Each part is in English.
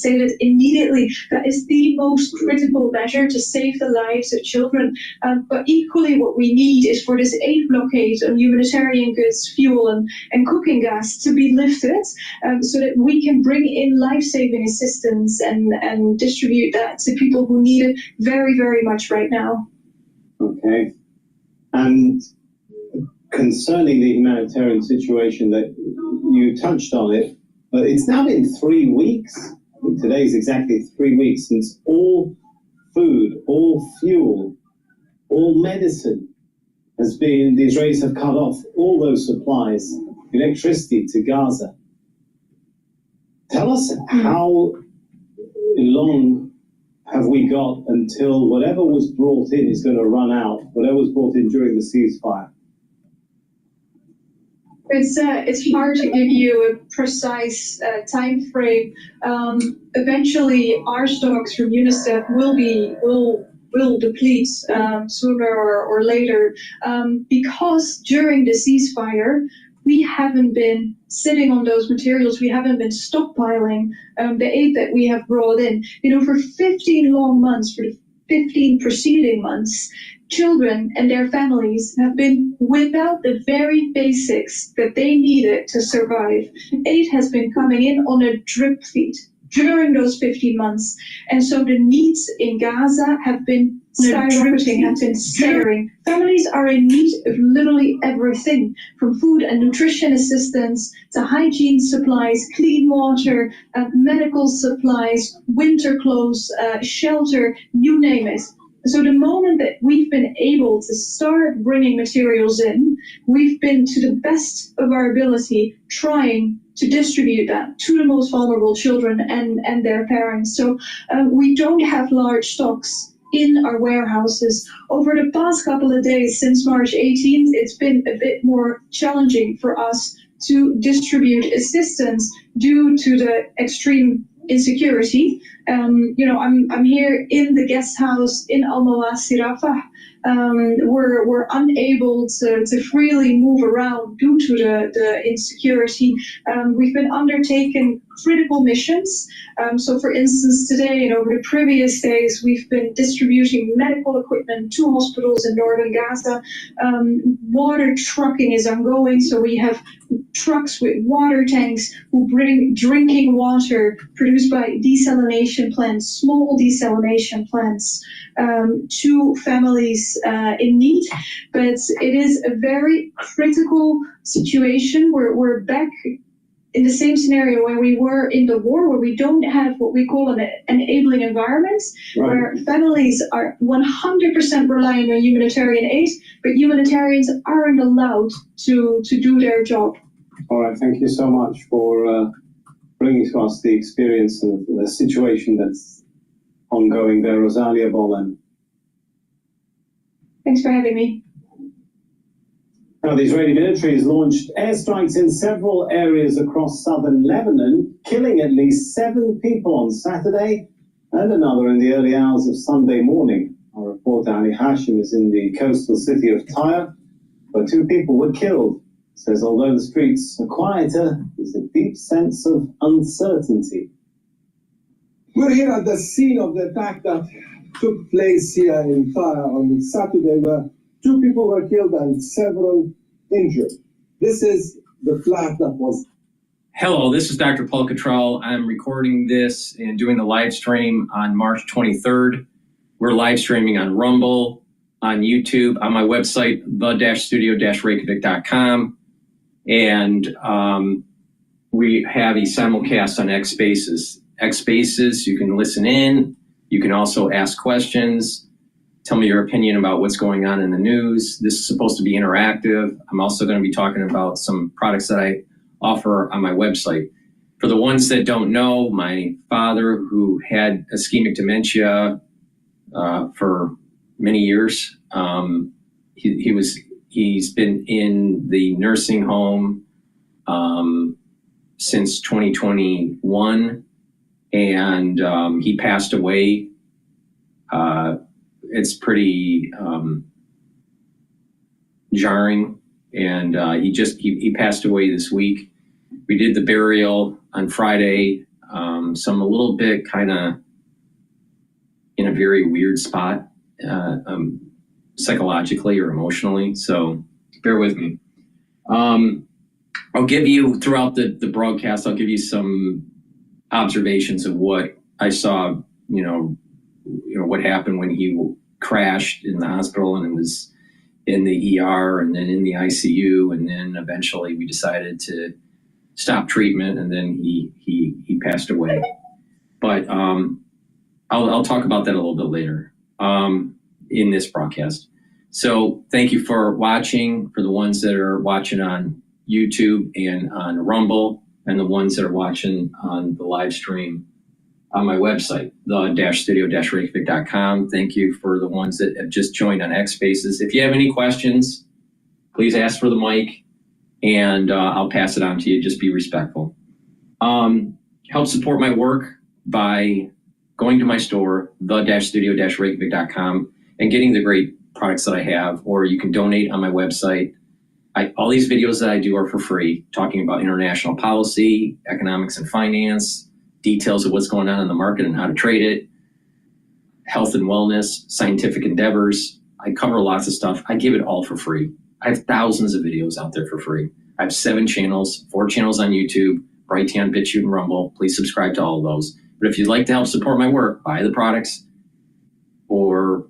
say that immediately that is the most critical measure to save the lives of children. But equally what we need is for this aid blockade on humanitarian goods, fuel and cooking gas to be lifted, so that we can bring in life-saving assistance and distribute that to people who need it very, very much right now. Okay. And concerning the humanitarian situation, that you touched on it, but it's now been 3 weeks. I think today is exactly 3 weeks since all food, all fuel, all medicine has been, the Israelis have cut off all those supplies, electricity to Gaza. Tell us, how long have we got until whatever was brought in is going to run out, whatever was brought in during the ceasefire? It's hard to give you a precise time frame. Eventually, our stocks from UNICEF will deplete sooner or later, because during the ceasefire we haven't been sitting on those materials. We haven't been stockpiling the aid that we have brought in. For 15 long months, for the 15 preceding months, children and their families have been without the very basics that they needed to survive. Aid has been coming in on a drip feed during those 15 months. And so the needs in Gaza have been skyrocketing, have been staggering. Families are in need of literally everything, from food and nutrition assistance to hygiene supplies, clean water, medical supplies, winter clothes, shelter, you name it. So the moment that we've been able to start bringing materials in, we've been, to the best of our ability, trying to distribute that to the most vulnerable children and their parents. So we don't have large stocks in our warehouses. Over the past couple of days, since March 18th, it's been a bit more challenging for us to distribute assistance due to the extreme insecurity. I'm here in the guest house in Al-Mawasi Rafah. We're unable to freely move around due to the insecurity. We've been undertaking critical missions. So for instance, today and over the previous days, we've been distributing medical equipment to hospitals in northern Gaza. Water trucking is ongoing, so we have trucks with water tanks who bring drinking water produced by desalination plants, small desalination plants, to families in need. But it is a very critical situation. We're back in the same scenario where we were in the war, where we don't have what we call an enabling environment, right, where families are 100% relying on humanitarian aid, but humanitarians aren't allowed to do their job. All right, thank you so much for bringing to us the experience of the situation that's ongoing there, Rosalia Bolen. Thanks for having me. Now, the Israeli military has launched airstrikes in several areas across southern Lebanon, killing at least 7 people on Saturday and another in the early hours of Sunday morning. Our reporter Ali Hashim is in the coastal city of Tyre, where 2 people were killed. It says although the streets are quieter, there's a deep sense of uncertainty. We're here at the scene of the attack that took place here in Tyre on Saturday, where 2 people were killed and several injured. This is the flat that was... Hello, this is DrPaulCottrell. I'm recording this and doing the live stream on March 23rd. We're live streaming on Rumble, on YouTube, on my website, the-studio-reykjavik.com. And we have a simulcast on X Spaces. X Spaces, you can listen in. You can also ask questions. Tell me your opinion about what's going on in the news. This is supposed to be interactive. I'm also going to be talking about some products that I offer on my website. For the ones that don't know, my father, who had ischemic dementia for many years, he's been in the nursing home since 2021, and he passed away. It's pretty jarring, and he passed away this week. We did the burial on Friday. So I'm a little bit kind of in a very weird spot, psychologically or emotionally. So bear with me. I'll give you, throughout the broadcast, I'll give you some observations of what I saw, what happened when he crashed in the hospital and was in the ER and then in the ICU. And then eventually we decided to stop treatment, and then he passed away. But I'll talk about that a little bit later in this broadcast. So thank you for watching, for the ones that are watching on YouTube and on Rumble, and the ones that are watching on the live stream on my website, the-studio-reykjavik.com. Thank you for the ones that have just joined on X Spaces. If you have any questions, please ask for the mic, and I'll pass it on to you. Just be respectful. Help support my work by going to my store, the-studio-reykjavik.com, and getting the great products that I have, or you can donate on my website. All these videos that I do are for free, talking about international policy, economics and finance, details of what's going on in the market and how to trade it, health and wellness, scientific endeavors. I cover lots of stuff. I give it all for free. I have thousands of videos out there for free. I have 7 channels, 4 channels on YouTube, Brighteon, Bitchute, and Rumble. Please subscribe to all of those. But if you'd like to help support my work, buy the products or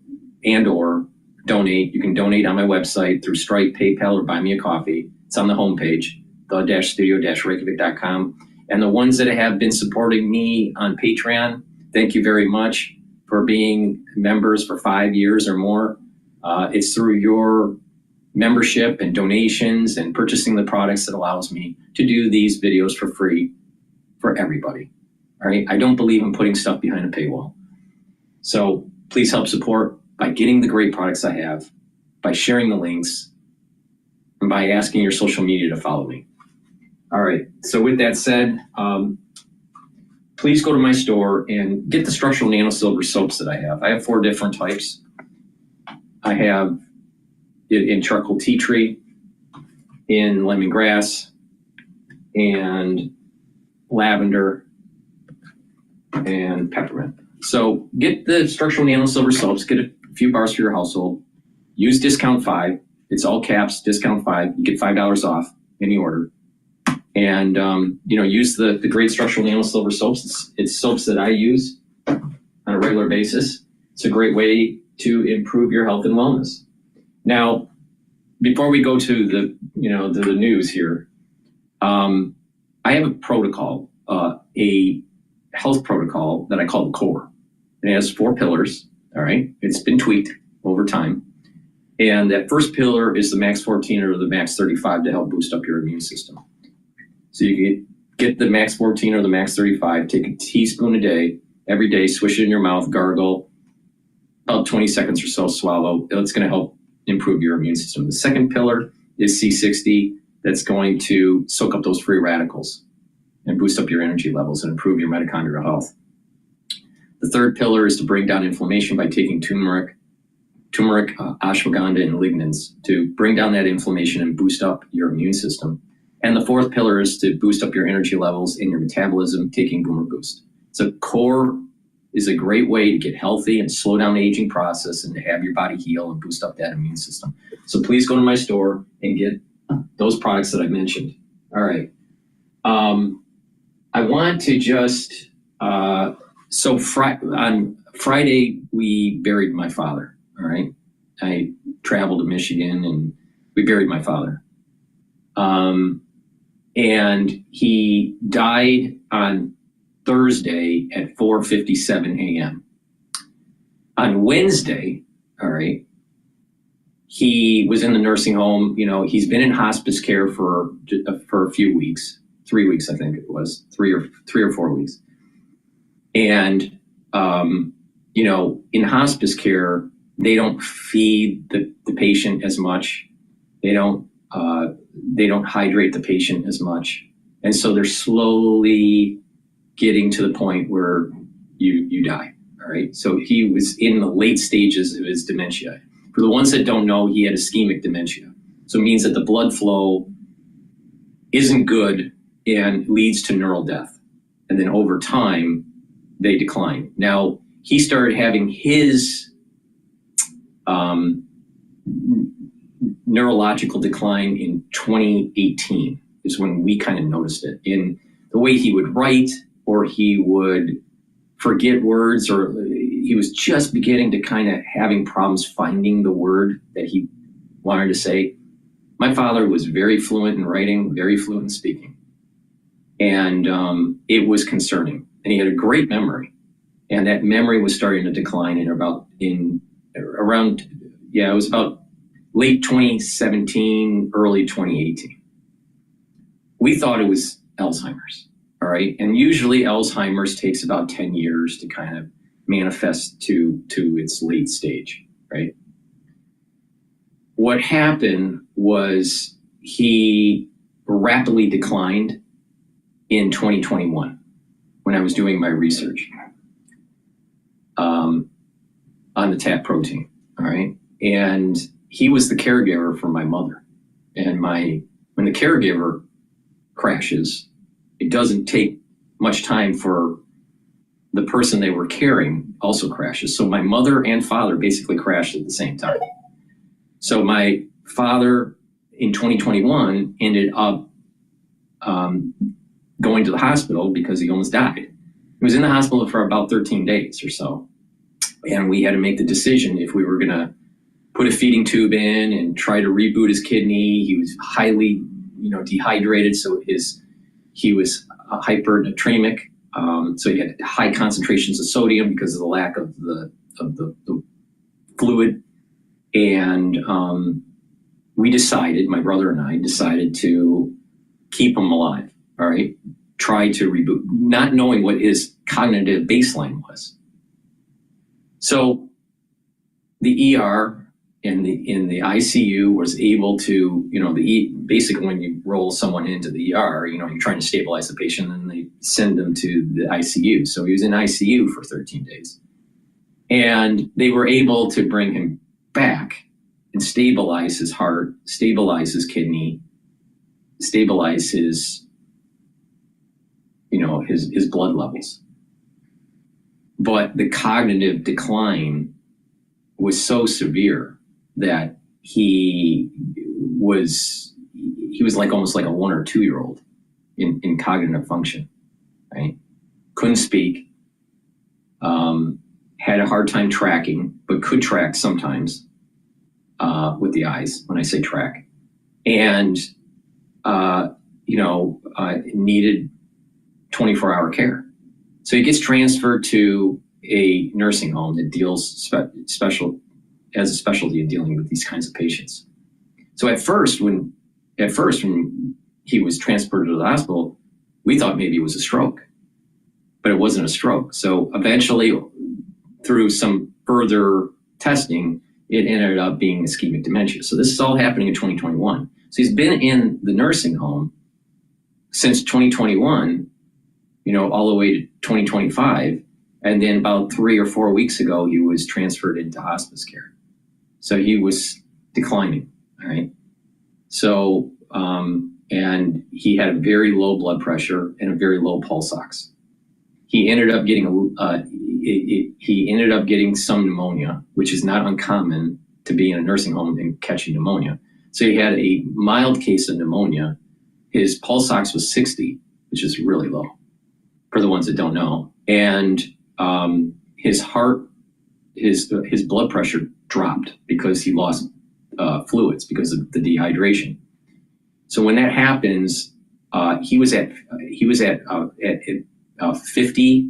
donate. You can donate on my website through Stripe, PayPal, or Buy Me a Coffee. It's on the homepage, the-studio-reykjavik.com. And the ones that have been supporting me on Patreon, thank you very much for being members for 5 years or more. It's through your membership and donations and purchasing the products that allows me to do these videos for free for everybody. All right? I don't believe in putting stuff behind a paywall. So please help support by getting the great products I have, by sharing the links, and by asking your social media to follow me. All right, so with that said, please go to my store and get the structural nano silver soaps that I have. I have 4 different types. I have it in charcoal tea tree, in lemongrass, and lavender, and peppermint. So get the structural nano silver soaps, get a few bars for your household, use discount 5. It's all caps, discount 5. You get $5 off any order. And, use the great structural nano silver soaps. It's soaps that I use on a regular basis. It's a great way to improve your health and wellness. Now, before we go to the news here, I have a protocol, a health protocol that I call the CORE. It has 4 pillars, all right? It's been tweaked over time. And that first pillar is the max 14 or the max 35 to help boost up your immune system. So you get the max 14 or the max 35, take a teaspoon a day, every day, swish it in your mouth, gargle, about 20 seconds or so, swallow. It's going to help improve your immune system. The second pillar is C60. That's going to soak up those free radicals and boost up your energy levels and improve your mitochondrial health. The third pillar is to bring down inflammation by taking turmeric, ashwagandha, and lignans to bring down that inflammation and boost up your immune system. And the fourth pillar is to boost up your energy levels and your metabolism, taking Boomer Boost. So CORE is a great way to get healthy and slow down the aging process and to have your body heal and boost up that immune system. So please go to my store and get those products that I mentioned. All right. I want to just, on Friday, we buried my father. All right. I traveled to Michigan and we buried my father. And he died on Thursday at 4:57 a.m. On Wednesday, all right, he was in the nursing home. He's been in hospice care for a few weeks, 3 weeks, I think it was, 3 or 4 weeks. And, in hospice care, they don't feed the patient as much. They don't hydrate the patient as much. And so they're slowly getting to the point where you die, all right? So he was in the late stages of his dementia. For the ones that don't know, he had ischemic dementia. So it means that the blood flow isn't good and leads to neural death. and then over time, they decline. Now, he started having his neurological decline in 2018 is when we kind of noticed it in the way he would write, or he would forget words, or he was just beginning to kind of having problems finding the word that he wanted to say. My father was very fluent in writing, very fluent in speaking. And it was concerning. And he had a great memory. And that memory was starting to decline it was about late 2017, early 2018. We thought it was Alzheimer's, all right? And usually Alzheimer's takes about 10 years to kind of manifest to its late stage, right? What happened was he rapidly declined in 2021 when I was doing my research on the TAP protein, all right? And he was the caregiver for my mother. And when the caregiver crashes, it doesn't take much time for the person they were caring also crashes. So my mother and father basically crashed at the same time. So my father in 2021 ended up going to the hospital because he almost died. He was in the hospital for about 13 days or so. And we had to make the decision if we were going to put a feeding tube in and try to reboot his kidney. He was highly, dehydrated. So he was hypernatremic. So he had high concentrations of sodium because of the lack of the fluid. And we decided, my brother and I decided to keep him alive. All right. Try to reboot, not knowing what his cognitive baseline was. So the ER in the ICU was able to, basically when you roll someone into the ER, you're trying to stabilize the patient and they send them to the ICU. So he was in ICU for 13 days. And they were able to bring him back and stabilize his heart, stabilize his kidney, stabilize his blood levels. But the cognitive decline was so severe that he was like almost like a 1 or 2 year old in cognitive function, right? Couldn't speak, had a hard time tracking, but could track sometimes with the eyes when I say track, and needed 24-hour care. So he gets transferred to a nursing home that deals as a specialty in dealing with these kinds of patients. So at first when he was transferred to the hospital, we thought maybe it was a stroke, but it wasn't a stroke. So eventually, through some further testing, it ended up being ischemic dementia. So this is all happening in 2021. So he's been in the nursing home since 2021, all the way to 2025. And then about 3 or 4 weeks ago, he was transferred into hospice care. So he was declining, all right? So, and he had a very low blood pressure and a very low pulse ox. He ended up getting some pneumonia, which is not uncommon to be in a nursing home and catching pneumonia. So he had a mild case of pneumonia. His pulse ox was 60, which is really low for the ones that don't know. And his blood pressure dropped because he lost fluids because of the dehydration. So when that happens, he was at 50.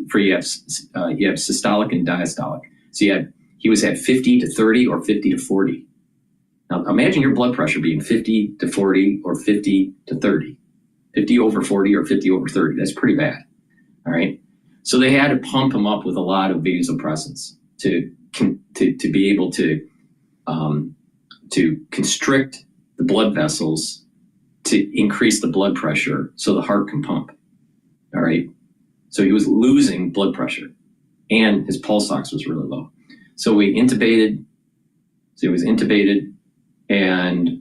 For you have systolic and diastolic. So he was at 50 to 30 or 50 to 40. Now imagine your blood pressure being 50 to 40 or 50 to 30. 50 over 40 or 50 over 30. That's pretty bad. All right. So they had to pump him up with a lot of vasopressors to be able to constrict the blood vessels to increase the blood pressure so the heart can pump. All right. So he was losing blood pressure and his pulse ox was really low. So we intubated. So he was intubated and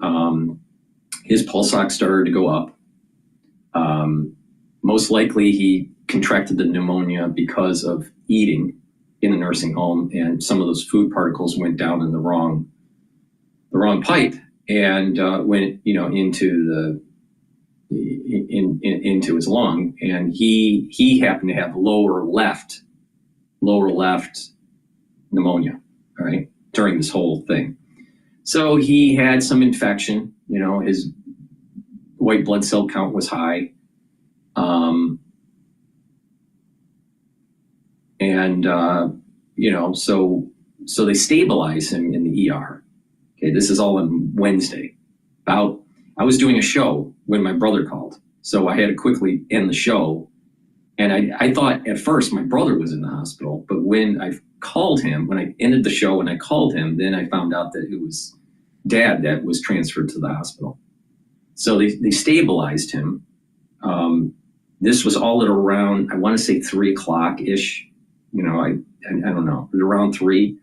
his pulse ox started to go up. most likely he contracted the pneumonia because of eating in the nursing home, and some of those food particles went down in the wrong pipe and went, into into his lung, and he happened to have lower left pneumonia, all right, during this whole thing. So he had some infection, his white blood cell count was high. So they stabilize him in the ER. Okay, this is all on Wednesday. I was doing a show when my brother called, so I had to quickly end the show. And I thought at first my brother was in the hospital, but when I called him, when I ended the show and I called him, then I found out that it was Dad that was transferred to the hospital. So they stabilized him. This was all at around, I want to say 3 o'clock-ish. I don't know, it was around 3.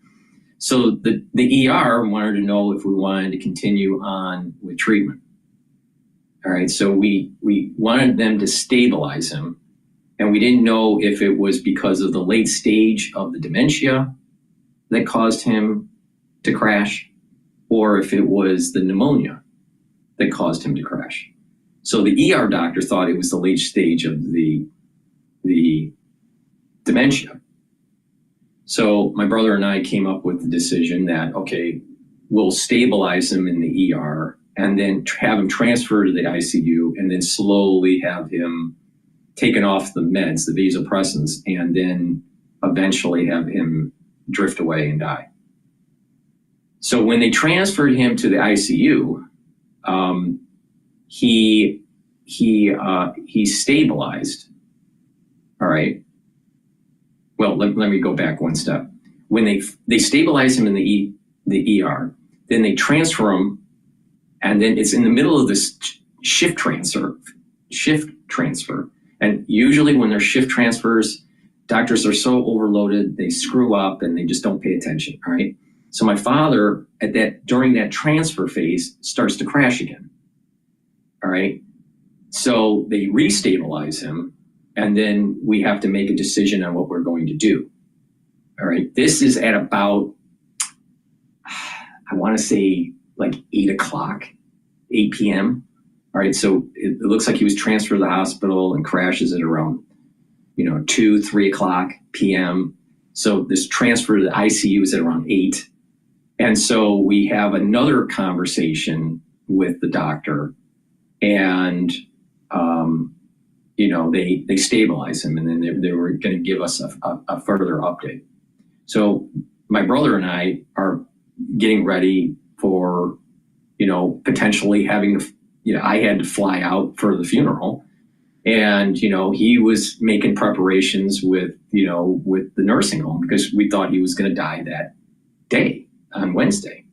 So the ER wanted to know if we wanted to continue on with treatment. All right, so we wanted them to stabilize him, and we didn't know if it was because of the late stage of the dementia that caused him to crash, or if it was the pneumonia that caused him to crash. So the ER doctor thought it was the late stage of the dementia. So my brother and I came up with the decision that, okay, we'll stabilize him in the ER and then have him transferred to the ICU and then slowly have him taken off the meds, the vasopressors, and then eventually have him drift away and die. So when they transferred him to the ICU, he stabilized. All right. Well, let me go back one step. When they stabilize him in the ER, then they transfer him, and then it's in the middle of this shift transfer. And usually when there's shift transfers, doctors are so overloaded, they screw up and they just don't pay attention. All right. So my father during that transfer phase starts to crash again. All right. So they restabilize him, and then we have to make a decision on what we're going to do. All right. This is at about, I want to say like 8 p.m. All right. So it looks like he was transferred to the hospital and crashes at around, 2, 3 o'clock p.m. So this transfer to the ICU is at around 8. And so we have another conversation with the doctor, and, they stabilize him, and then they were going to give us a further update. So my brother and I are getting ready for, potentially having to, I had to fly out for the funeral, and, he was making preparations with the nursing home because we thought he was going to die that day on Wednesday.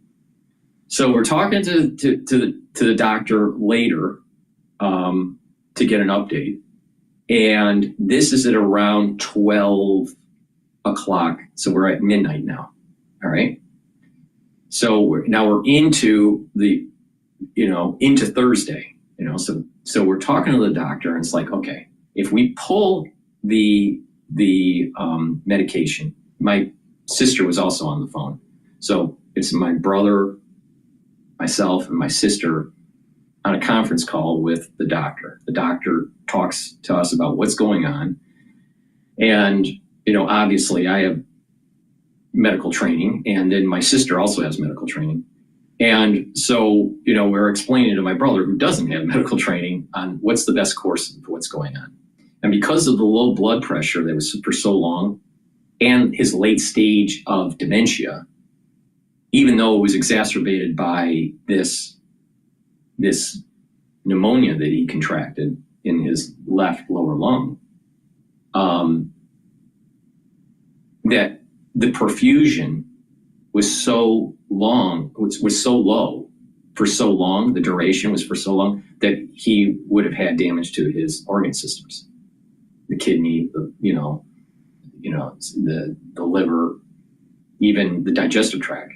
So we're talking to the doctor later to get an update. And this is at around 12 o'clock. So we're at midnight now. All right. So we're into into Thursday, so we're talking to the doctor, and it's like, okay, if we pull the medication, my sister was also on the phone. So it's my brother, myself, and my sister on a conference call with the doctor. The doctor talks to us about what's going on. And, obviously I have medical training, and then my sister also has medical training. And so, we're explaining to my brother, who doesn't have medical training, on what's the best course for what's going on. And because of the low blood pressure that was for so long and his late stage of dementia, even though it was exacerbated by this pneumonia that he contracted in his left lower lung, that the perfusion was so long, was so low for so long, the duration was for so long, that he would have had damage to his organ systems, the kidney, the liver, even the digestive tract.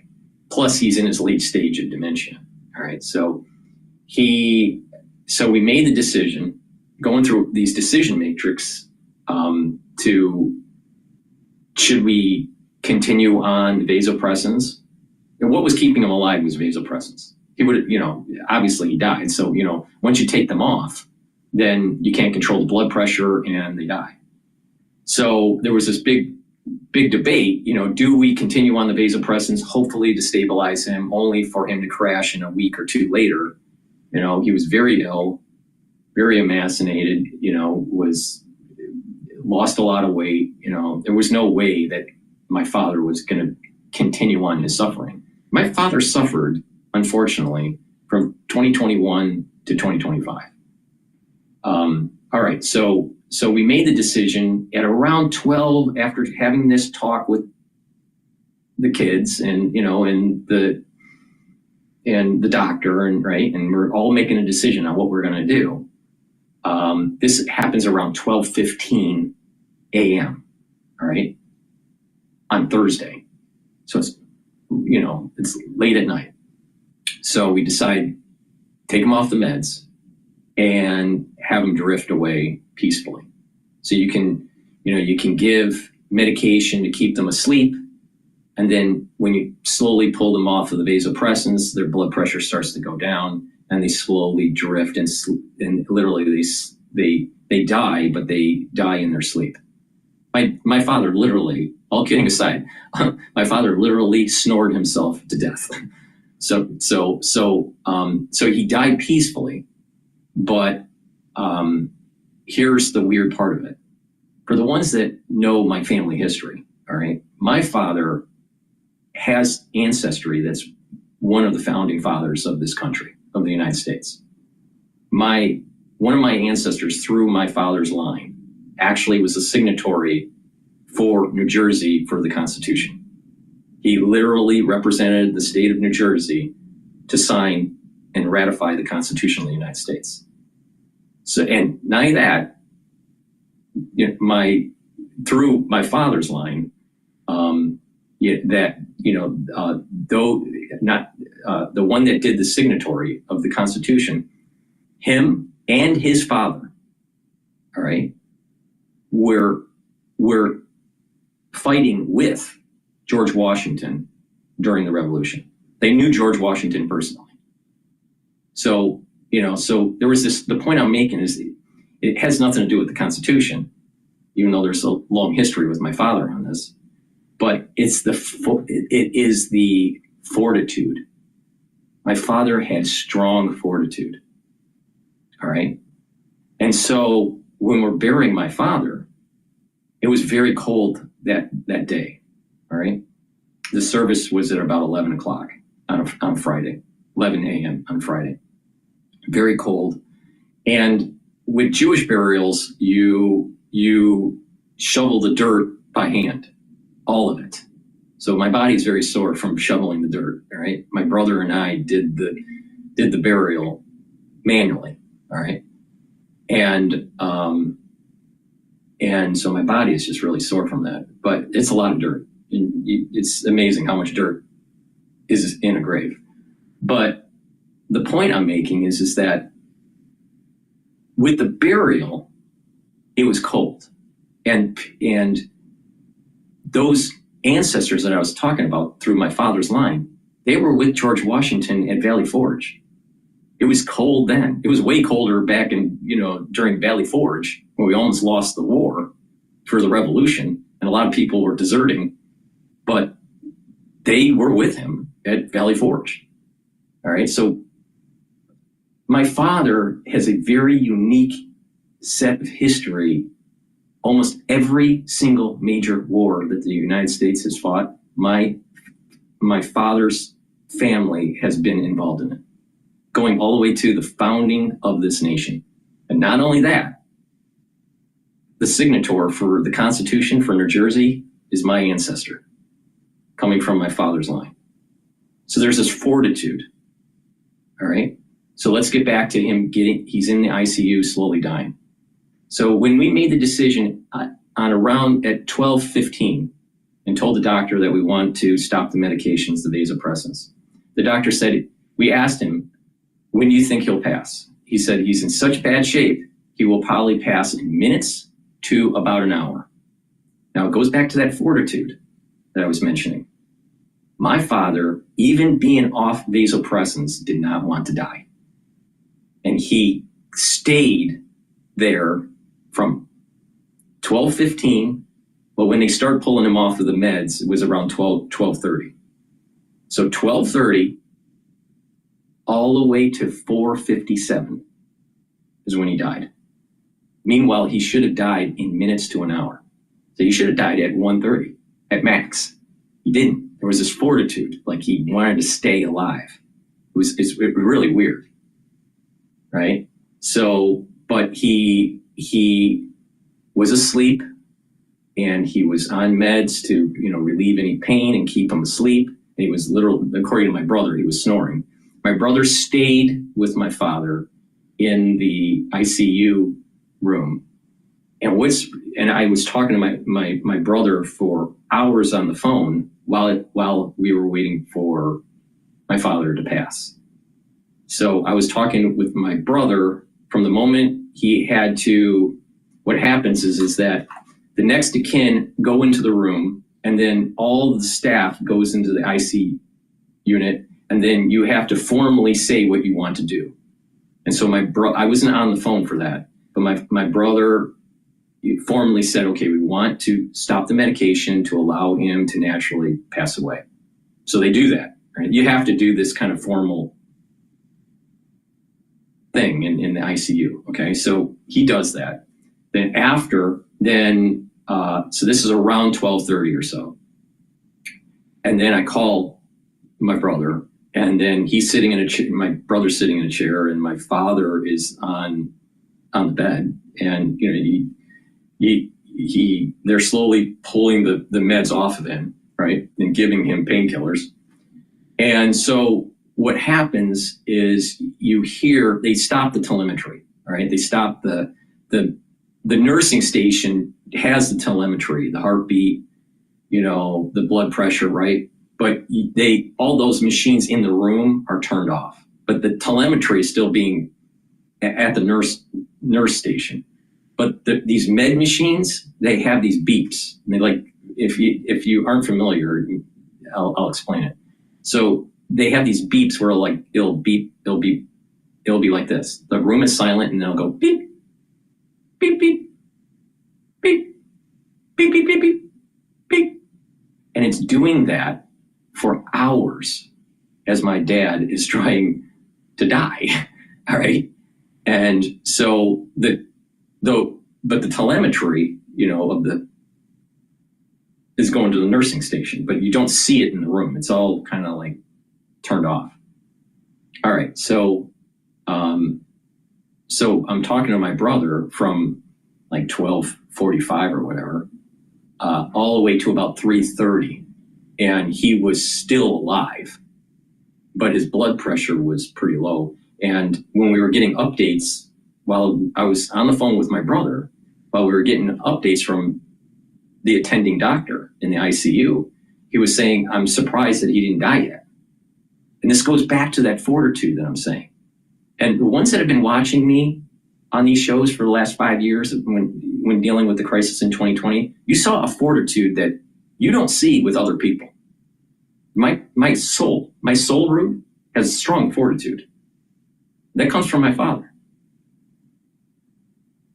Plus he's in his late stage of dementia. All right. So we made the decision going through these decision matrix to should we continue on vasopressors? And what was keeping him alive was vasopressors. He would, obviously he died. So, once you take them off, then you can't control the blood pressure and they die. So there was this big debate, do we continue on the vasopressors, hopefully to stabilize him, only for him to crash in a week or two later. He was very ill, very emaciated, lost a lot of weight. There was no way that my father was going to continue on his suffering. My father suffered, unfortunately, from 2021 to 2025. All right, so we made the decision at around 12, after having this talk with the kids and the doctor, and we're all making a decision on what we're going to do. This happens around 12:15 a.m. All right, on Thursday, so it's it's late at night. So we decide take him off the meds and have him drift away peacefully. So you can give medication to keep them asleep, and then when you slowly pull them off of the vasopressors, their blood pressure starts to go down, and they slowly drift, and literally they die, but they die in their sleep. My father literally, all kidding aside, my father literally snored himself to death. So he died peacefully, but here's the weird part of it. For the ones that know my family history, all right, my father has ancestry that's one of the founding fathers of this country, of the United States. One of my ancestors through my father's line actually was a signatory for New Jersey for the Constitution. He literally represented the state of New Jersey to sign and ratify the Constitution of the United States. So, and not only that, through my father's line, though not the one that did the signatory of the Constitution, him and his father, all right, were fighting with George Washington during the Revolution. They knew George Washington personally. So, so there was the point I'm making is it has nothing to do with the Constitution, even though there's a long history with my father on this, but it is the fortitude. My father had strong fortitude. All right. And so when we're burying my father, it was very cold that day. All right. The service was at about 11 o'clock on Friday, 11 a.m. on Friday. Very cold. And with Jewish burials, you shovel the dirt by hand, all of it. So my body's very sore from shoveling the dirt. All right. My brother and I did the burial manually. All right. And so my body is just really sore from that, but it's a lot of dirt. It's amazing how much dirt is in a grave. But the point I'm making is that with the burial, it was cold. And those ancestors that I was talking about through my father's line, they were with George Washington at Valley Forge. It was cold then. It was way colder back in, during Valley Forge, when we almost lost the war for the Revolution, and a lot of people were deserting, but they were with him at Valley Forge. All right. So my father has a very unique set of history. Almost every single major war that the United States has fought, my father's family has been involved in it, going all the way to the founding of this nation. And not only that, the signator for the Constitution for New Jersey is my ancestor, coming from my father's line. So there's this fortitude. All right. So let's get back to him he's in the ICU, slowly dying. So when we made the decision on around at 12:15 and told the doctor that we want to stop the medications, the vasopressors, the doctor said, we asked him, when do you think he'll pass? He said, he's in such bad shape he will probably pass in minutes to about an hour. Now it goes back to that fortitude that I was mentioning. My father, even being off vasopressors, did not want to die. And he stayed there from 12:15. But when they started pulling him off of the meds, it was around 12:30. So 12:30 all the way to 4:57 is when he died. Meanwhile, he should have died in minutes to an hour. So he should have died at 1:30 at max. He didn't. There was this fortitude, like he wanted to stay alive. It's really weird, right? So, but he was asleep, and he was on meds to, relieve any pain and keep him asleep. And he was literally, according to my brother, he was snoring. My brother stayed with my father in the ICU room. And I was talking to my brother for hours on the phone while we were waiting for my father to pass. So I was talking with my brother from the moment he had to. What happens is that the next of kin go into the room, and then all the staff goes into the IC unit, and then you have to formally say what you want to do. And so I wasn't on the phone for that, but my brother formally said, okay, we want to stop the medication to allow him to naturally pass away. So they do that, right? You have to do this kind of formal thing in the ICU, okay? So he does that. Then so this is around 12:30 or so. And then I call my brother, and then he's sitting in a chair, my brother's sitting in a chair, and my father is on the bed. And, they're slowly pulling the meds off of him, right? And giving him painkillers. And so what happens is they stop the telemetry, right? They stop the nursing station has the telemetry, the heartbeat, the blood pressure, right? But all those machines in the room are turned off, but the telemetry is still being at the nurse station. But these med machines, they have these beeps. And if you aren't familiar, I'll explain it. So they have these beeps where it'll be like this. The room is silent, and it'll go beep, beep, beep, beep, beep, beep, beep, beep, beep. And it's doing that for hours as my dad is trying to die. All right. And so but the telemetry, is going to the nursing station, but you don't see it in the room. It's all kind of like turned off. All right. So I'm talking to my brother from like 12:45 or whatever, all the way to about 3:30, and he was still alive, but his blood pressure was pretty low. And when we were getting updates, while I was on the phone with my brother, while we were getting updates from the attending doctor in the ICU, he was saying, I'm surprised that he didn't die yet. And this goes back to that fortitude that I'm saying. And the ones that have been watching me on these shows for the last 5 years, when dealing with the crisis in 2020, you saw a fortitude that you don't see with other people. My soul root has strong fortitude. That comes from my father.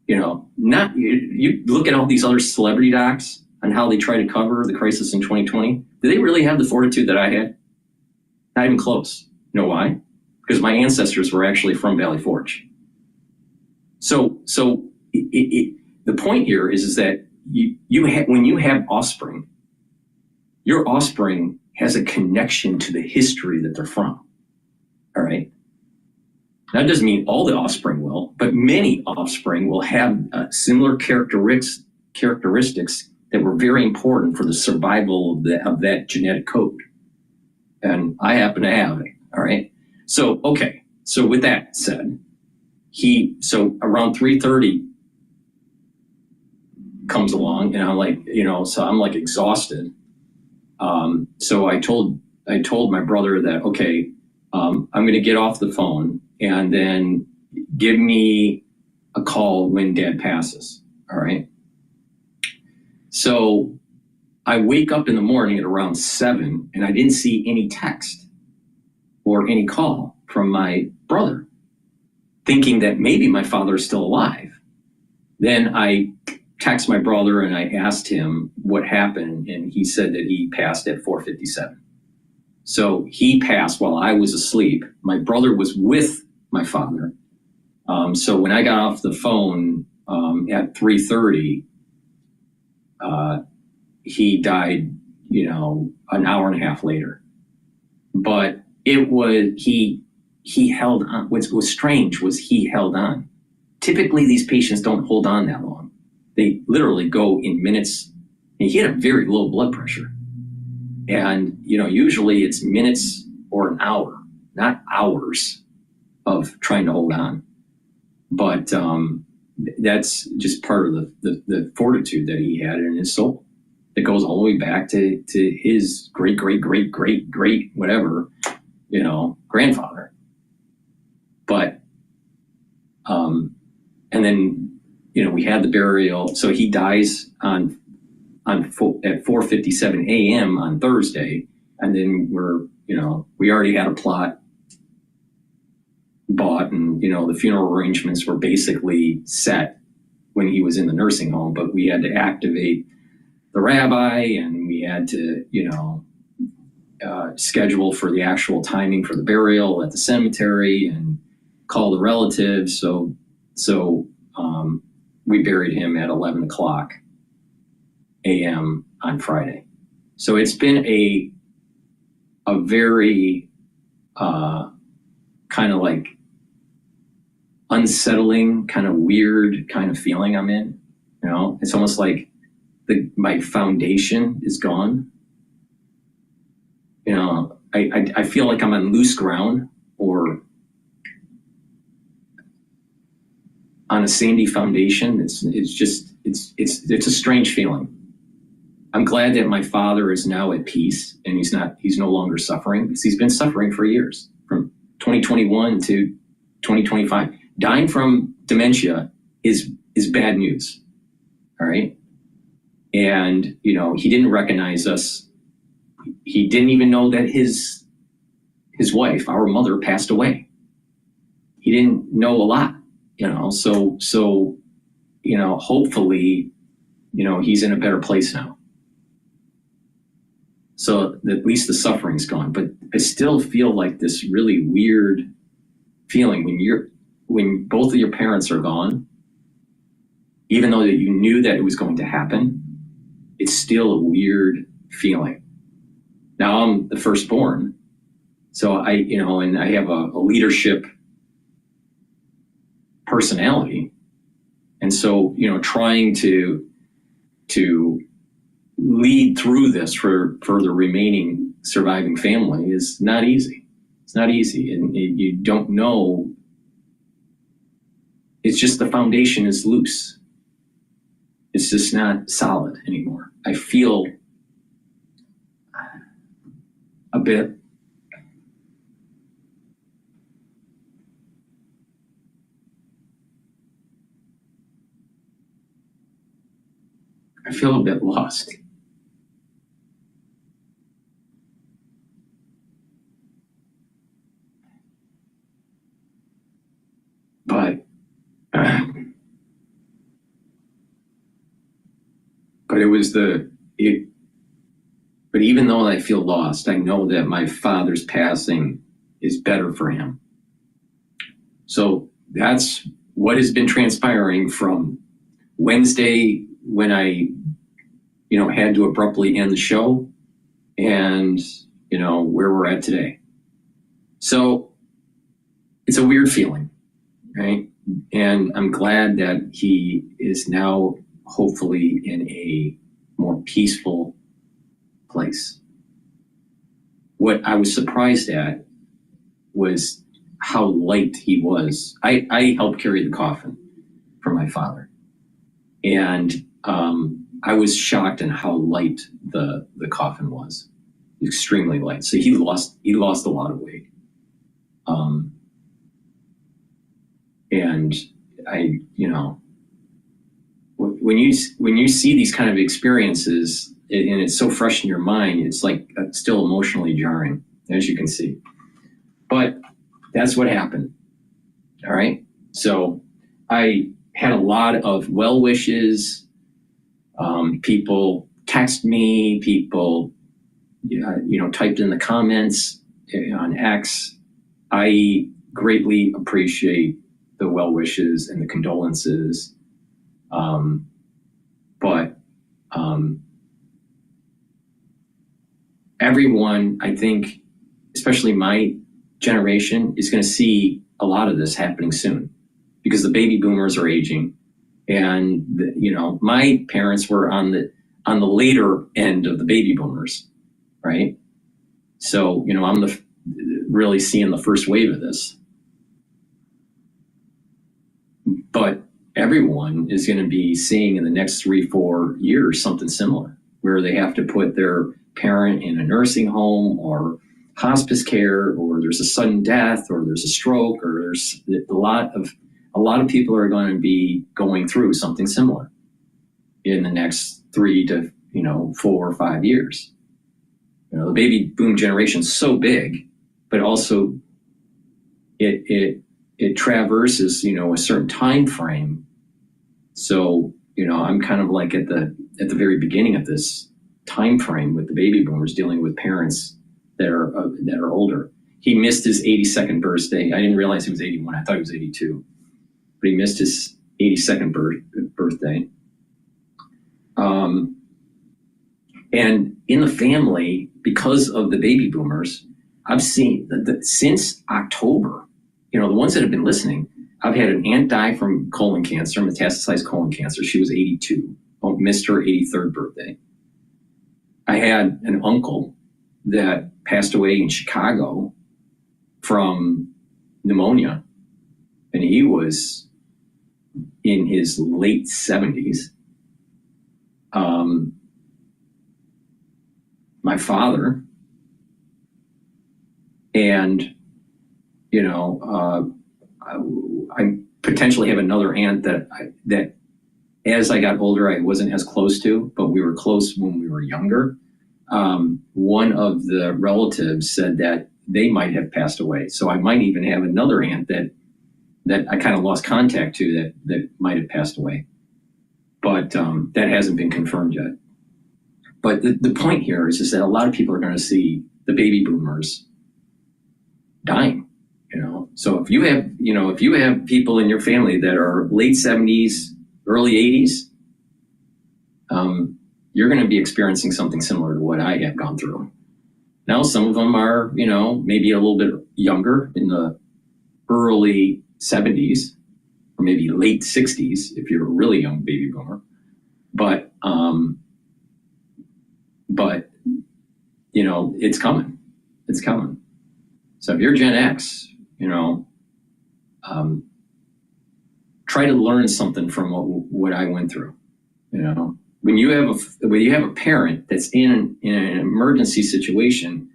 You look at all these other celebrity docs on how they try to cover the crisis in 2020. Do they really have the fortitude that I had? Not even close. You know why? Because my ancestors were actually from Valley Forge. So the point here is that when you have offspring, your offspring has a connection to the history that they're from. All right. That doesn't mean all the offspring will, but many offspring will have similar characteristics that were very important for the survival of that genetic code. And I happen to have it. All right. So, okay. So with that said, so around 3:30 comes along, and I'm like, so I'm like exhausted. So I told my brother that, okay, I'm going to get off the phone, and then give me a call when Dad passes. All right. So I wake up in the morning at around 7 and I didn't see any text or any call from my brother, thinking that maybe my father is still alive. Then I text my brother and I asked him what happened, and he said that he passed at 4:57. So he passed while I was asleep. My brother was with my father. So when I got off the phone at 3:30, he died, an hour and a half later. But it was, he held on. What was strange was he held on. Typically, these patients don't hold on that long. They literally go in minutes. And he had a very low blood pressure. And, usually it's minutes or an hour, not hours of trying to hold on. But that's just part of the fortitude that he had in his soul. It goes all the way back to his great whatever, grandfather. But, and then, we had the burial. So he dies at 4:57 a.m. on Thursday. And then we already had a plot bought, and, the funeral arrangements were basically set when he was in the nursing home, but we had to activate the rabbi, and we had to, schedule for the actual timing for the burial at the cemetery and call the relatives. So we buried him at 11 o'clock a.m. on Friday. So it's been a very kind of like unsettling, kind of weird kind of feeling I'm in. It's almost like my foundation is gone. I feel like I'm on loose ground or on a sandy foundation. It's a strange feeling. I'm glad that my father is now at peace and he's no longer suffering, because he's been suffering for years, from 2021 to 2025. Dying from dementia is bad news. All right. And, he didn't recognize us. He didn't even know that his wife, our mother, passed away. He didn't know a lot, so hopefully, he's in a better place now. So at least the suffering's gone, but I still feel like this really weird feeling when both of your parents are gone, even though that you knew that it was going to happen, it's still a weird feeling. Now I'm the firstborn, so and I have a leadership personality. And so, trying to lead through this for the remaining surviving family is not easy. It's not easy. And you don't know. It's just the foundation is loose. It's just not solid anymore. I feel a bit lost. But even though I feel lost, I know that my father's passing is better for him. So that's what has been transpiring from Wednesday, when I, had to abruptly end the show, and, where we're at today. So it's a weird feeling, right? And I'm glad that he is now hopefully in a more peaceful place. What I was surprised at was how light he was. I helped carry the coffin for my father. And I was shocked at how light the coffin was. Extremely light. So he lost a lot of weight. And when you see these kind of experiences and it's so fresh in your mind, it's like still emotionally jarring, as you can see. But that's what happened. All right. So I had a lot of well wishes. People text me, people, typed in the comments on X. I greatly appreciate the well wishes and the condolences. But everyone, I think, especially my generation, is going to see a lot of this happening soon because the baby boomers are aging. And, my parents were on the later end of the baby boomers, right? So, I'm really seeing the first wave of this. But everyone is going to be seeing in the next 3-4 years something similar, where they have to put their parent in a nursing home or hospice care, or there's a sudden death, or there's a stroke, or there's a lot of people are going to be going through something similar in the next 3 to 4 or 5 years. The baby boom generation is so big, but also it traverses a certain time frame. So I'm kind of like at the very beginning of this time frame with the baby boomers dealing with parents that are older. He missed his 82nd birthday. I didn't realize he was 81. I thought he was 82, but he missed his 82nd birthday. And in the family, because of the baby boomers, I've seen that since October, the ones that have been listening, I've had an aunt die from colon cancer, metastasized colon cancer. She was 82, missed her 83rd birthday. I had an uncle that passed away in Chicago from pneumonia, and he was in his late 70s. My father, and I potentially have another aunt that as I got older I wasn't as close to, but we were close when we were younger. One of the relatives said that they might have passed away, so I might even have another aunt that I kind of lost contact to that might have passed away, but that hasn't been confirmed yet. But the point here is that a lot of people are going to see the baby boomers dying. So if you have people in your family that are late 70s, early 80s, you're going to be experiencing something similar to what I have gone through. Now, some of them are, maybe a little bit younger, in the early 70s, or maybe late 60s if you're a really young baby boomer. But it's coming. It's coming. So if you're Gen X, try to learn something from what I went through. When you have a parent that's in an emergency situation,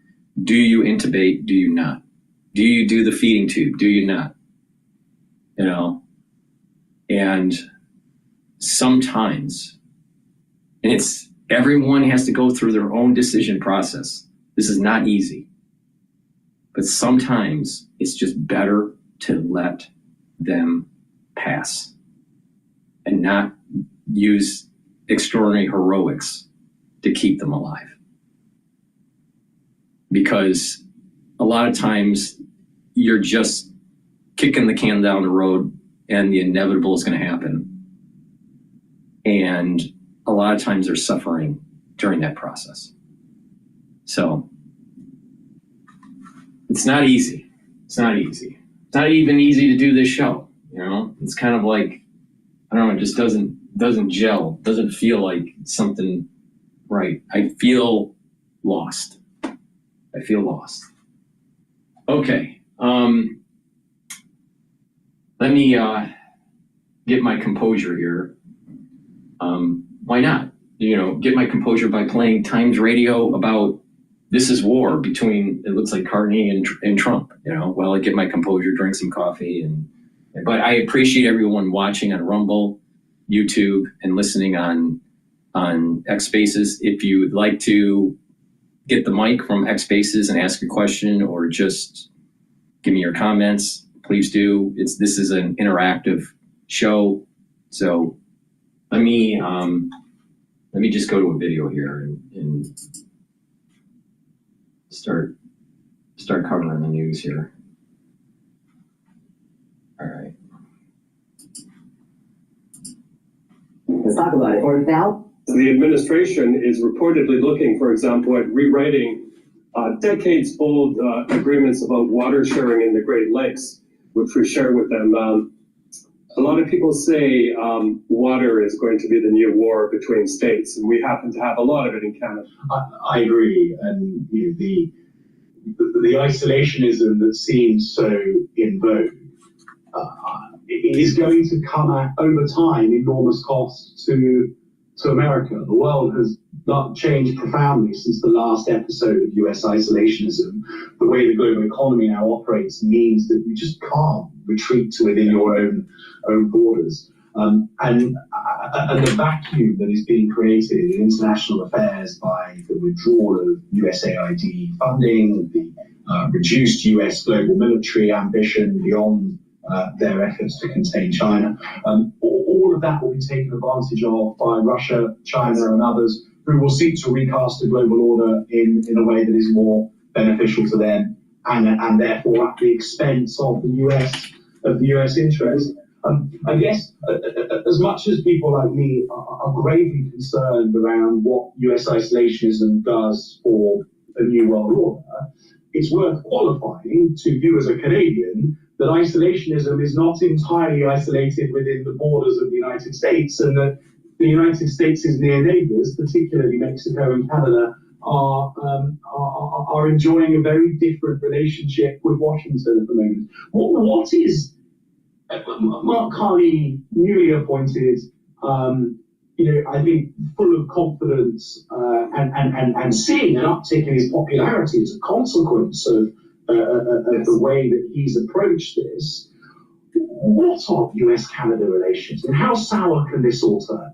do you intubate? Do you not? Do you do the feeding tube? Do you not? And sometimes, and everyone has to go through their own decision process. This is not easy. But sometimes it's just better to let them pass and not use extraordinary heroics to keep them alive. Because a lot of times you're just kicking the can down the road and the inevitable is going to happen. And a lot of times they're suffering during that process. So it's not easy. It's not easy. It's not even easy to do this show. It's kind of like, I don't know, it just doesn't gel. Doesn't feel like something right. I feel lost. Okay. Let me get my composure here. Why not? Get my composure by playing Times Radio about this is war between, it looks like Carney and Trump, while I get my composure, drink some coffee and But I appreciate everyone watching on Rumble, YouTube, and listening on X Spaces. If you would like to get the mic from X Spaces and ask a question, or just give me your comments, please do. This is an interactive show, so let me just go to a video here and start covering the news here. All right. Let's talk about it. Or now, the administration is reportedly looking, for example, at rewriting decades-old agreements about water sharing in the Great Lakes, which we share with them. A lot of people say water is going to be the new war between states, and we happen to have a lot of it in Canada. I agree, and the isolationism that seems so in vogue it is going to come at, over time, enormous cost to America. The world has not changed profoundly since the last episode of US isolationism. The way the global economy now operates means that you just can't retreat to within your own borders. And the vacuum that is being created in international affairs by the withdrawal of USAID funding, the reduced US global military ambition beyond their efforts to contain China, all of that will be taken advantage of by Russia, China, and others who will seek to recast the global order in a way that is more beneficial to them, and therefore at the expense of the US interest. I guess as much as people like me are gravely concerned around what US isolationism does for a new world order, it's worth qualifying to you as a Canadian that isolationism is not entirely isolated within the borders of the United States, and that the United States' near neighbors, particularly Mexico and Canada, are enjoying a very different relationship with Washington at the moment. What is Mark Carney, newly appointed, I think full of confidence and seeing an uptick in his popularity as a consequence of the way that he's approached this. What are US-Canada relations, and how sour can this all turn?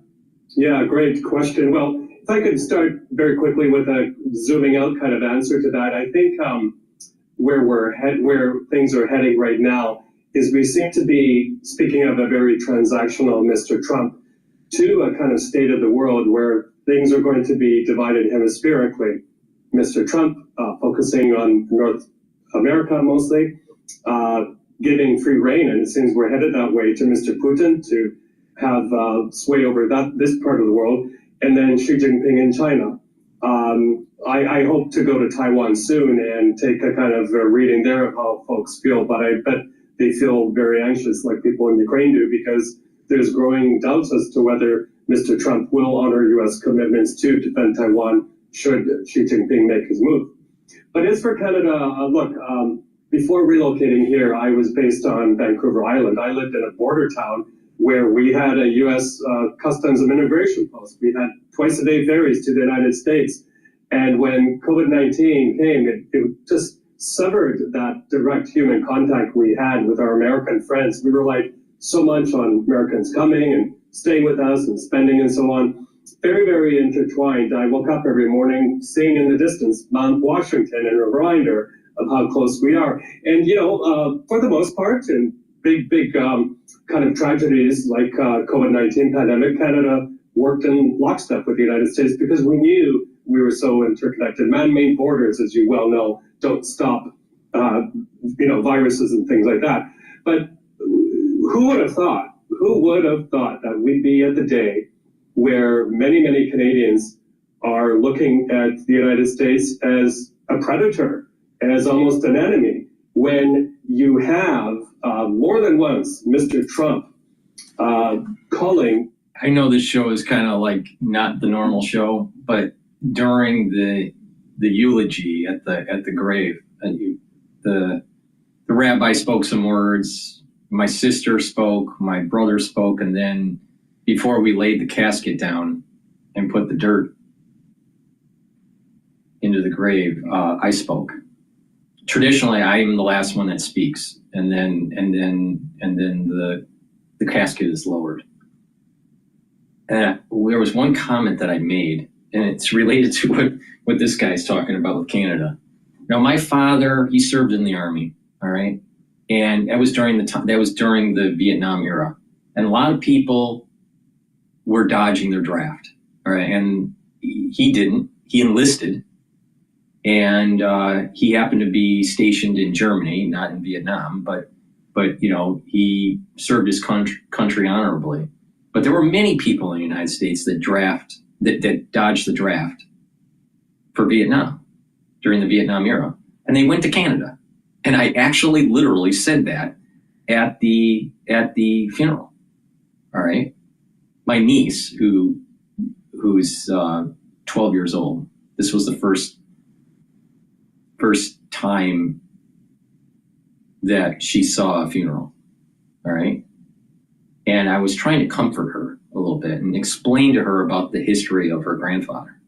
Yeah, great question. Well, if I could start very quickly with a zooming out kind of answer to that, I think where things are heading right now is we seem to be, speaking of a very transactional Mr. Trump, to a kind of state of the world where things are going to be divided hemispherically. Mr. Trump focusing on North America mostly, giving free rein, and it seems we're headed that way, to Mr. Putin to have sway over this part of the world, and then Xi Jinping in China. I hope to go to Taiwan soon and take a kind of a reading there of how folks feel, but I bet they feel very anxious like people in Ukraine do, because there's growing doubts as to whether Mr. Trump will honor U.S. commitments to defend Taiwan should Xi Jinping make his move. But as for Canada, look, before relocating here, I was based on Vancouver Island. I lived in a border town where we had a U.S. Customs and Immigration post. We had twice-a-day ferries to the United States. And when COVID-19 came, it just severed that direct human contact we had with our American friends. We relied so much on Americans coming and staying with us and spending and so on. Very, very intertwined. I woke up every morning seeing in the distance Mount Washington, and a reminder of how close we are. And, for the most part, in big kind of tragedies like COVID-19 pandemic, Canada worked in lockstep with the United States because we knew we were so interconnected. Man-made borders, as you well know, don't stop, viruses and things like that. But who would have thought that we'd be at the day where many, many Canadians are looking at the United States as a predator, as almost an enemy, when you have more than once Mr. Trump calling. I know this show is kind of like not the normal show, but during the eulogy at the grave, the rabbi spoke some words. My sister spoke, my brother spoke, and then before we laid the casket down and put the dirt into the grave, I spoke. traditionally I am the last one that speaks, and then the casket is lowered. And there was one comment that I made, and it's related to what this guy's talking about with Canada. Now, my father, he served in the Army, all right? And that was during the Vietnam era. And a lot of people were dodging their draft, all right? And he didn't. He enlisted, and he happened to be stationed in Germany, not in Vietnam, but he served his country honorably. But there were many people in the United States that dodged the draft for Vietnam during the Vietnam era, and they went to Canada. And I actually literally said that at the funeral. All right, my niece, who's 12 years old. This was the first time that she saw a funeral. All right. And I was trying to comfort her a little bit and explain to her about the history of her grandfather.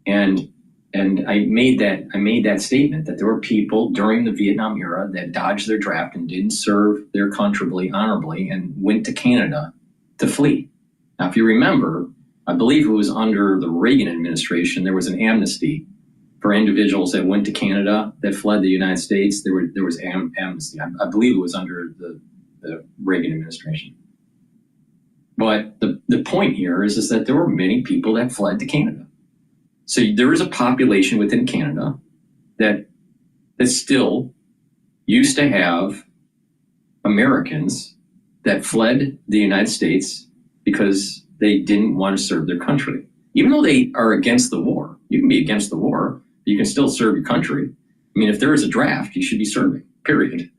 And I made that statement that there were people during the Vietnam era that dodged their draft and didn't serve their country honorably and went to Canada to flee. Now, if you remember, I believe it was under the Reagan administration, there was an amnesty for individuals that went to Canada that fled the United States. There was amnesty. I believe it was under the Reagan administration. But the point here is that there were many people that fled to Canada. So there is a population within Canada that still used to have Americans that fled the United States because they didn't want to serve their country. Even though they are against the war, you can be against the war, but you can still serve your country. I mean, if there is a draft, you should be serving, period.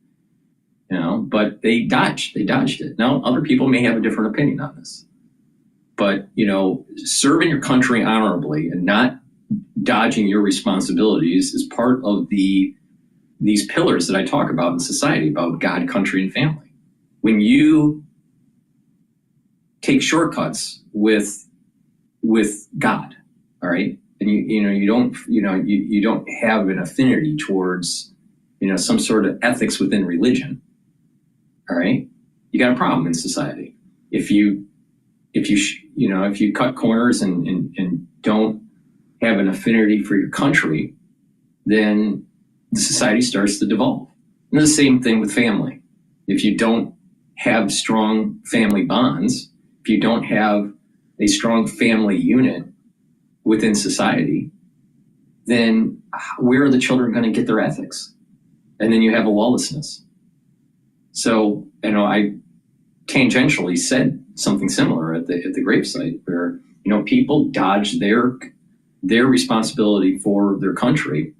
But they dodged it. Now, other people may have a different opinion on this. But, serving your country honorably and not dodging your responsibilities is part of these pillars that I talk about in society, about God, country, and family. When you take shortcuts with God, all right, and you don't have an affinity towards some sort of ethics within religion, all right, you got a problem in society. If you cut corners and don't have an affinity for your country, then the society starts to devolve. And the same thing with family. If you don't have strong family bonds, if you don't have a strong family unit within society, then where are the children going to get their ethics? And then you have a lawlessness. So, I tangentially said something similar at the gravesite, where people dodged their responsibility for their country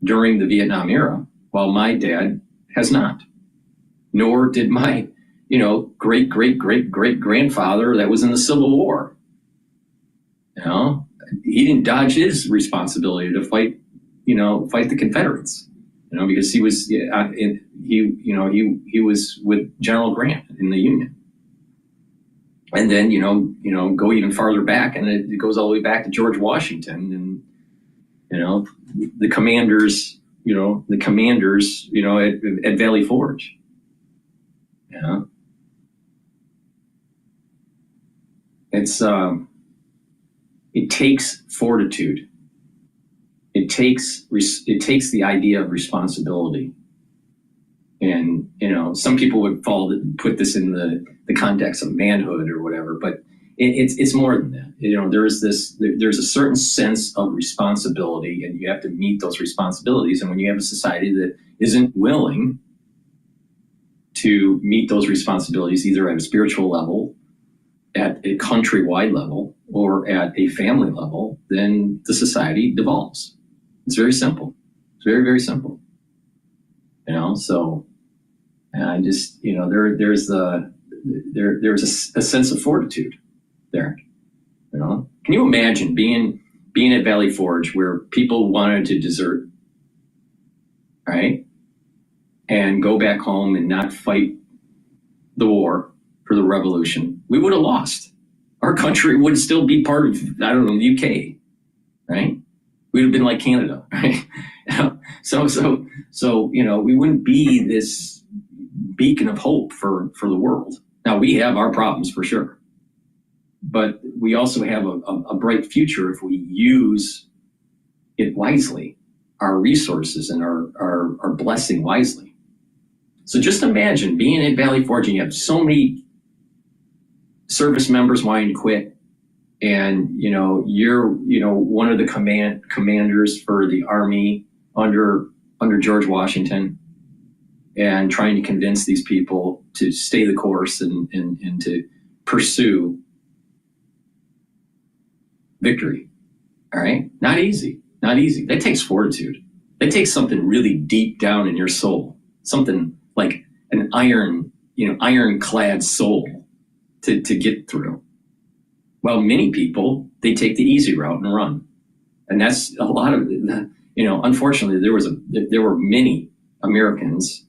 during the Vietnam era, while my dad has not. Nor did my great grandfather that was in the Civil War. He didn't dodge his responsibility to fight the Confederates. Because he was he was with General Grant in the Union. And then, go even farther back, and it goes all the way back to George Washington and, the commanders at Valley Forge. It takes fortitude. It takes the idea of responsibility. And, some people would put this in the context of manhood or whatever, but it's more than that. There's a certain sense of responsibility, and you have to meet those responsibilities. And when you have a society that isn't willing to meet those responsibilities, either at a spiritual level, at a countrywide level, or at a family level, then the society devolves. It's very simple. It's very, very simple. So I just, there's a sense of fortitude there. Can you imagine being at Valley Forge, where people wanted to desert, right, and go back home and not fight the war for the revolution? We would have lost. Our country would still be part of, the UK, right? we'd have been like Canada, right? So you know, we wouldn't be this beacon of hope for the world. Now, we have our problems for sure, but we also have a bright future if we use it wisely, our resources and our blessing wisely. So just imagine being at Valley Forge and you have so many service members wanting to quit, and you're one of the commanders for the Army under George Washington, and trying to convince these people to stay the course and to pursue victory. All right, not easy. That takes fortitude. That takes something really deep down in your soul, something like an ironclad soul to get through. Well, many people, they take the easy route and run, and that's a lot of it. Unfortunately, there were many Americans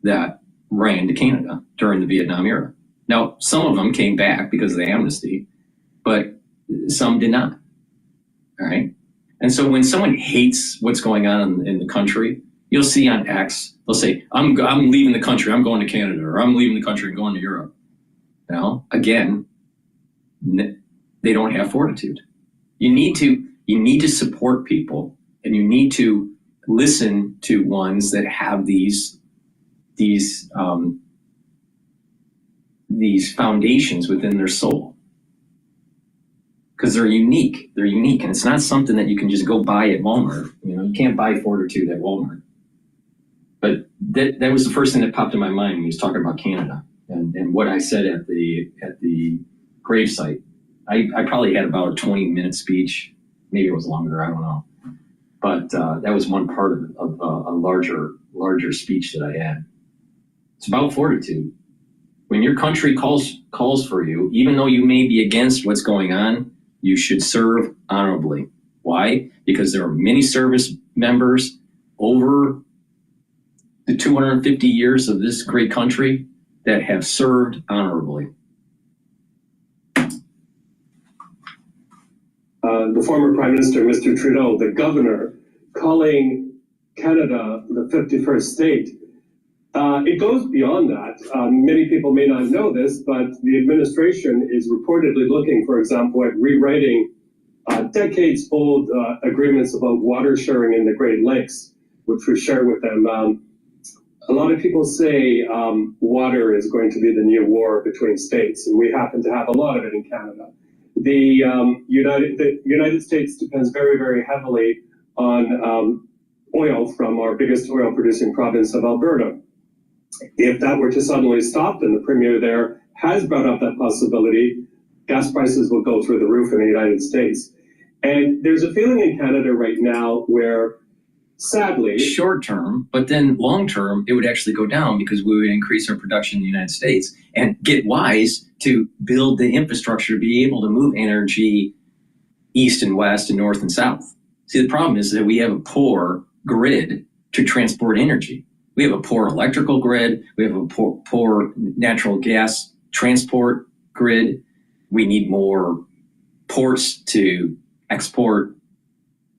that ran to Canada during the Vietnam era. Now, some of them came back because of the amnesty, but some did not. All right. And so when someone hates what's going on in the country, you'll see on X, they'll say, I'm leaving the country, I'm going to Canada, or I'm leaving the country and going to Europe. Again, they don't have fortitude. You need to support people, and you need to listen to ones that have these foundations within their soul. Because they're unique, and it's not something that you can just go buy at Walmart. You can't buy fortitude at Walmart. But that was the first thing that popped in my mind when he was talking about Canada and what I said at the gravesite. I probably had about a 20-minute speech, maybe it was longer, I don't know. But that was one part of a larger speech that I had. It's about fortitude. When your country calls for you, even though you may be against what's going on, you should serve honorably. Why? Because there are many service members over the 250 years of this great country that have served honorably. The former Prime Minister, Mr. Trudeau, the governor, calling Canada the 51st state. It goes beyond that. Many people may not know this, but the administration is reportedly looking, for example, at rewriting decades-old agreements about water sharing in the Great Lakes, which we share with them. A lot of people say water is going to be the new war between states, and we happen to have a lot of it in Canada. The United States depends very, very heavily on oil from our biggest oil-producing province of Alberta. If that were to suddenly stop, and the premier there has brought up that possibility, gas prices will go through the roof in the United States. And there's a feeling in Canada right now where, sadly, short term, but then long term, it would actually go down because we would increase our production in the United States and get wise to build the infrastructure to be able to move energy east and west and north and south. See, the problem is that we have a poor grid to transport energy. We have a poor electrical grid. We have a poor natural gas transport grid. We need more ports to export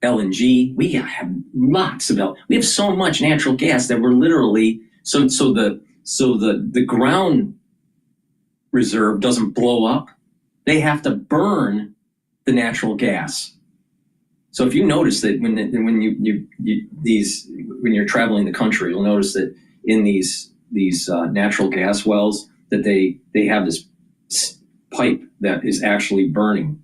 LNG. We have lots of we have so much natural gas that we're literally so the ground reserve doesn't blow up. They have to burn the natural gas. So if you notice that when you're traveling the country, you'll notice that in these natural gas wells that they have this pipe that is actually burning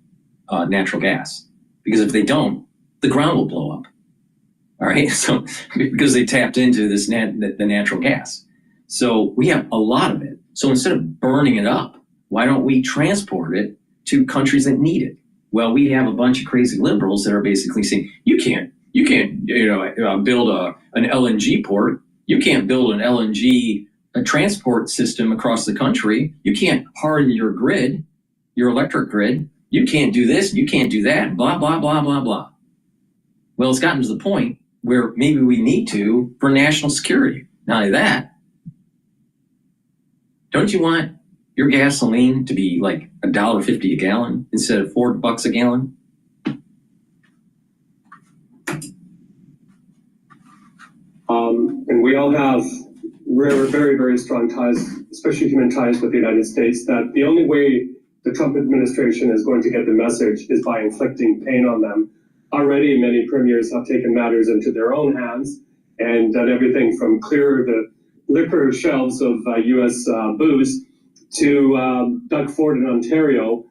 natural gas, because if they don't, the ground will blow up. All right, so because they tapped into the natural gas. So we have a lot of it. So instead of burning it up, why don't we transport it to countries that need it? Well, we have a bunch of crazy liberals that are basically saying, you can't build an LNG port. You can't build an LNG transport system across the country. You can't harden your grid, your electric grid. You can't do this. You can't do that. Blah, blah, blah, blah, blah. Well, it's gotten to the point where maybe we need to for national security. Not only that, don't you want your gasoline to be like $1.50 a gallon instead of $4 a gallon? And we all have very, very strong ties, especially human ties with the United States, that the only way the Trump administration is going to get the message is by inflicting pain on them. Already, many premiers have taken matters into their own hands and done everything from clear the liquor shelves of U.S. booze to Doug Ford in Ontario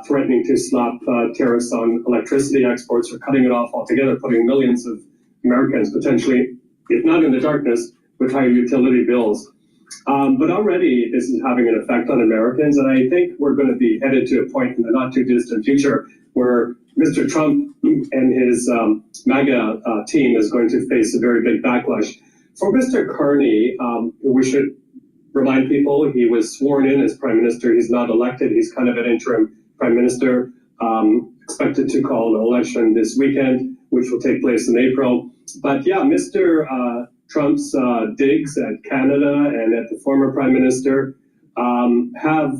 threatening to slap tariffs on electricity exports or cutting it off altogether, putting millions of Americans potentially, if not in the darkness, with higher utility bills. But already this is having an effect on Americans, and I think we're going to be headed to a point in the not too distant future where Mr. Trump and his MAGA team is going to face a very big backlash. For Mr. Carney, we should remind people he was sworn in as prime minister. He's not elected. He's kind of an interim prime minister, expected to call an election this weekend, which will take place in April. But yeah, Mr. Trump's digs at Canada and at the former prime minister have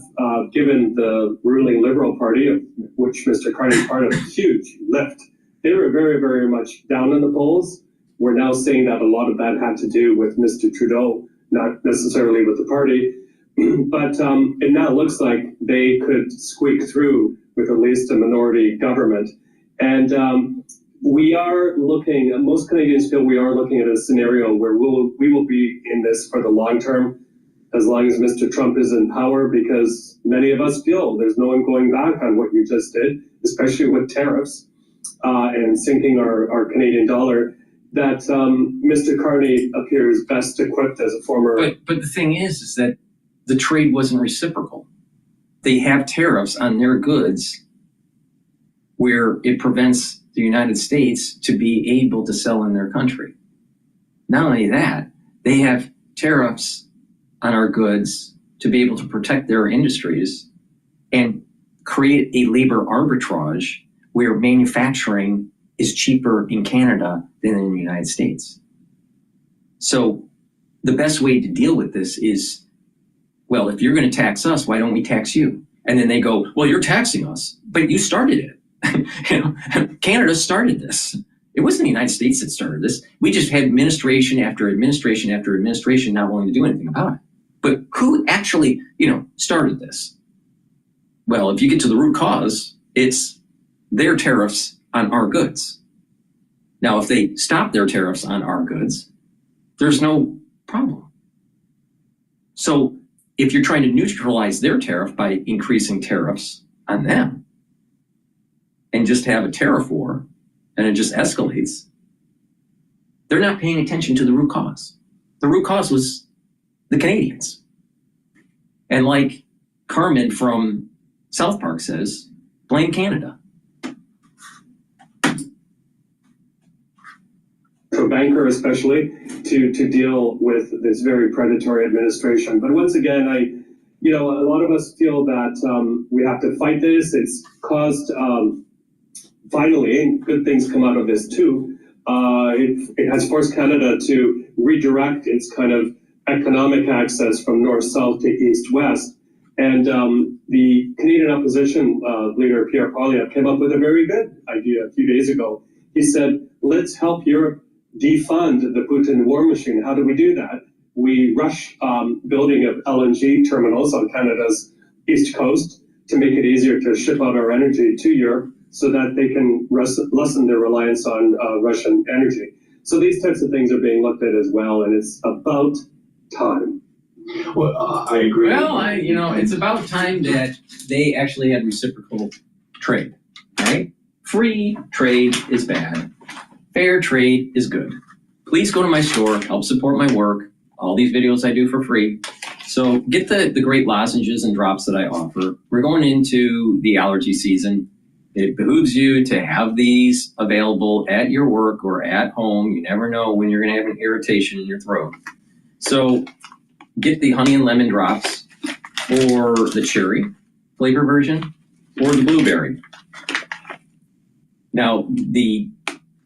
given the ruling Liberal Party, of which Mr. Carney is part of, a huge lift. They were very, very much down in the polls. We're now saying that a lot of that had to do with Mr. Trudeau, not necessarily with the party. But it now looks like they could squeak through with at least a minority government. And we are looking, most Canadians feel we are looking at a scenario where we will be in this for the long term, as long as Mr. Trump is in power, because many of us feel there's no one going back on what you just did, especially with tariffs and sinking our Canadian dollar, that Mr. Carney appears best equipped as a former... But the thing is that the trade wasn't reciprocal. They have tariffs on their goods where it prevents the United States to be able to sell in their country. Not only that, they have tariffs on our goods to be able to protect their industries and create a labor arbitrage where manufacturing is cheaper in Canada than in the United States. So the best way to deal with this is, well, if you're going to tax us, why don't we tax you? And then they go, well, you're taxing us, but you started it. Canada started this. It wasn't the United States that started this. We just had administration after administration after administration not willing to do anything about it. But who actually, started this? Well, if you get to the root cause, it's their tariffs on our goods. Now, if they stop their tariffs on our goods, there's no problem. So if you're trying to neutralize their tariff by increasing tariffs on them and just have a tariff war and it just escalates, they're not paying attention to the root cause. The root cause was the Canadians. And like Carmen from South Park says, blame Canada. A banker especially to deal with this very predatory administration. But once again, a lot of us feel that we have to fight this. It's caused, finally, and good things come out of this too. It has forced Canada to redirect its kind of economic access from north-south to east-west. And the Canadian opposition leader, Pierre Poilievre, came up with a very good idea a few days ago. He said, let's help Europe defund the Putin war machine. How do we do that? We rush building of LNG terminals on Canada's east coast to make it easier to ship out our energy to Europe so that they can lessen their reliance on Russian energy. So these types of things are being looked at as well, and it's about time. Well, I agree. Well, it's about time that they actually had reciprocal trade, right? Free trade is bad. Fair trade is good. Please go to my store, help support my work. All these videos I do for free. So get the great lozenges and drops that I offer. We're going into the allergy season. It behooves you to have these available at your work or at home. You never know when you're going to have an irritation in your throat. So get the honey and lemon drops or the cherry flavor version or the blueberry. Now, the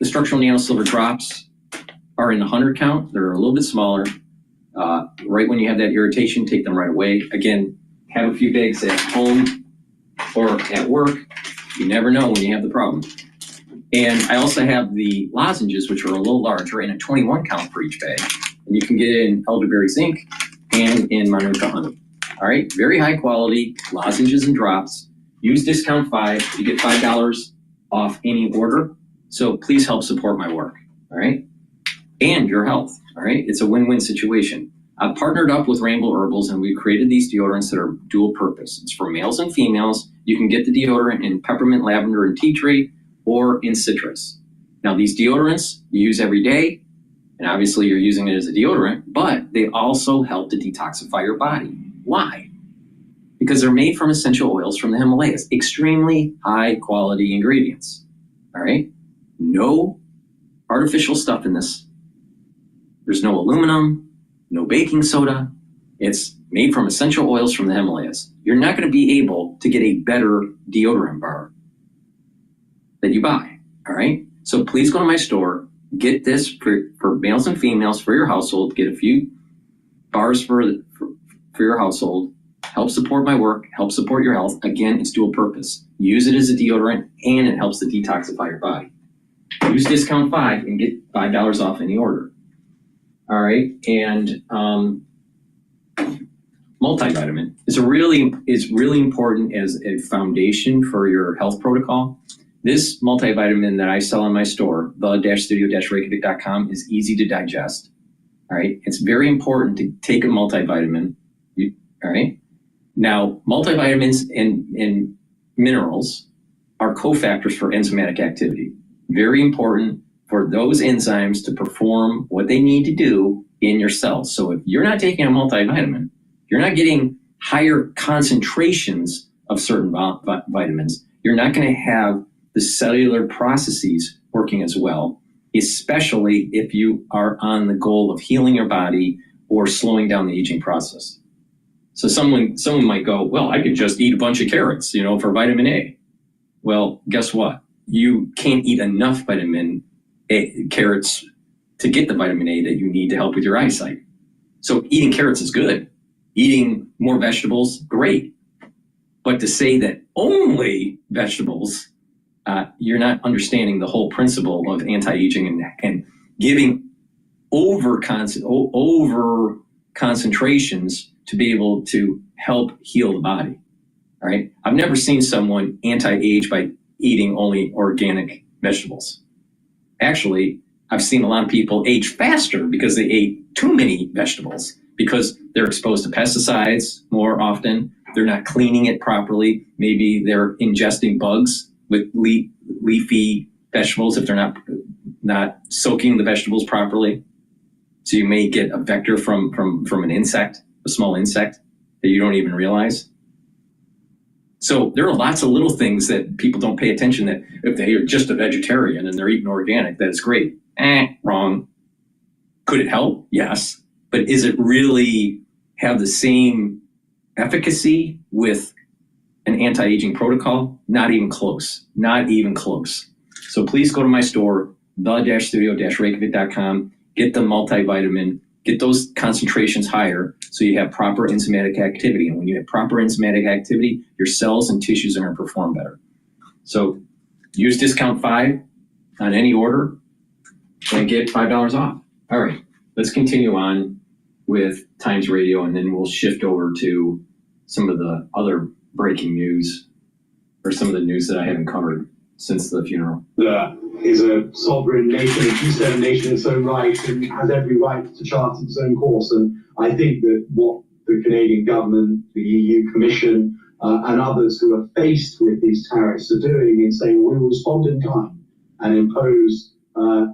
structural nano silver drops are in the 100 count. They're a little bit smaller. Right when you have that irritation, take them right away. Again, have a few bags at home or at work. You never know when you have the problem. And I also have the lozenges, which are a little larger, in a 21 count for each bag. And you can get it in elderberry zinc and in manuka honey. All right, very high quality lozenges and drops. Use discount 5. You get $5 off any order. So please help support my work. All right, and your health. All right, it's a win-win situation. I've partnered up with Rainbow Herbals, and we've created these deodorants that are dual purpose. It's for males and females. You can get the deodorant in peppermint, lavender, and tea tree, or in citrus. Now, these deodorants you use every day, and obviously you're using it as a deodorant, but they also help to detoxify your body. Why? Because they're made from essential oils from the Himalayas, extremely high quality ingredients. All right? No artificial stuff in this. There's no aluminum, no baking soda. It's made from essential oils from the Himalayas. You're not going to be able to get a better deodorant bar that you buy, all right? So please go to my store, get this for males and females for your household, get a few bars for your household, help support my work, help support your health. Again, it's dual purpose. Use it as a deodorant, and it helps to detoxify your body. Use discount 5 and get $5 off any order. All right, and multivitamin is really important as a foundation for your health protocol. This multivitamin that I sell on my store, the-studio-reykjavik.com, is easy to digest. All right, it's very important to take a multivitamin. All right, now multivitamins and minerals are cofactors for enzymatic activity. Very important for those enzymes to perform what they need to do in your cells. So if you're not taking a multivitamin, you're not getting higher concentrations of certain vitamins, you're not going to have the cellular processes working as well, especially if you are on the goal of healing your body or slowing down the aging process. So someone might go, well, I could just eat a bunch of carrots, for vitamin A. Well, guess what? You can't eat enough carrots to get the vitamin A that you need to help with your eyesight. So eating carrots is good. Eating more vegetables, great. But to say that only vegetables, you're not understanding the whole principle of anti-aging and giving over concentrations to be able to help heal the body. All right. I've never seen someone anti-age by eating only organic vegetables. Actually, I've seen a lot of people age faster because they ate too many vegetables, because they're exposed to pesticides more often. They're not cleaning it properly. Maybe they're ingesting bugs with leafy vegetables if they're not soaking the vegetables properly. So you may get a vector from an insect, a small insect that you don't even realize. So there are lots of little things that people don't pay attention, that if they are just a vegetarian and they're eating organic, that is great. Wrong. Could it help? Yes. But is it really have the same efficacy with an anti-aging protocol? Not even close. Not even close. So please go to my store, the-studio-reykjavik.com, get the multivitamin, get those concentrations higher so you have proper enzymatic activity. And when you have proper enzymatic activity, your cells and tissues are going to perform better. So use discount 5 on any order and get $5 off. All right, let's continue on with Times Radio, and then we'll shift over to some of the other breaking news, or some of the news that I haven't covered since the funeral. Is a sovereign nation, a G7 nation in its own right, and has every right to chart its own course. And I think that what the Canadian government, the EU Commission, and others who are faced with these tariffs are doing in saying we will respond in time and impose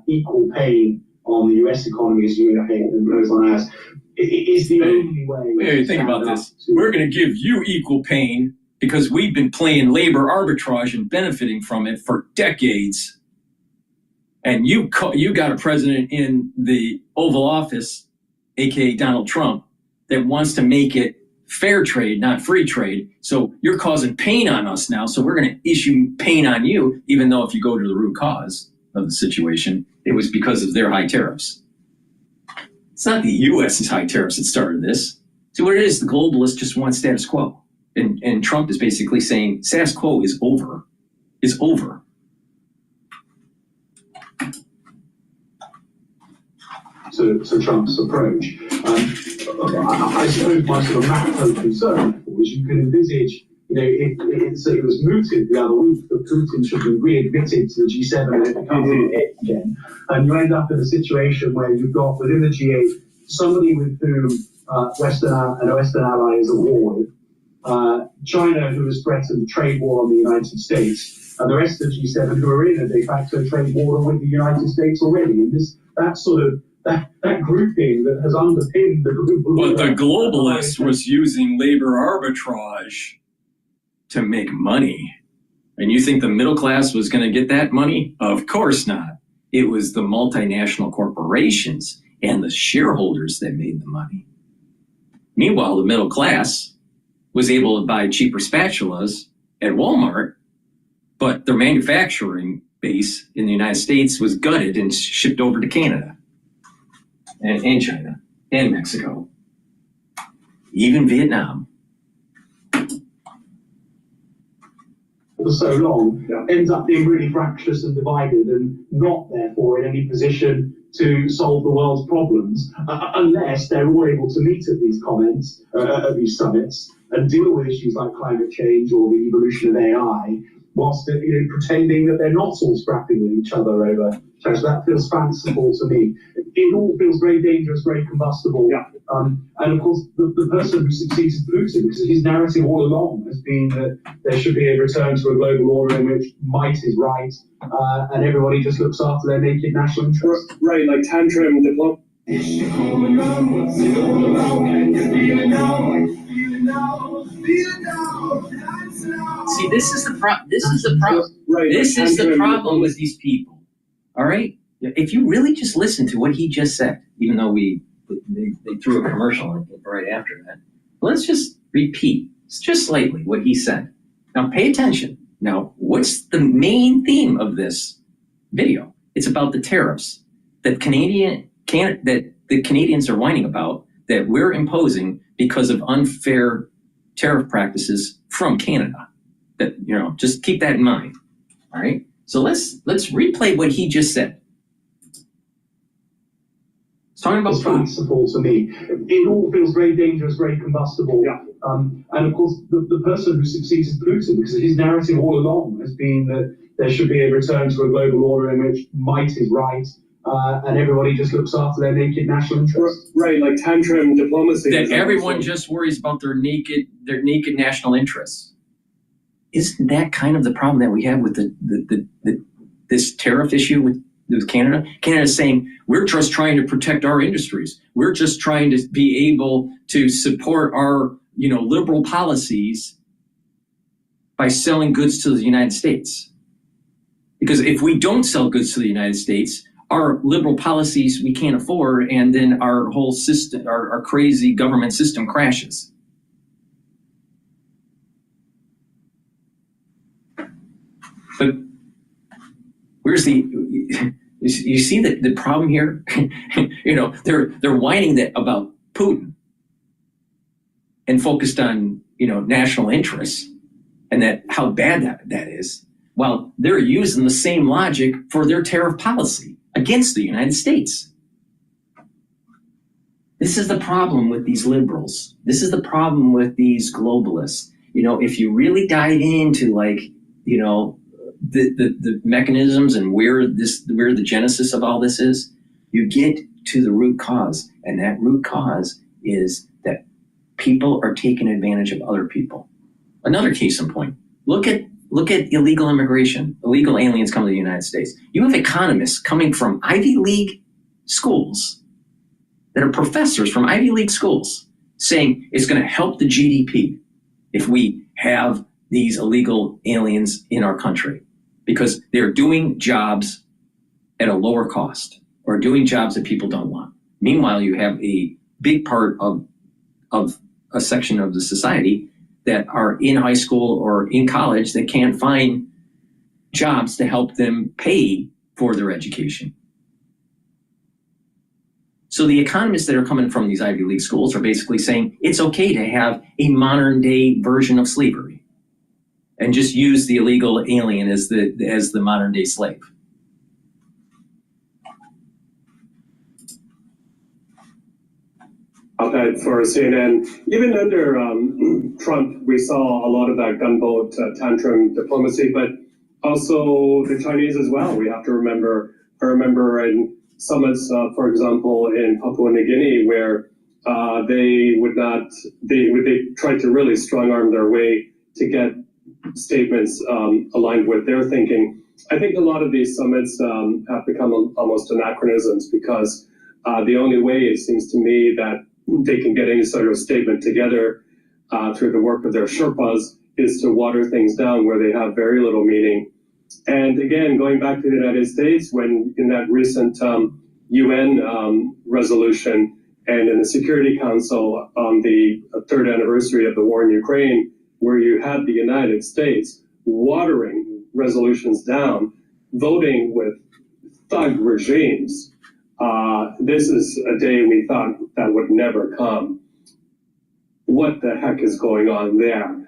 equal pain on the US economy as you impose on ours. It is the only way. Hey, think about this. We're going to give you equal pain because we've been playing labor arbitrage and benefiting from it for decades. And you got a president in the Oval Office, aka Donald Trump, that wants to make it fair trade, not free trade. So you're causing pain on us now. So we're going to issue pain on you, even though if you go to the root cause of the situation, it was because of their high tariffs. It's not the U.S.'s high tariffs that started this. See what it is? The globalists just want status quo. And Trump is basically saying status quo is over. Is over. to Trump's approach. I suppose my sort of macro concern is you can envisage, it was mooted the other week that Putin should be readmitted to the G7 and it becomes it again. And you end up in a situation where you've got within the G8 somebody with whom Western ally is at war with, China, who has threatened trade war on the United States, and the rest of the G7 who are in a de facto trade war with the United States already. And that grouping that has underpinned the global. But the globalist was using labor arbitrage to make money. And you think the middle class was going to get that money? Of course not. It was the multinational corporations and the shareholders that made the money. Meanwhile, the middle class was able to buy cheaper spatulas at Walmart, but their manufacturing base in the United States was gutted and shipped over to Canada and China and Mexico, even Vietnam. For so long, ends up being really fractious and divided and not therefore in any position to solve the world's problems unless they're all able to meet at these at these summits and deal with issues like climate change or the evolution of AI, whilst pretending that they're not all scrapping with each other over. So that feels fanciful to me. It all feels very dangerous, very combustible. Yeah. And of course, the person who succeeds Putin, because his narrative all along has been that there should be a return to a global order in which might is right, and everybody just looks after their naked national interests. Right, like tantrum diplomacy. See, this is the problem. This is the problem. Right, This like is the tantrum problem with diplomacy. these people. All right, if you really just listen to what he just said, even though they threw a commercial right after that, let's just repeat just slightly what he said. Now, pay attention. Now, what's the main theme of this video? It's about the tariffs that the Canadians are whining about that we're imposing because of unfair tariff practices from Canada. That, just keep that in mind. All right. So let's replay what he just said. It's talking about It's fanciful to me. It all feels very dangerous, very combustible. Yeah. And of course, the person who succeeds Putin, because his narrative all along has been that there should be a return to a global order in which might is right, and everybody just looks after their naked national interests. Right, like tantrum diplomacy. that everyone just worries about their naked national interests. Isn't that kind of the problem that we have with this tariff issue with Canada? Canada's saying, we're just trying to protect our industries. We're just trying to be able to support our, liberal policies by selling goods to the United States. Because if we don't sell goods to the United States, our liberal policies we can't afford, and then our whole system, our crazy government system crashes. But where's you see the problem here? They're whining about Putin and focused on, national interests and that how bad that is. While they're using the same logic for their tariff policy against the United States. This is the problem with these liberals. This is the problem with these globalists. If you really dive into the mechanisms and where the genesis of all this is, you get to the root cause. And that root cause is that people are taking advantage of other people. Another case in point, look at illegal immigration, illegal aliens coming to the United States. You have economists coming from Ivy League schools that are professors from Ivy League schools saying it's going to help the GDP if we have these illegal aliens in our country because they're doing jobs at a lower cost or doing jobs that people don't want. Meanwhile, you have a big part of a section of the society that are in high school or in college that can't find jobs to help them pay for their education. So the economists that are coming from these Ivy League schools are basically saying it's okay to have a modern day version of slavery and just use the illegal alien as the modern day slave. op-ed for CNN. Even under Trump, we saw a lot of that gunboat tantrum diplomacy, but also the Chinese as well. We have to remember. I remember in summits, for example, in Papua New Guinea, where they tried to really strong arm their way to get statements aligned with their thinking. I think a lot of these summits have become almost anachronisms because the only way it seems to me that they can get any sort of statement together through the work of their Sherpas is to water things down where they have very little meaning. And again, going back to the United States, when in that recent UN resolution and in the Security Council on the third anniversary of the war in Ukraine, where you had the United States watering resolutions down, voting with thug regimes, this is a day we thought that would never come. What the heck is going on there?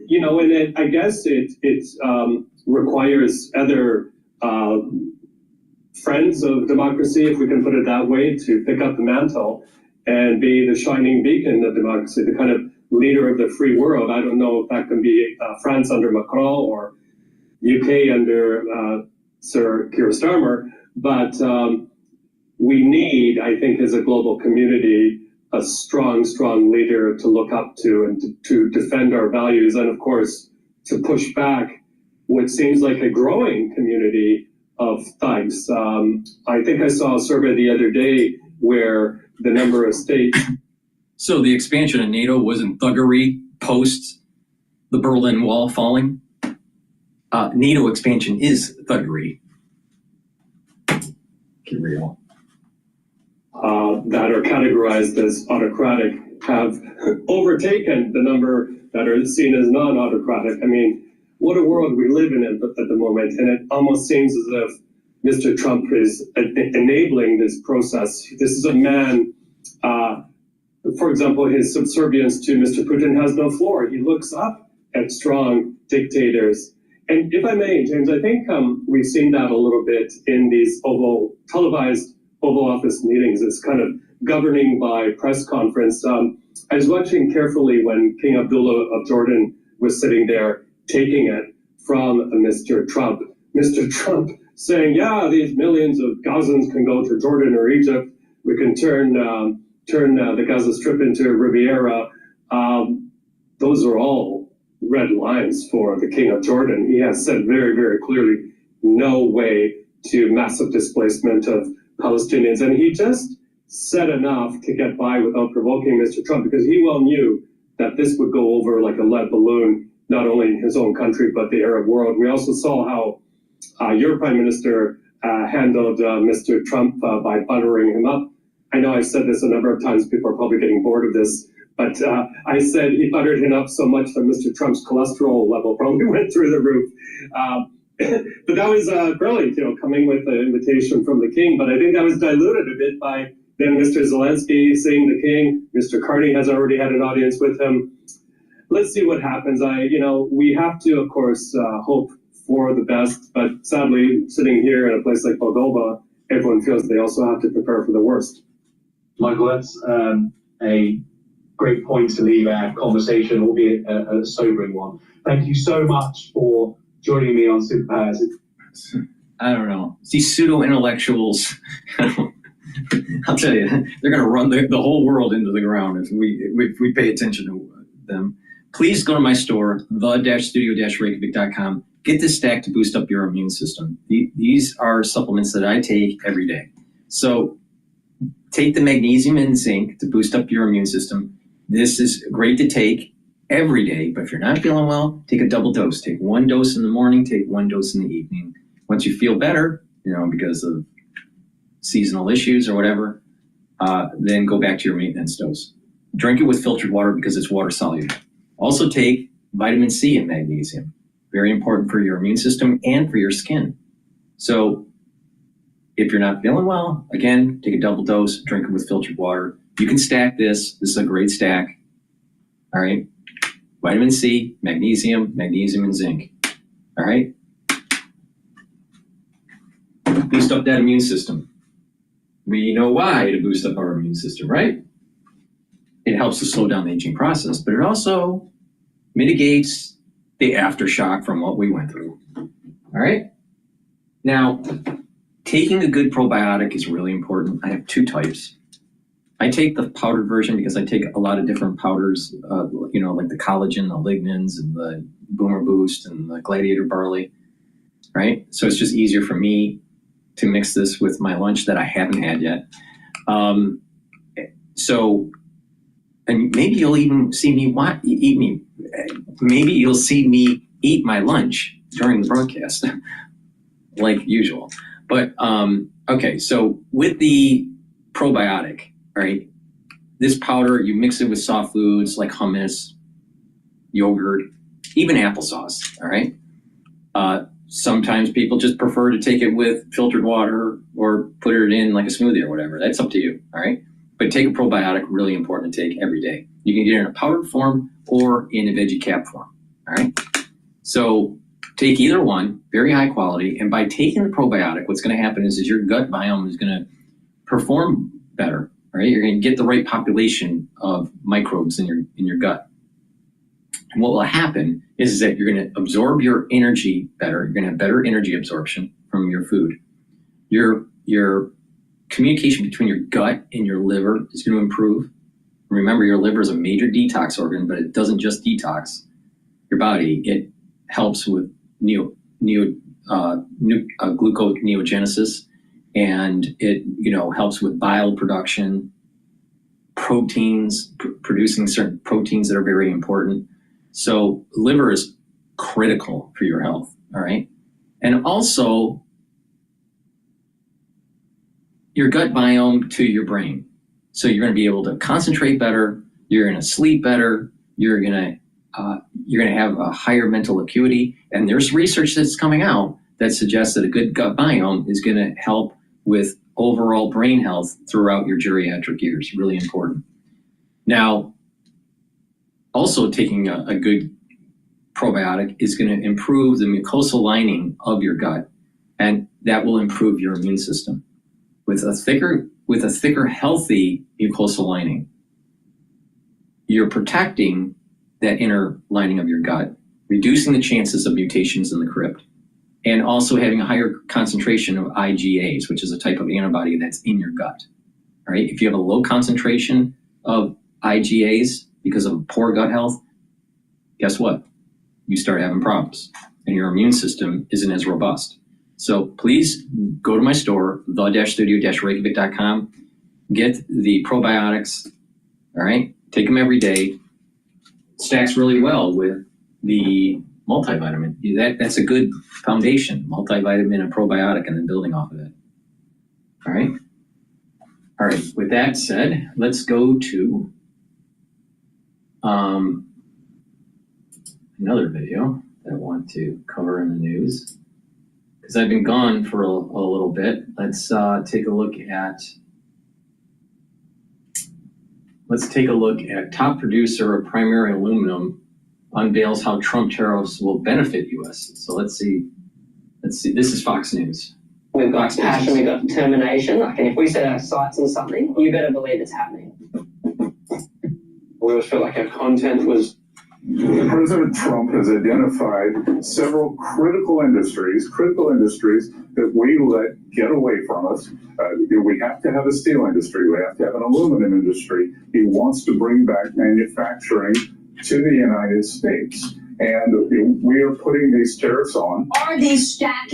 You know, and I guess it requires other friends of democracy, if we can put it that way, to pick up the mantle and be the shining beacon of democracy, the kind of leader of the free world. I don't know if that can be France under Macron or UK under Sir Keir Starmer, but we need, I think, as a global community, a strong leader to look up to and to defend our values, and of course, to push back what seems like a growing community of thugs. I think I saw a survey the other day where the number of states... So the expansion of NATO wasn't thuggery post the Berlin Wall falling? NATO expansion is thuggery. Get real. That are categorized as autocratic have overtaken the number that are seen as non-autocratic. I mean, what a world we live in at the moment, and it almost seems as if Mr. Trump is enabling this process. This is a man, for example, his subservience to Mr. Putin has no floor. He looks up at strong dictators. And if I may, James, I think we've seen that a little bit in these televised Oval Office meetings. It's kind of governing by press conference. I was watching carefully when King Abdullah of Jordan was sitting there taking it from Mr. Trump. Mr. Trump saying, yeah, these millions of Gazans can go to Jordan or Egypt. We can turn the Gaza Strip into Riviera. Those are all red lines for the King of Jordan. He has said very, very clearly, no way to massive displacement of Palestinians. And he just said enough to get by without provoking Mr. Trump, because he well knew that this would go over like a lead balloon, not only in his own country, but the Arab world. We also saw how your prime minister handled Mr. Trump by buttering him up. I know I've said this a number of times, people are probably getting bored of this, but I said he buttered him up so much that Mr. Trump's cholesterol level probably went through the roof. But that was brilliant, coming with the invitation from the king. But I think that was diluted a bit by then Mr. Zelensky seeing the king. Mr. Carney has already had an audience with him. Let's see what happens. We have to, of course, hope for the best. But sadly, sitting here in a place like Moldova, everyone feels they also have to prepare for the worst. Michael, that's a great point to leave our conversation, albeit a sobering one. Thank you so much for joining me on Superpowers. I don't know. These pseudo-intellectuals, I'll tell you, they're going to run the whole world into the ground if we pay attention to them. Please go to my store, the-studio-reykjavik.com. Get this stack to boost up your immune system. These are supplements that I take every day. So take the magnesium and zinc to boost up your immune system. This is great to take every day, but if you're not feeling well, take a double dose. Take one dose in the morning, take one dose in the evening. Once you feel better, because of seasonal issues or whatever, then go back to your maintenance dose. Drink it with filtered water because it's water soluble. Also take vitamin C and magnesium. Very important for your immune system and for your skin. So if you're not feeling well, again, take a double dose, drink it with filtered water. You can stack this. This is a great stack. All right. Vitamin C, magnesium, and zinc. All right. Boost up that immune system. We know why to boost up our immune system, right? it helps to slow down the aging process, but it also mitigates the aftershock from what we went through. All right? Now, taking a good probiotic is really important. I have 2 types. I take the powdered version because I take a lot of different powders, like the collagen, the lignans, and the Boomer Boost, and the Gladiator Barley, right? So it's just easier for me to mix this with my lunch that I haven't had yet. And maybe you'll even see me maybe you'll see me eat my lunch during the broadcast, like usual. But, okay, so with the probiotic, all right, this powder, you mix it with soft foods like hummus, yogurt, even applesauce, all right? Sometimes people just prefer to take it with filtered water or put it in like a smoothie or whatever. That's up to you, all right? But take a probiotic, really important to take every day. You can get it in a powdered form or in a veggie cap form, all right? So take either one, very high quality, and by taking the probiotic, what's gonna happen is your gut biome is gonna perform better, right? You're gonna get the right population of microbes in your gut. And what will happen is that you're gonna absorb your energy better. You're gonna have better energy absorption from your food. Your communication between your gut and your liver is gonna improve. Remember, your liver is a major detox organ, but it doesn't just detox your body. It helps with gluconeogenesis, and it helps with bile production, proteins, producing certain proteins that are very important. So liver is critical for your health, all right? And also your gut biome to your brain. So you're gonna be able to concentrate better, you're gonna sleep better, you're gonna have a higher mental acuity. And there's research that's coming out that suggests that a good gut biome is gonna help with overall brain health throughout your geriatric years, really important. Now, also taking a good probiotic is gonna improve the mucosal lining of your gut, and that will improve your immune system. With a thicker, healthy mucosal lining, you're protecting that inner lining of your gut, reducing the chances of mutations in the crypt, and also having a higher concentration of IgAs, which is a type of antibody that's in your gut. All right? If you have a low concentration of IgAs because of poor gut health, guess what? You start having problems, and your immune system isn't as robust. So please go to my store, the-studio-reykjavik.com, get the probiotics, all right? Take them every day. Stacks really well with the multivitamin. That's a good foundation, multivitamin and probiotic, and then building off of it. All right? All right, with that said, let's go to another video that I want to cover in the news. Because I've been gone for a little bit. Let's take a look at top producer of primary aluminum unveils how Trump tariffs will benefit U.S. So let's see. This is Fox News. We've got passion, we've got determination. Like, and if we set our sights on something, you better believe it's happening. We always felt like our content was. President Trump has identified several critical industries that we let get away from us. We have to have a steel industry. We have to have an aluminum industry. He wants to bring back manufacturing to the United States. And we are putting these tariffs on. Are these stacked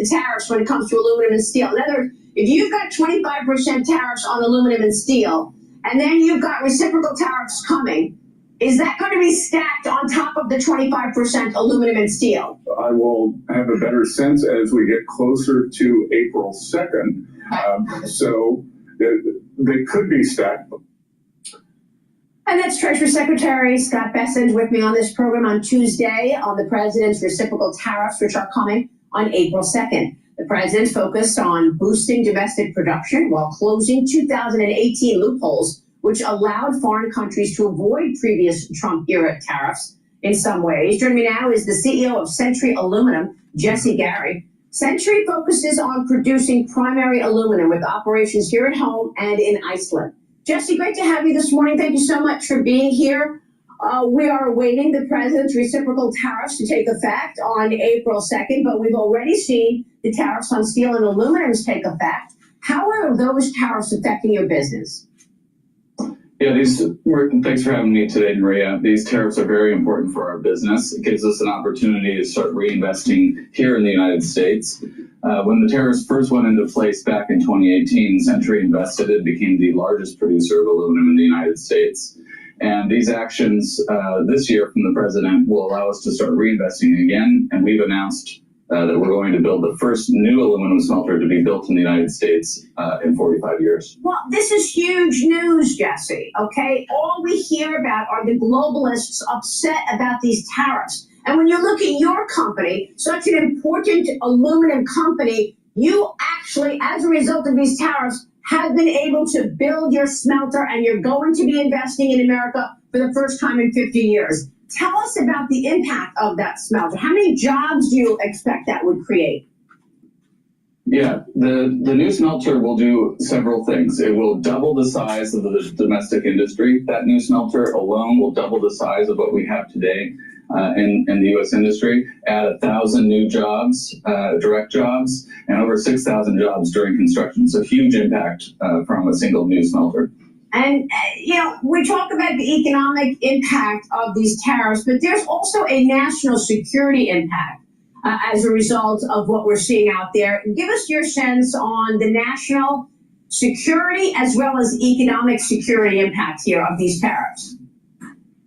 tariffs when it comes to aluminum and steel? In other words, if you've got 25% tariffs on aluminum and steel, and then you've got reciprocal tariffs coming, is that going to be stacked on top of the 25% aluminum and steel? I will have a better sense as we get closer to April 2nd. So they could be stacked. And that's Treasury Secretary Scott Bessent with me on this program on Tuesday on the president's reciprocal tariffs, which are coming on April 2nd. The president focused on boosting domestic production while closing 2018 loopholes, which allowed foreign countries to avoid previous Trump-era tariffs in some ways. Joining me now is the CEO of Century Aluminum, Jesse Gary. Century focuses on producing primary aluminum with operations here at home and in Iceland. Jesse, great to have you this morning. Thank you so much for being here. We are awaiting the president's reciprocal tariffs to take effect on April 2nd, but we've already seen the tariffs on steel and aluminums take effect. How are those tariffs affecting your business? Yeah, thanks for having me today, Maria. These tariffs are very important for our business. It gives us an opportunity to start reinvesting here in the United States. When the tariffs first went into place back in 2018, Century invested and became the largest producer of aluminum in the United States. And these actions this year from the president will allow us to start reinvesting again. And we've announced that we're going to build the first new aluminum smelter to be built in the United States in 45 years. Well, this is huge news, Jesse, okay? All we hear about are the globalists upset about these tariffs. And when you look at your company, such an important aluminum company, you actually, as a result of these tariffs, have been able to build your smelter, and you're going to be investing in America for the first time in 50 years. Tell us about the impact of that smelter. How many jobs do you expect that would create? Yeah, the new smelter will do several things. It will double the size of the domestic industry. That new smelter alone will double the size of what we have today in the U.S. industry, add 1,000 new jobs, direct jobs, and over 6,000 jobs during construction. So huge impact from a single new smelter. And, we talk about the economic impact of these tariffs, but there's also a national security impact as a result of what we're seeing out there. Give us your sense on the national security as well as economic security impact here of these tariffs.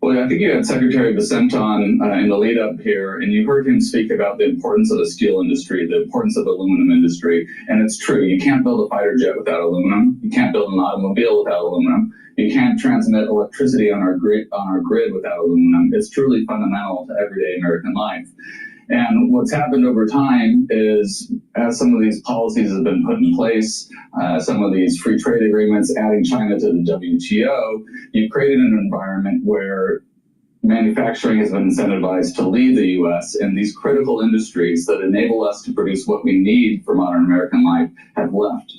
Well, I think you had Secretary Vicente on in the lead up here, and you heard him speak about the importance of the steel industry, the importance of the aluminum industry. And it's true, you can't build a fighter jet without aluminum. You can't build an automobile without aluminum. You can't transmit electricity on our grid without aluminum. It's truly fundamental to everyday American life. And what's happened over time is, as some of these policies have been put in place, some of these free trade agreements, adding China to the WTO, you've created an environment where manufacturing has been incentivized to leave the U.S., and these critical industries that enable us to produce what we need for modern American life have left.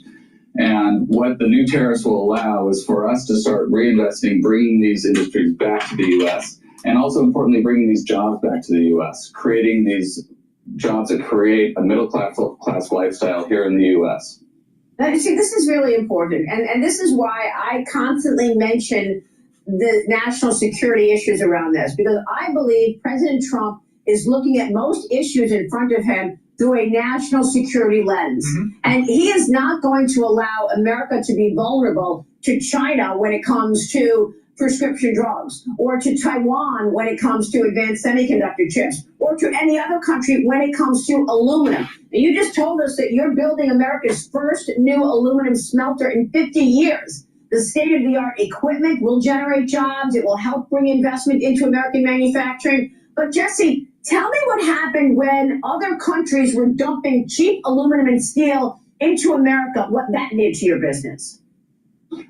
And what the new tariffs will allow is for us to start reinvesting, bringing these industries back to the U.S., and also importantly, bringing these jobs back to the U.S., creating these jobs that create a middle-class lifestyle here in the U.S. See, this is really important, and this is why I constantly mention the national security issues around this, because I believe President Trump is looking at most issues in front of him through a national security lens. Mm-hmm. And he is not going to allow America to be vulnerable to China when it comes to prescription drugs, or to Taiwan when it comes to advanced semiconductor chips, or to any other country when it comes to aluminum. And you just told us that you're building America's first new aluminum smelter in 50 years. The state-of-the-art equipment will generate jobs. It will help bring investment into American manufacturing. But Jesse, tell me what happened when other countries were dumping cheap aluminum and steel into America, what that did to your business.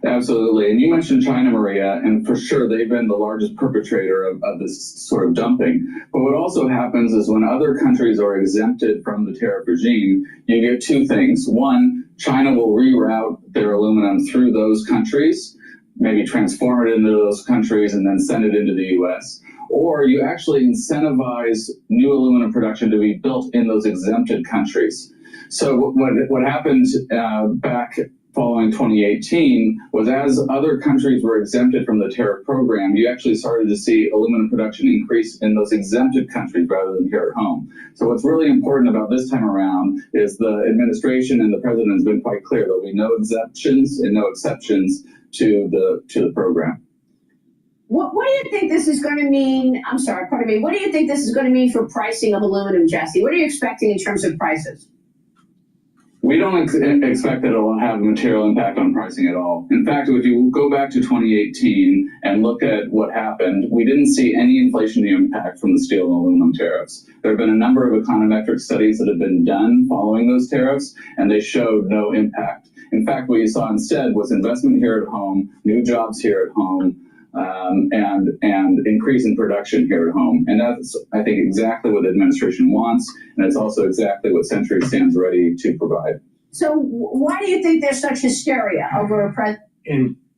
Absolutely. And you mentioned China, Maria, and for sure they've been the largest perpetrator of this sort of dumping. But what also happens is when other countries are exempted from the tariff regime, you get two things. One, China will reroute their aluminum through those countries, maybe transform it into those countries and then send it into the U.S. Or you actually incentivize new aluminum production to be built in those exempted countries. So what happened back following 2018 was, as other countries were exempted from the tariff program, you actually started to see aluminum production increase in those exempted countries rather than here at home. So what's really important about this time around is the administration and the president has been quite clear. There'll be no exemptions and no exceptions to the program. What do you think this is going to mean? What do you think this is going to mean for pricing of aluminum, Jesse? What are you expecting in terms of prices? We don't expect that it will have a material impact on pricing at all. In fact, if you go back to 2018 and look at what happened, we didn't see any inflationary impact from the steel and aluminum tariffs. There have been a number of econometric studies that have been done following those tariffs, and they showed no impact. In fact, what you saw instead was investment here at home, new jobs here at home, and increase in production here at home. And that's, I think, exactly what the administration wants, and it's also exactly what Century stands ready to provide. So why do you think there's such hysteria over a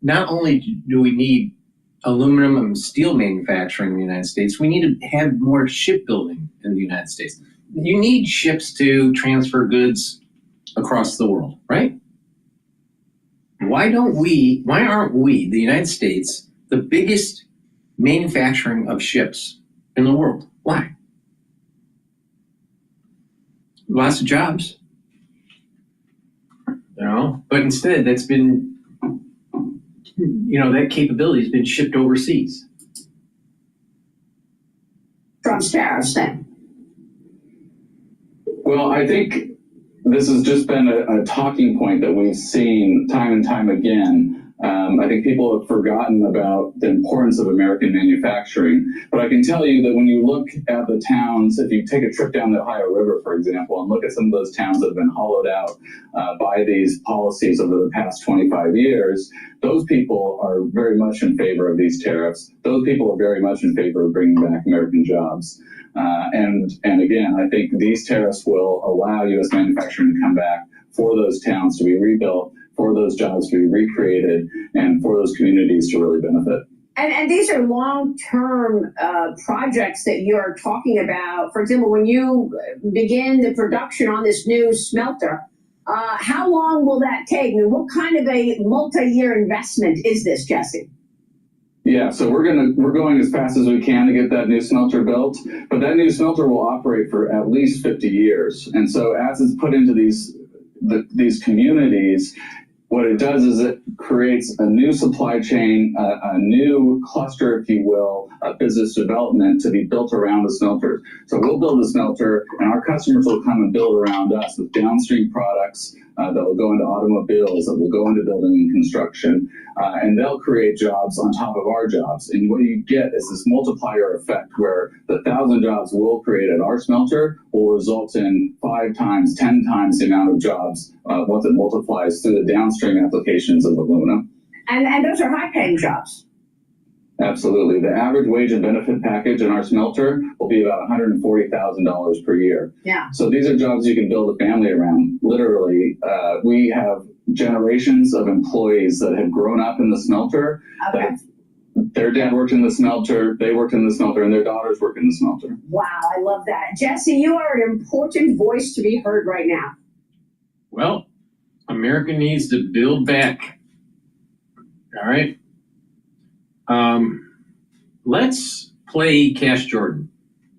not only do we need aluminum and steel manufacturing in the United States, we need to have more shipbuilding in the United States. You need ships to transfer goods across the world, right? Why aren't we, the United States, the biggest manufacturing of ships in the world? Why? Lots of jobs, but instead that's been, that capability has been shipped overseas. Trump's tariffs then. Well, I think this has just been a talking point that we've seen time and time again. I think people have forgotten about the importance of American manufacturing. But I can tell you that when you look at the towns, if you take a trip down the Ohio River, for example, and look at some of those towns that have been hollowed out by these policies over the past 25 years, those people are very much in favor of these tariffs. Those people are very much in favor of bringing back American jobs. And again, I think these tariffs will allow U.S. manufacturing to come back, for those towns to be rebuilt, for those jobs to be recreated, and for those communities to really benefit. And these are long-term projects that you're talking about. For example, when you begin the production on this new smelter, how long will that take? I mean, what kind of a multi-year investment is this, Jesse? Yeah, so we're going as fast as we can to get that new smelter built, but that new smelter will operate for at least 50 years. And so as it's put into these communities, what it does is it creates a new supply chain, a new cluster, if you will, of business development to be built around the smelter. So we'll build a smelter, and our customers will come and build around us with downstream products that will go into automobiles, that will go into building and construction, and they'll create jobs on top of our jobs. And what you get is this multiplier effect where the 1,000 jobs we'll create at our smelter will result in 5 times, 10 times the amount of jobs once it multiplies through the downstream applications of aluminum. And those are high-paying jobs. Absolutely. The average wage and benefit package in our smelter will be about $140,000 per year. Yeah. So these are jobs you can build a family around. Literally, we have generations of employees that have grown up in the smelter. Okay. Their dad worked in the smelter, they worked in the smelter, and their daughters work in the smelter. Wow, I love that. Jesse, you are an important voice to be heard right now. Well, America needs to build back. All right. Let's play Cash Jordan.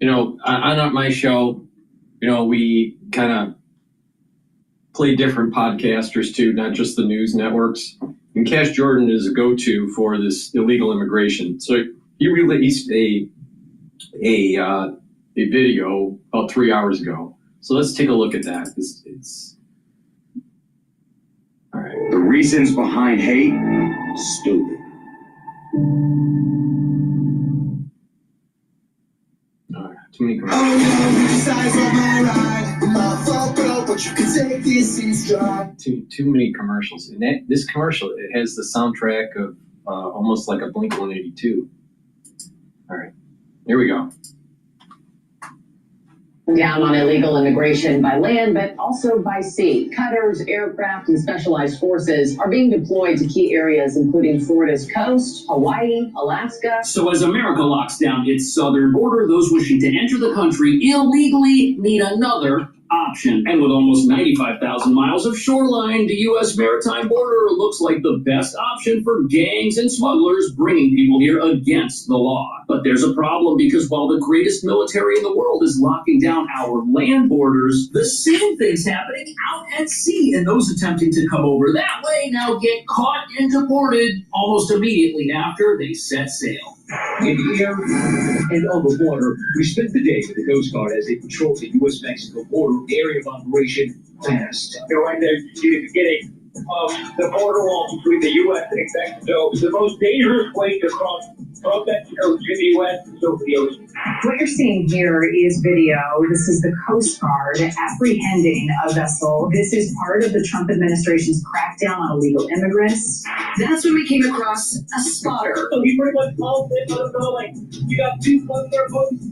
On my show, we kind of play different podcasters too, not just the news networks. And Cash Jordan is a go-to for this illegal immigration. So he released a video about 3 hours ago. So let's take a look at that. It's all right. The reasons behind hate, stupid. Too many too many commercials. And this commercial, it has the soundtrack of almost like a Blink-182. All right, here we go. Down on illegal immigration by land, but also by sea. Cutters, aircraft, and specialized forces are being deployed to key areas, including Florida's coast, Hawaii, Alaska. So as America locks down its southern border, those wishing to enter the country illegally need another option. And with almost 95,000 miles of shoreline, the U.S. maritime border looks like the best option for gangs and smugglers bringing people here against the law. But there's a problem, because while the greatest military in the world is locking down our land borders, the same thing's happening out at sea. And those attempting to come over that way now get caught and deported almost immediately after they set sail. In the air and on the water, we spent the day with the Coast Guard as they patrolled the U.S.-Mexico border area of operation fast. Right there, you can get the border wall between the U.S. and Mexico. The most dangerous way to cross from Mexico to the U.S. is over the ocean. What you're seeing here is video. This is the Coast Guard apprehending a vessel. This is part of the Trump administration's crackdown on illegal immigrants. That's when we came across a spotter. So he pretty much called it, let us know, like, you got 2 boats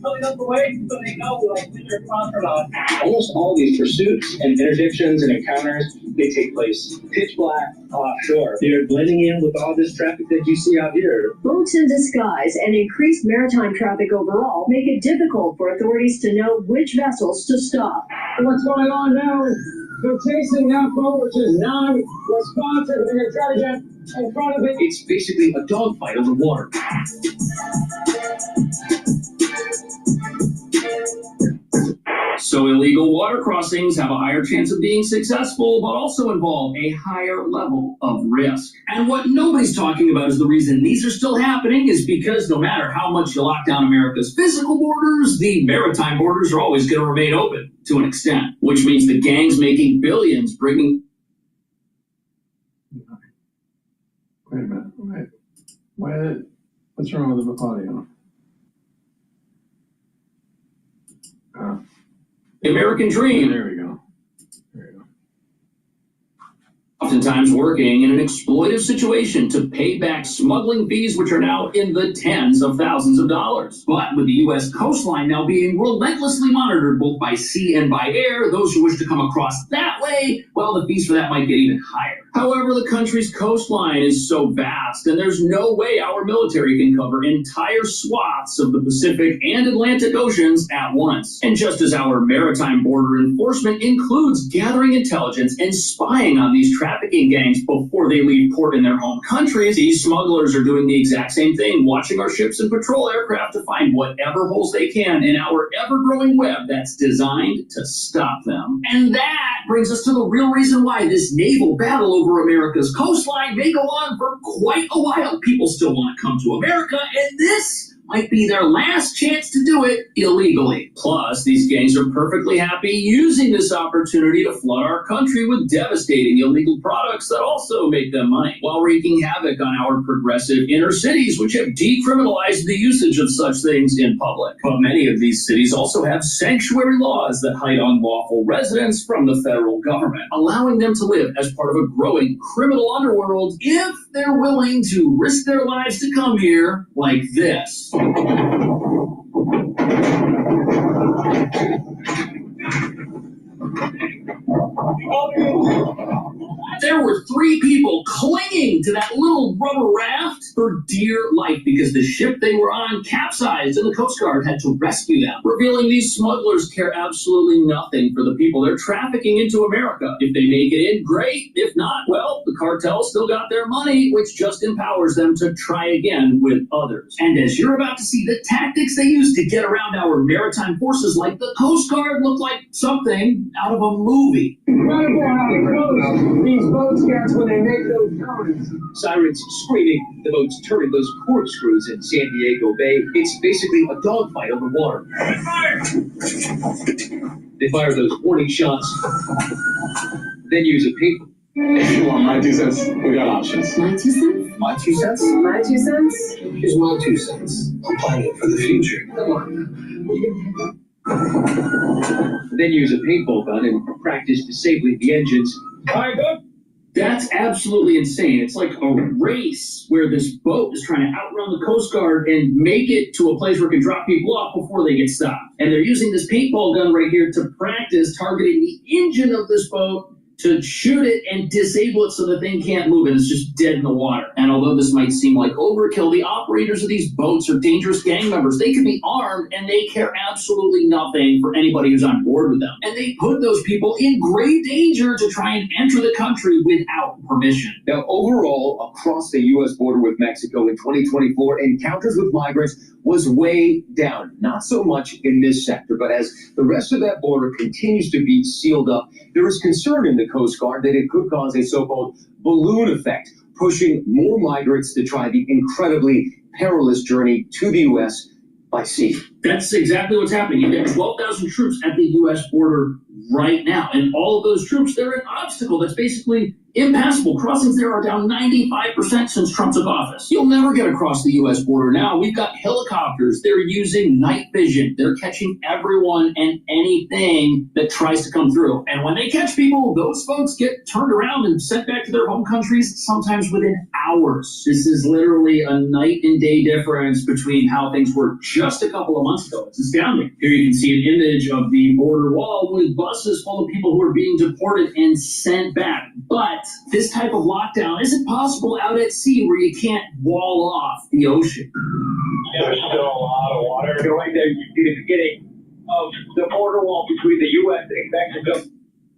coming up the way, so they know, like, when you're crossing on. Almost all these pursuits and interdictions and encounters they take place pitch black offshore. They're blending in with all this traffic that you see out here. Boats in disguise and increased maritime traffic overall make it difficult for authorities to know which vessels to stop. What's going on now? They're chasing that boat, which is non-responsive. They're going to try to get in front of it. It's basically a dogfight on the water. So illegal water crossings have a higher chance of being successful, but also involve a higher level of risk. And what nobody's talking about is the reason these are still happening is because no matter how much you lock down America's physical borders, the maritime borders are always going to remain open to an extent, which means the gangs making billions bringing... Wait a minute, wait. What's wrong with the audio? The American dream. There we go. Oftentimes working in an exploitive situation to pay back smuggling fees, which are now in the tens of thousands of dollars. But with the U.S. coastline now being relentlessly monitored both by sea and by air, those who wish to come across that way, well, the fees for that might get even higher. However, the country's coastline is so vast, and there's no way our military can cover entire swaths of the Pacific and Atlantic Oceans at once. And just as our maritime border enforcement includes gathering intelligence and spying on these trafficking gangs before they leave port in their home countries, these smugglers are doing the exact same thing, watching our ships and patrol aircraft to find whatever holes they can in our ever-growing web that's designed to stop them. And that brings us to the real reason why this naval battle over America's coastline may go on for quite a while. People still want to come to America, and this might be their last chance to do it illegally. Plus, these gangs are perfectly happy using this opportunity to flood our country with devastating illegal products that also make them money, while wreaking havoc on our progressive inner cities, which have decriminalized the usage of such things in public. But many of these cities also have sanctuary laws that hide unlawful residents from the federal government, allowing them to live as part of a growing criminal underworld if they're willing to risk their lives to come here like this. There were 3 people clinging to that little rubber raft for dear life because the ship they were on capsized and the Coast Guard had to rescue them, revealing these smugglers care absolutely nothing for the people they're trafficking into America. If they make it in, great. If not, well, the cartel still got their money, which just empowers them to try again with others. And as you're about to see, the tactics they use to get around our maritime forces like the Coast Guard look like something out of a movie. Incredible how close these boats get when they make those turns. Sirens screaming, the boats turning those corkscrews in San Diego Bay. It's basically a dogfight on the water. They fire those warning shots, then use a paper. If you want my 2 cents, we got options. My 2 cents? My 2 cents? My 2 cents? Here's my 2 cents. I'm planning for the future. Come on. Then use a paintball gun and practice disabling the engines. All right, go. That's absolutely insane. It's like a race where this boat is trying to outrun the Coast Guard and make it to a place where it can drop people off before they get stopped. And they're using this paintball gun right here to practice targeting the engine of this boat to shoot it and disable it so the thing can't move and it's just dead in the water. And although this might seem like overkill, the operators of these boats are dangerous gang members. They can be armed and they care absolutely nothing for anybody who's on board with them. And they put those people in great danger to try and enter the country without permission. Now, overall, across the U.S. border with Mexico in 2024, encounters with migrants was way down. Not so much in this sector, but as the rest of that border continues to be sealed up, there is concern in the Coast Guard that it could cause a so-called balloon effect, pushing more migrants to try the incredibly perilous journey to the U.S. by sea. That's exactly what's happening. You've got 12,000 troops at the U.S. border right now. And all of those troops, they're an obstacle that's basically impassable. Crossings there are down 95% since Trump took office. You'll never get across the U.S. border now. We've got helicopters. They're using night vision. They're catching everyone and anything that tries to come through. And when they catch people, those folks get turned around and sent back to their home countries, sometimes within hours. This is literally a night and day difference between how things were just a couple of months ago. It's astounding. Here you can see an image of the border wall with bus buses full of people who are being deported and sent back. But this type of lockdown isn't possible out at sea where you can't wall off the ocean. There's still a lot of water. Right there, you see the beginning of the border wall between the U.S. and Mexico.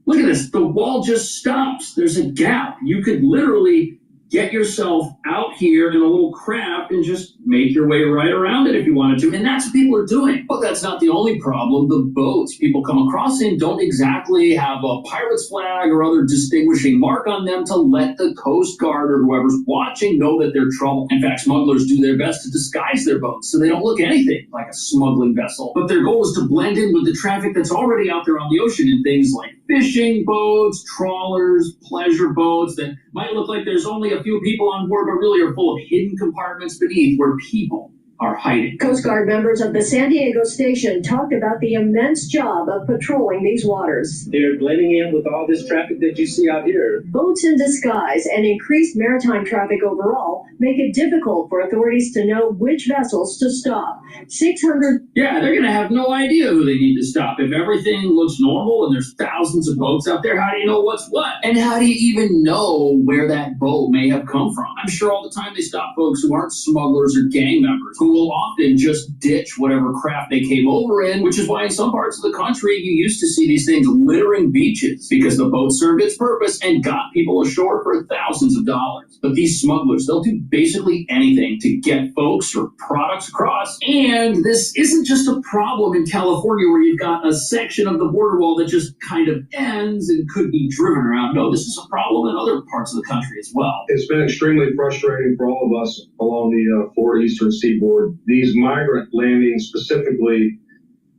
Look at this. The wall just stops. There's a gap. You could literally get yourself out here in a little craft and just make your way right around it if you wanted to. And that's what people are doing. But that's not the only problem. The boats people come across in don't exactly have a pirate's flag or other distinguishing mark on them to let the Coast Guard or whoever's watching know that they're trouble. In fact, smugglers do their best to disguise their boats so they don't look anything like a smuggling vessel. But their goal is to blend in with the traffic that's already out there on the ocean in things like fishing boats, trawlers, pleasure boats that might look like there's only a few people on board, but really are full of hidden compartments beneath where people are hiding. Coast Guard members of the San Diego station talked about the immense job of patrolling these waters. They're blending in with all this traffic that you see out here. Boats in disguise and increased maritime traffic overall make it difficult for authorities to know which vessels to stop. 600. Yeah, they're going to have no idea who they need to stop. If everything looks normal and there's thousands of boats out there, how do you know what's what? And how do you even know where that boat may have come from? I'm sure all the time they stop folks who aren't smugglers or gang members, who will often just ditch whatever craft they came over in, which is why in some parts of the country you used to see these things littering beaches because the boat served its purpose and got people ashore for thousands of dollars. But these smugglers, they'll do basically anything to get folks or products across. And this isn't just a problem in California where you've got a section of the border wall that just kind of ends and could be driven around. No, this is a problem in other parts of the country as well. It's been extremely frustrating for all of us along the Florida Eastern Seaboard. These migrant landings specifically,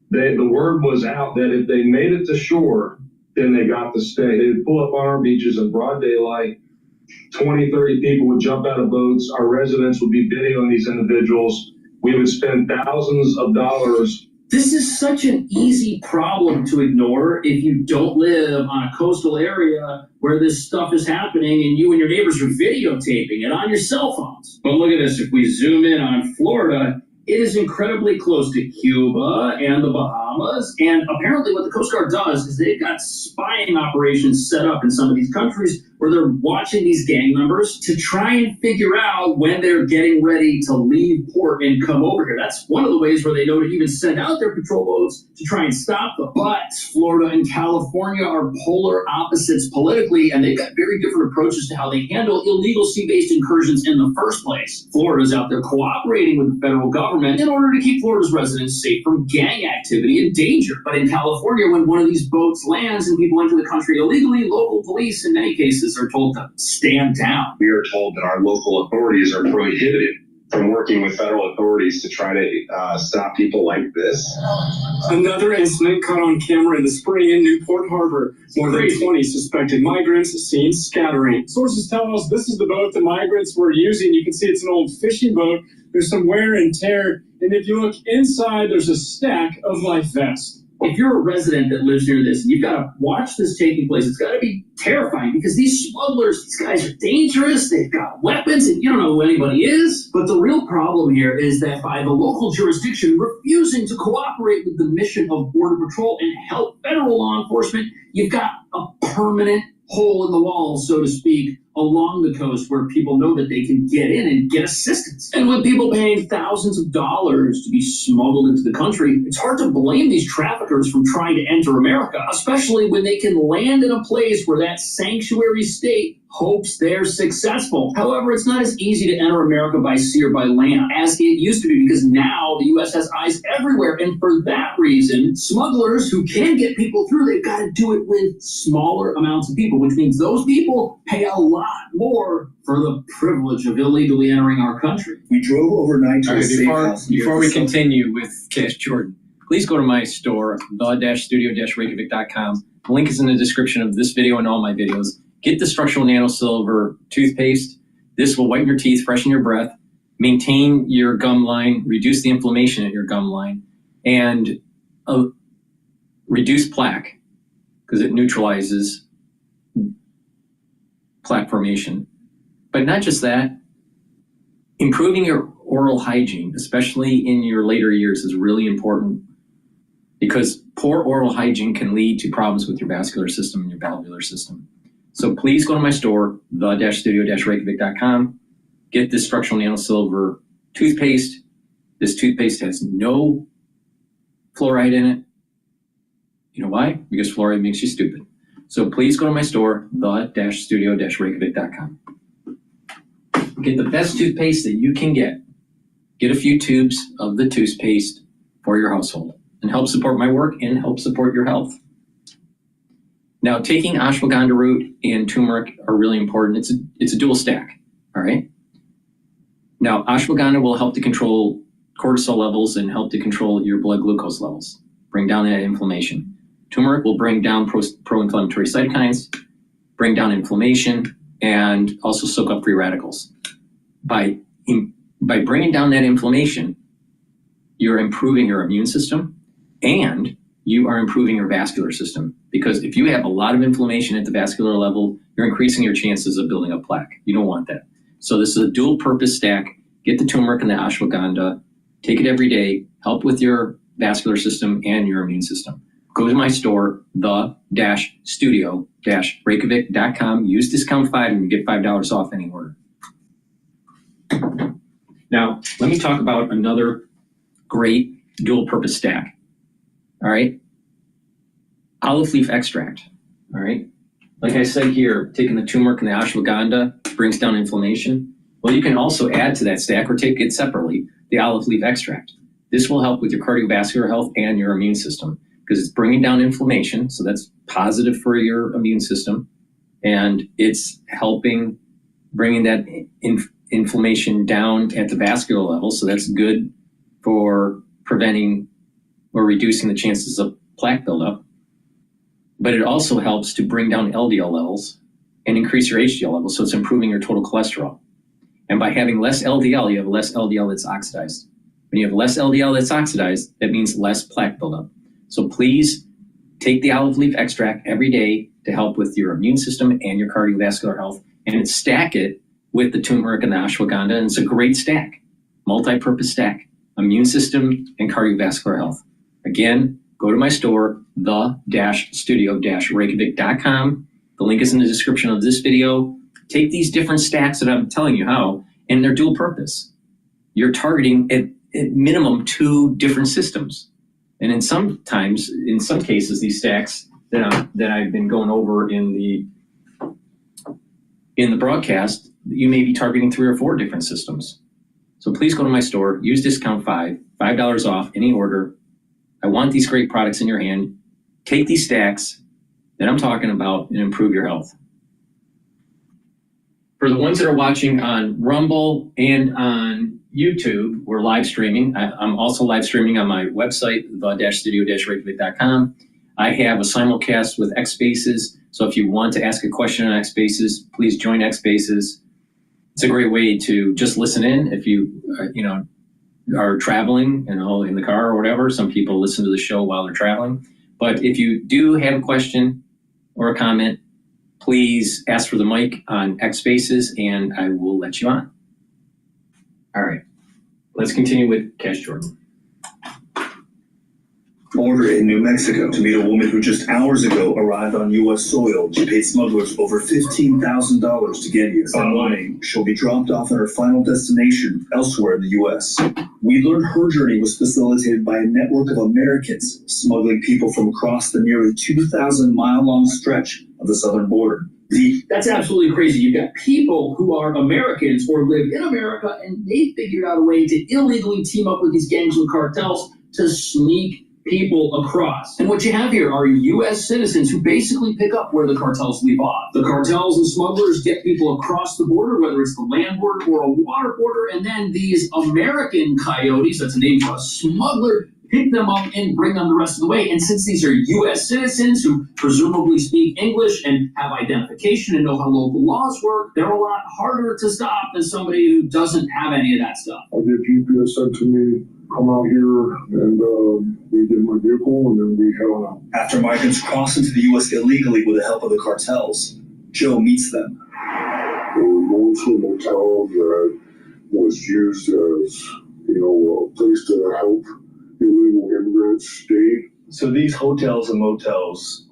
the word was out that if they made it to shore, then they got to stay. They would pull up on our beaches in broad daylight. 20, 30 people would jump out of boats. Our residents would be videoing these individuals. We would spend thousands of dollars. This is such an easy problem to ignore if you don't live on a coastal area where this stuff is happening and you and your neighbors are videotaping it on your cell phones. But look at this. If we zoom in on Florida, it is incredibly close to Cuba and the Bahamas. And apparently what the Coast Guard does is they've got spying operations set up in some of these countries where they're watching these gang members to try and figure out when they're getting ready to leave port and come over here. That's one of the ways where they know to even send out their patrol boats to try and stop them. But Florida and California are polar opposites politically, and they've got very different approaches to how they handle illegal sea-based incursions in the first place. Florida's out there cooperating with the federal government in order to keep Florida's residents safe from gang activity and danger. But in California, when one of these boats lands and people enter the country illegally, local police in many cases are told to stand down. We are told that our local authorities are prohibited from working with federal authorities to try to stop people like this. Another incident caught on camera in the spring in Newport Harbor. More than 20 suspected migrants seen scattering. Sources tell us this is the boat the migrants were using. You can see it's an old fishing boat. There's some wear and tear. And if you look inside, there's a stack of life vests. If you're a resident that lives near this and you've got to watch this taking place, it's got to be terrifying because these smugglers, these guys are dangerous. They've got weapons and you don't know who anybody is. But the real problem here is that by the local jurisdiction refusing to cooperate with the mission of Border Patrol and help federal law enforcement, you've got a permanent hole in the wall, so to speak, along the coast where people know that they can get in and get assistance. And with people paying thousands of dollars to be smuggled into the country, it's hard to blame these traffickers from trying to enter America, especially when they can land in a place where that sanctuary state hopes they're successful. However, it's not as easy to enter America by sea or by land as it used to be because now the U.S. has eyes everywhere. And for that reason, smugglers who can get people through, they've got to do it with smaller amounts of people, which means those people pay a lot more for the privilege of illegally entering our country. We drove overnight to a safe house. Before we continue with Cash Jordan, please go to my store, the-studio-reykjavik.com. The link is in the description of this video and all my videos. Get the Structural Nano Silver toothpaste. This will whiten your teeth, freshen your breath, maintain your gum line, reduce the inflammation at your gum line, and reduce plaque because it neutralizes plaque formation. But not just that, improving your oral hygiene, especially in your later years, is really important. because poor oral hygiene can lead to problems with your vascular system and your valvular system. So please go to my store, the-studio-reykjavik.com, get this structural nanosilver toothpaste. This toothpaste has no fluoride in it. You know why? Because fluoride makes you stupid. So please go to my store, the-studio-reykjavik.com. Get the best toothpaste that you can get. Get a few tubes of the toothpaste for your household and help support my work and help support your health. Now, taking ashwagandha root and turmeric are really important. It's a dual stack, all right? Now, ashwagandha will help to control cortisol levels and help to control your blood glucose levels, bring down that inflammation. Turmeric will bring down pro-inflammatory cytokines, bring down inflammation, and also soak up free radicals. By bringing down that inflammation, you're improving your immune system and you are improving your vascular system. Because if you have a lot of inflammation at the vascular level, you're increasing your chances of building up plaque. You don't want that. So this is a dual purpose stack. Get the turmeric and the ashwagandha, take it every day, help with your vascular system and your immune system. Go to my store, the-studio-reykjavik.com, use discount 5 and you get $5 off any order. Now, let me talk about another great dual purpose stack. All right. Olive leaf extract. All right. Like I said here, taking the turmeric and the ashwagandha brings down inflammation. Well, you can also add to that stack or take it separately, the olive leaf extract. This will help with your cardiovascular health and your immune system because it's bringing down inflammation. So that's positive for your immune system. And it's helping bringing that inflammation down at the vascular level. So that's good for preventing or reducing the chances of plaque buildup. But it also helps to bring down LDL levels and increase your HDL levels. So it's improving your total cholesterol. And by having less LDL, you have less LDL that's oxidized. When you have less LDL that's oxidized, that means less plaque buildup. So please take the olive leaf extract every day to help with your immune system and your cardiovascular health, and stack it with the turmeric and the ashwagandha. And it's a great stack, multi-purpose stack, immune system and cardiovascular health. Again, go to my store, the-studio-reykjavik.com. The link is in the description of this video. Take these different stacks that I'm telling you how, and they're dual purpose. You're targeting at minimum 2 different systems. And in some cases, these stacks that I've been going over in the broadcast, you may be targeting 3 or 4 different systems. So please go to my store, use discount $5 off any order. I want these great products in your hand. Take these stacks that I'm talking about and improve your health. For the ones that are watching on Rumble and on YouTube, we're live streaming. I'm also live streaming on my website, the-studio-reykjavik.com. I have a simulcast with X Spaces. So if you want to ask a question on X Spaces, please join X Spaces. It's a great way to just listen in if you, are traveling, in the car or whatever. Some people listen to the show while they're traveling. But if you do have a question or a comment, please ask for the mic on X Spaces and I will let you on. All right, let's continue with Cash Jordan. Border in New Mexico to meet a woman who just hours ago arrived on U.S. soil. She paid smugglers over $15,000 to get here. That morning, she'll be dropped off at her final destination elsewhere in the U.S. We learned her journey was facilitated by a network of Americans smuggling people from across the nearly 2,000-mile-long stretch of the southern border. That's absolutely crazy. You've got people who are Americans or live in America, and they figured out a way to illegally team up with these gangs and cartels to sneak people across. And what you have here are U.S. citizens who basically pick up where the cartels leave off. The cartels and smugglers get people across the border, whether it's the land border or a water border, and then these American coyotes, that's a name for a smuggler, pick them up and bring them the rest of the way. And since these are U.S. citizens who presumably speak English and have identification and know how local laws work, they're a lot harder to stop than somebody who doesn't have any of that stuff. I get GPS sent to me, come out here, and we get in my vehicle, and then we head on out. After migrants cross into the U.S. illegally with the help of the cartels, Joe meets them. We were going to a motel that was used as, a place to help illegal immigrants stay So these hotels and motels.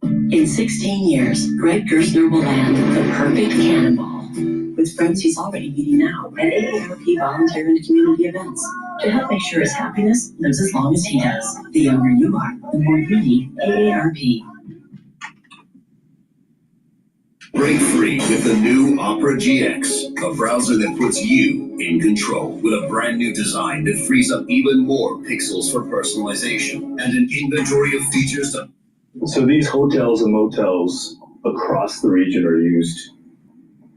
In 16 years, Greg Gerstner will land the perfect cannonball with friends he's already meeting now at AARP volunteer and community events to help make sure his happiness lives as long as he does. The younger you are, the more you need AARP. Break free with the new Opera GX, a browser that puts you in control with a brand new design that frees up even more pixels for personalization and an inventory of features to... So these hotels and motels across the region are used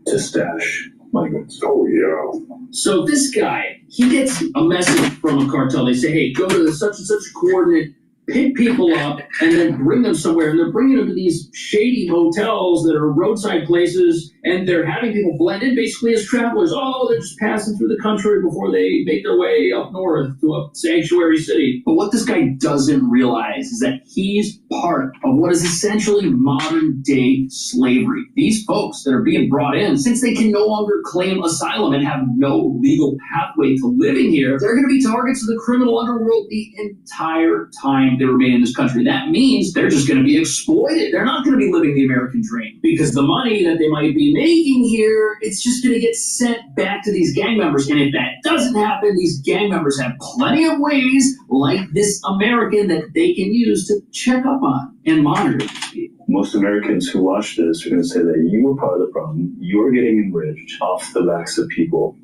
to stash migrants. Oh, yeah. So this guy, he gets a message from a cartel. They say, hey, go to such and such coordinate, pick people up, and then bring them somewhere. And they're bringing them to these shady hotels that are roadside places, and they're having people blend in basically as travelers. Oh, they're just passing through the country before they make their way up north to a sanctuary city. But what this guy doesn't realize is that he's part of what is essentially modern-day slavery. These folks that are being brought in, since they can no longer claim asylum and have no legal pathway to living here, they're going to be targets of the criminal underworld the entire time they remain in this country. That means they're just going to be exploited. They're not going to be living the American dream because the money that they might be making here, it's just going to get sent back to these gang members. And if that doesn't happen, these gang members have plenty of ways, like this American, that they can use to check up on and monitor people. Most Americans who watch this are going to say that you are part of the problem. You are getting enriched off the backs of people.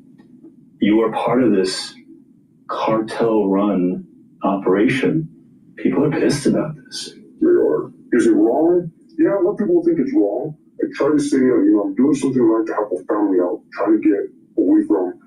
You are part of this cartel-run operation. People are pissed about this. They are. Is it wrong? Yeah, a lot of people think it's wrong. I try to say, I'm doing something right to help a family out, trying to get away from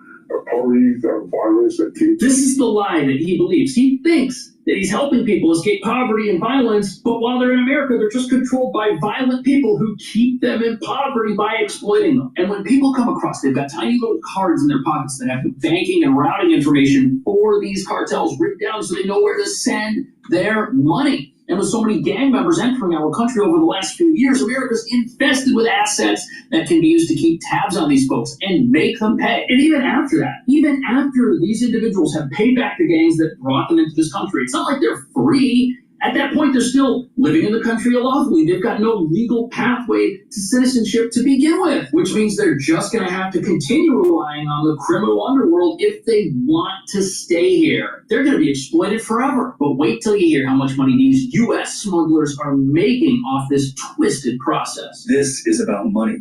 poverty, violence, that teen. This is the lie that he believes. He thinks that he's helping people escape poverty and violence, but while they're in America, they're just controlled by violent people who keep them in poverty by exploiting them. And when people come across, they've got tiny little cards in their pockets that have the banking and routing information for these cartels written down so they know where to send their money. And with so many gang members entering our country over the last few years, America's infested with assets that can be used to keep tabs on these folks and make them pay. And even after that, even after these individuals have paid back the gangs that brought them into this country, it's not like they're free. At that point, they're still living in the country unlawfully. They've got no legal pathway to citizenship to begin with, which means they're just going to have to continue relying on the criminal underworld if they want to stay here. They're going to be exploited forever. But wait till you hear how much money these U.S. smugglers are making off this twisted process. This is about money.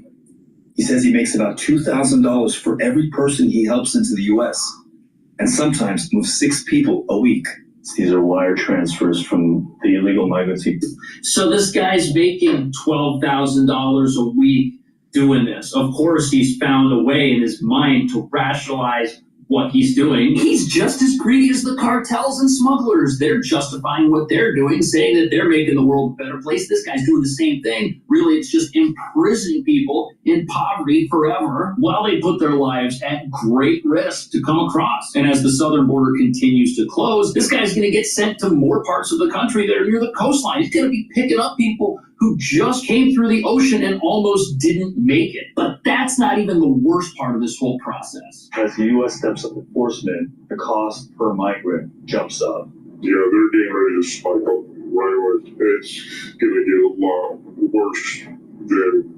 He says he makes about $2,000 for every person he helps into the U.S. and sometimes moves 6 people a week. These are wire transfers from the illegal migrants. So this guy's making $12,000 a week doing this. Of course, he's found a way in his mind to rationalize what he's doing. He's just as greedy as the cartels and smugglers. They're justifying what they're doing, saying that they're making the world a better place. This guy's doing the same thing. Really, it's just imprisoning people in poverty forever while they put their lives at great risk to come across. And as the southern border continues to close, this guy's going to get sent to more parts of the country that are near the coastline. He's going to be picking up people who just came through the ocean and almost didn't make it. But that's not even the worst part of this whole process. As the U.S. steps up enforcement, the cost per migrant jumps up. Yeah, they're getting ready to spike up right away. It's going to get a lot worse than...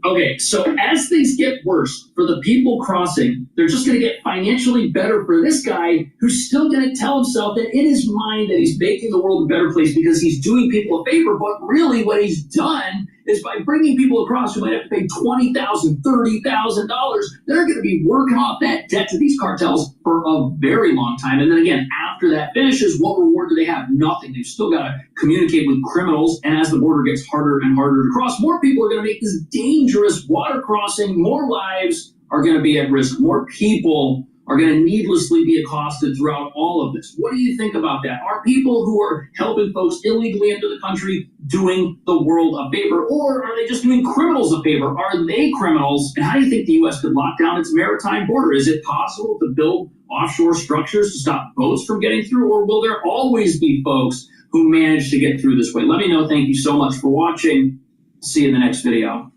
Okay, so as things get worse for the people crossing, they're just going to get financially better for this guy who's still going to tell himself that in his mind that he's making the world a better place because he's doing people a favor, but really what he's done is by bringing people across who might have to pay $20,000, $30,000, they're going to be working off that debt to these cartels for a very long time. And then again, after that finishes, what reward do they have? Nothing. They've still got to communicate with criminals. And as the border gets harder and harder to cross, more people are going to make this dangerous water crossing. More lives are going to be at risk. More people are going to needlessly be accosted throughout all of this. What do you think about that? Are people who are helping folks illegally into the country doing the world a favor, or are they just doing criminals a favor? Are they criminals? And how do you think the U.S. could lock down its maritime border? Is it possible to build offshore structures to stop boats from getting through, or will there always be folks who manage to get through this way? Let me know. Thank you so much for watching. See you in the next video.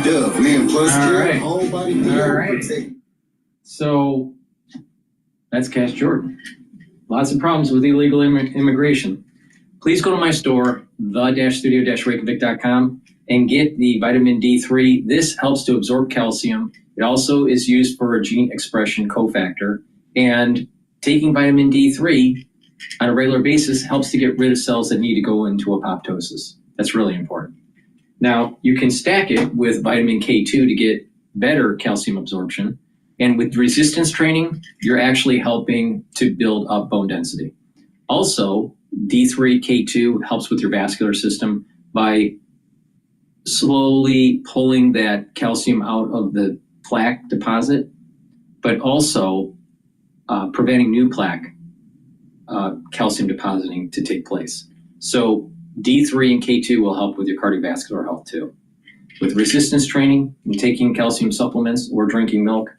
All right. So that's Cash Jordan. lots of problems with illegal immigration. Please go to my store, the-studio-reykjavik.com, and get the vitamin D3. This helps to absorb calcium. It also is used for a gene expression cofactor. And taking vitamin D3 on a regular basis helps to get rid of cells that need to go into apoptosis. That's really important. Now, you can stack it with vitamin K2 to get better calcium absorption. And with resistance training, you're actually helping to build up bone density. Also, D3, K2 helps with your vascular system by slowly pulling that calcium out of the plaque deposit, but also preventing new plaque calcium depositing to take place. So D3 and K2 will help with your cardiovascular health too. With resistance training and taking calcium supplements or drinking milk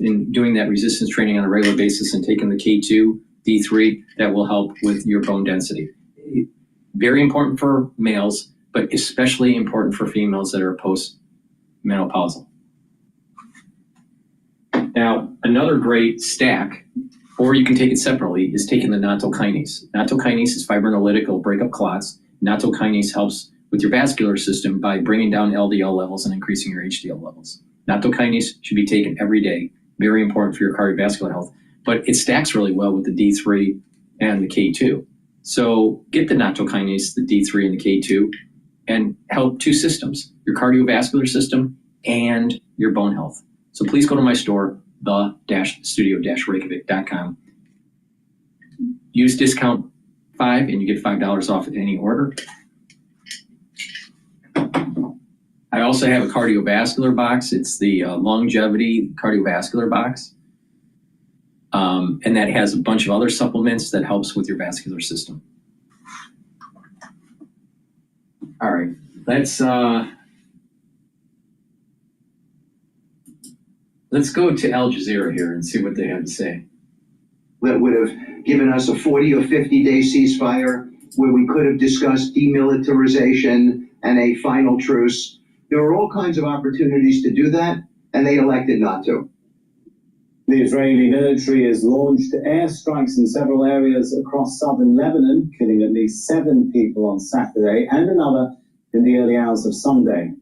and doing that resistance training on a regular basis and taking the K2, D3, that will help with your bone density. Very important for males, but especially important for females that are post-menopausal. Now, another great stack, or you can take it separately, is taking the nattokinase. Nattokinase is fibrinolytic, it'll break up clots. Nattokinase helps with your vascular system by bringing down LDL levels and increasing your HDL levels. Nattokinase should be taken every day. Very important for your cardiovascular health, but it stacks really well with the D3 and the K2. So get the nattokinase, the D3 and the K2, and help two systems, your cardiovascular system and your bone health. So please go to my store, the-studio-reykjavik.com. Use discount 5 and you get $5 off any order. I also have a cardiovascular box. It's the longevity cardiovascular box. And that has a bunch of other supplements that helps with your vascular system. All right, let's go to Al Jazeera here and see what they have to say. That would have given us a 40 or 50-day ceasefire where we could have discussed demilitarization and a final truce. There were all kinds of opportunities to do that, and they elected not to. The Israeli military has launched airstrikes in several areas across southern Lebanon, killing at least 7 people on Saturday and another in the early hours of Sunday.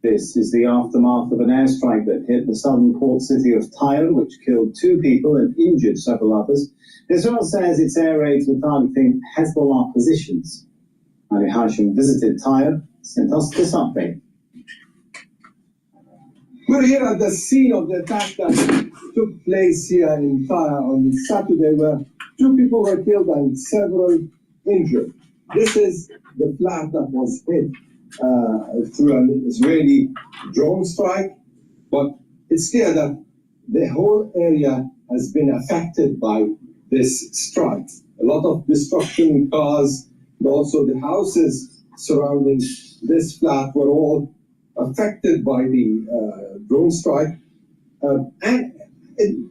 This is the aftermath of an airstrike that hit the southern port city of Tyre, which killed 2 people and injured several others. Israel says its air raids were targeting Hezbollah positions. Ali Hashim visited Tyre, sent us this update. We're here at the scene of the attack that took place here in Tyre on Saturday, where 2 people were killed and several injured. This is the flat that was hit through an Israeli drone strike, but it's clear that the whole area has been affected by this strike. A lot of destruction in cars, but also the houses surrounding this flat were all affected by the drone strike.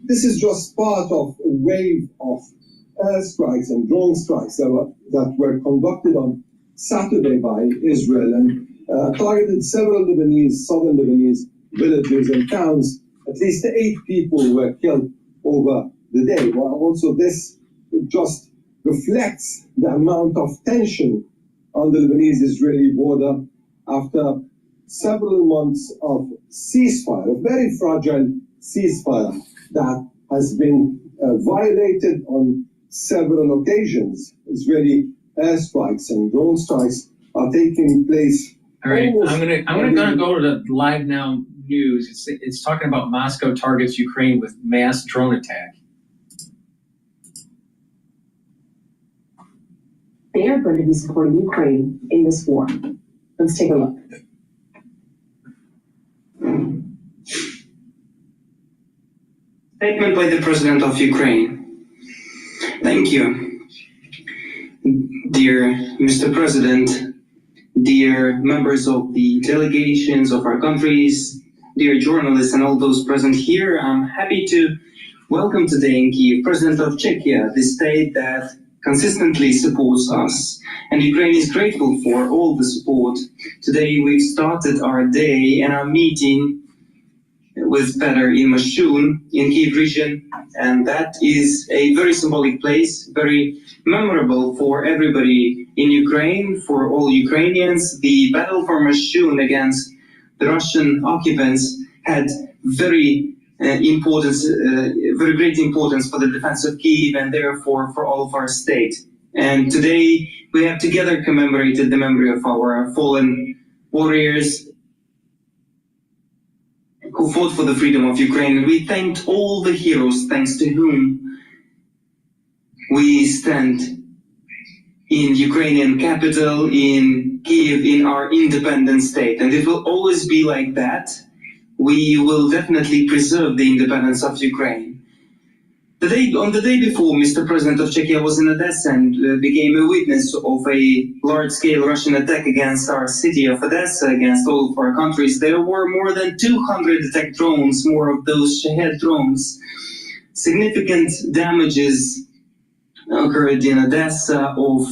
This is just part of a wave of airstrikes and drone strikes that were conducted on Saturday by Israel and targeted several southern Lebanese villages and towns. At least 8 people were killed over the day. Well, also this just reflects the amount of tension on the Lebanese-Israeli border after several months of ceasefire, a very fragile ceasefire that has been violated on several occasions. Israeli airstrikes and drone strikes are taking place. All right, I'm gonna go to the Live Now news. It's talking about Moscow targets Ukraine with mass drone attack. They are going to be supporting Ukraine in this war. Let's take a look. Statement by the President of Ukraine. Thank you. Dear Mr. President, dear members of the delegations of our countries, dear journalists and all those present here, I'm happy to welcome today in Kyiv President of Czechia, the state that consistently supports us. And Ukraine is grateful for all the support. Today we've started our day and our meeting with better in Mashun in Kyiv region, and that is a very symbolic place, very memorable for everybody in Ukraine, for all Ukrainians. The battle for Mashun against the Russian occupants had very great importance for the defense of Kyiv and therefore for all of our state. And today we have together commemorated the memory of our fallen warriors who fought for the freedom of Ukraine. We thanked all the heroes thanks to whom we stand in Ukrainian capital, in Kyiv, in our independent state. And it will always be like that. We will definitely preserve the independence of Ukraine. On the day before, Mr. President of Czechia was in Odessa and became a witness of a large-scale Russian attack against our city of Odessa, against all of our countries. There were more than 200 attack drones, more of those Shahed drones. Significant damages occurred in Odessa of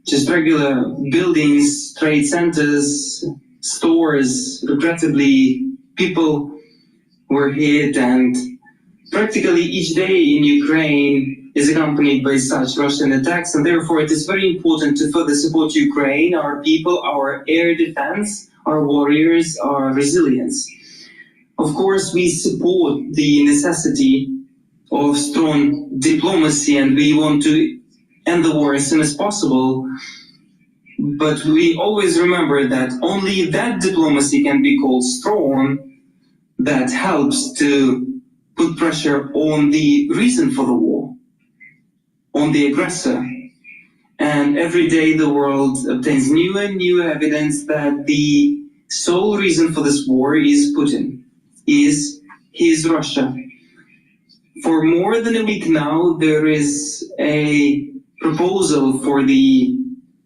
just regular buildings, trade centers, stores. Regrettably, people were hit, and practically each day in Ukraine is accompanied by such Russian attacks, and therefore it is very important to further support Ukraine, our people, our air defense, our warriors, our resilience. Of course, we support the necessity of strong diplomacy, and we want to end the war as soon as possible. But we always remember that only that diplomacy can be called strong that helps to put pressure on the reason for the war, on the aggressor. And every day the world obtains new and new evidence that the sole reason for this war is Putin, is Russia. For more than a week now, there is a proposal for the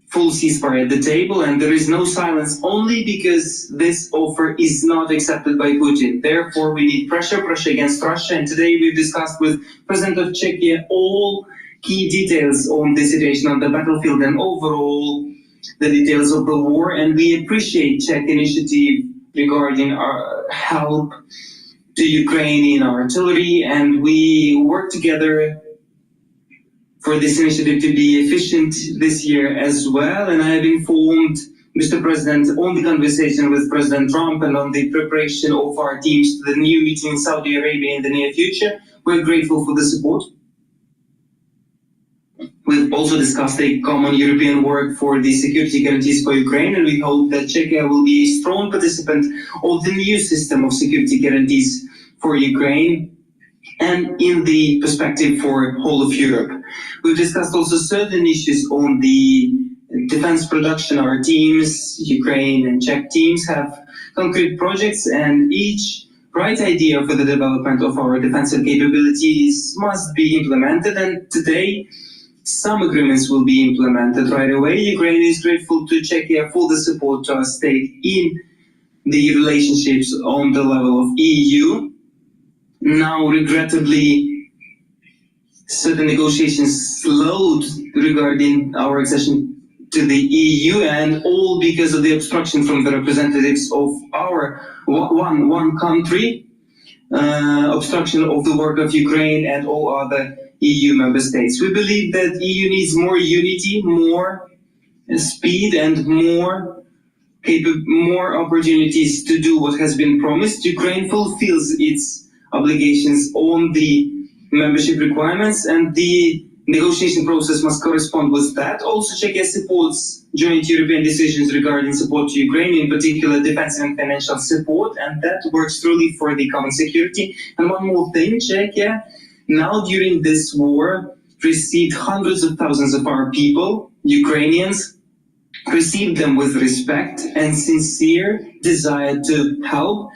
full ceasefire at the table, and there is no silence only because this offer is not accepted by Putin. Therefore, we need pressure against Russia, and today we've discussed with President of Czechia all key details on the situation on the battlefield and overall the details of the war, and we appreciate Czech initiative regarding our help to Ukraine in artillery, and we work together for this initiative to be efficient this year as well. And I have informed Mr. President on the conversation with President Trump and on the preparation of our teams to the new meeting in Saudi Arabia in the near future. We're grateful for the support. We've also discussed a common European work for the security guarantees for Ukraine, and we hope that Czechia will be a strong participant of the new system of security guarantees for Ukraine and in the perspective for whole of Europe. We've discussed also certain issues on the defense production. Our teams, Ukraine and Czech teams, have concrete projects, and each right idea for the development of our defensive capabilities must be implemented, and today some agreements will be implemented right away. Ukraine is grateful to Czechia for the support to our state in the relationships on the level of EU. Now, regrettably, certain negotiations slowed regarding our accession to the EU, and all because of the obstruction from the representatives of our one country, obstruction of the work of Ukraine and all other EU member states. We believe that EU needs more unity, more speed, and more opportunities to do what has been promised. Ukraine fulfills its obligations on the membership requirements, and the negotiation process must correspond with that. Also, Czechia supports joint European decisions regarding support to Ukraine, in particular defense and financial support, and that works truly for the common security. And one more thing, Czechia now during this war received hundreds of thousands of our people, Ukrainians, received them with respect and sincere desire to help.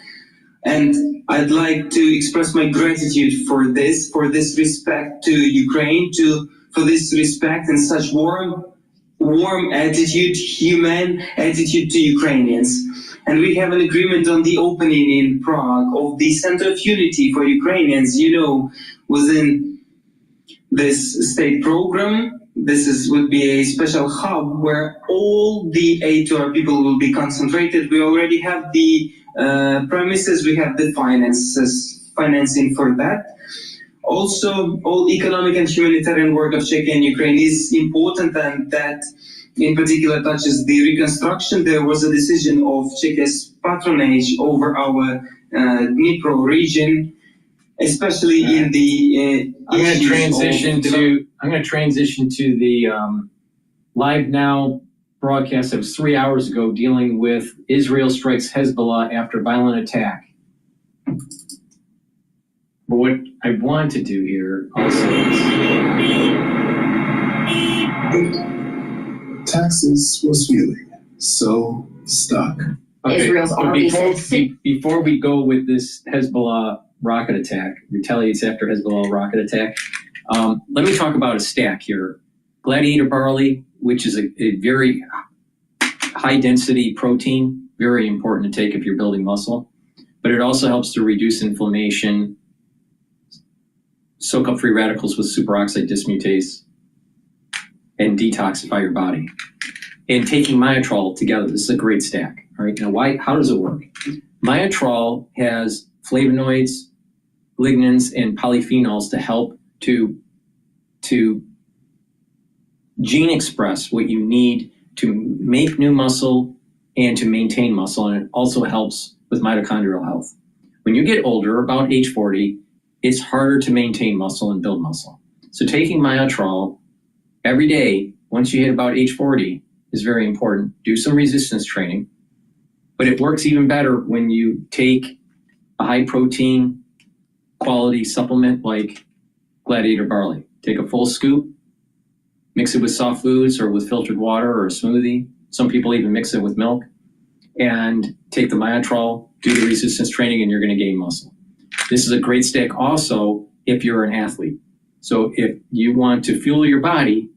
And I'd like to express my gratitude for this respect to Ukraine, for this respect and such warm attitude, human attitude to Ukrainians. And we have an agreement on the opening in Prague of the Center of Unity for Ukrainians, within this state program. This would be a special hub where all the aid to our people will be concentrated. We already have the premises, we have the financing for that. Also, all economic and humanitarian work of Czechia and Ukraine is important, and that in particular touches the reconstruction. There was a decision of Czechia's patronage over our Dnipro region, especially in the I'm going to transition to the live now broadcast that was 3 hours ago dealing with Israel strikes Hezbollah after violent attack. But what I want to do here also is Texas was feeling so stuck. okay, Israel's but army before we go with this Hezbollah rocket attack, retaliates after Hezbollah rocket attack, let me talk about a stack here. Gladiator barley, which is a very high density protein, very important to take if you're building muscle, but it also helps to reduce inflammation, soak up free radicals with superoxide dismutase, and detoxify your body. And taking Myotrol together, this is a great stack. All right, now how does it work? Myotrol has flavonoids, lignans, and polyphenols to help to gene express what you need to make new muscle and to maintain muscle, and it also helps with mitochondrial health. When you get older, about age 40, it's harder to maintain muscle and build muscle. So taking Myotrol every day, once you hit about age 40, is very important. Do some resistance training, but it works even better when you take a high protein quality supplement like Gladiator barley. Take a full scoop, mix it with soft foods or with filtered water or a smoothie. Some people even mix it with milk, and take the Myotrol, do the resistance training, and you're going to gain muscle. This is a great stack also if you're an athlete. So if you want to fuel your body,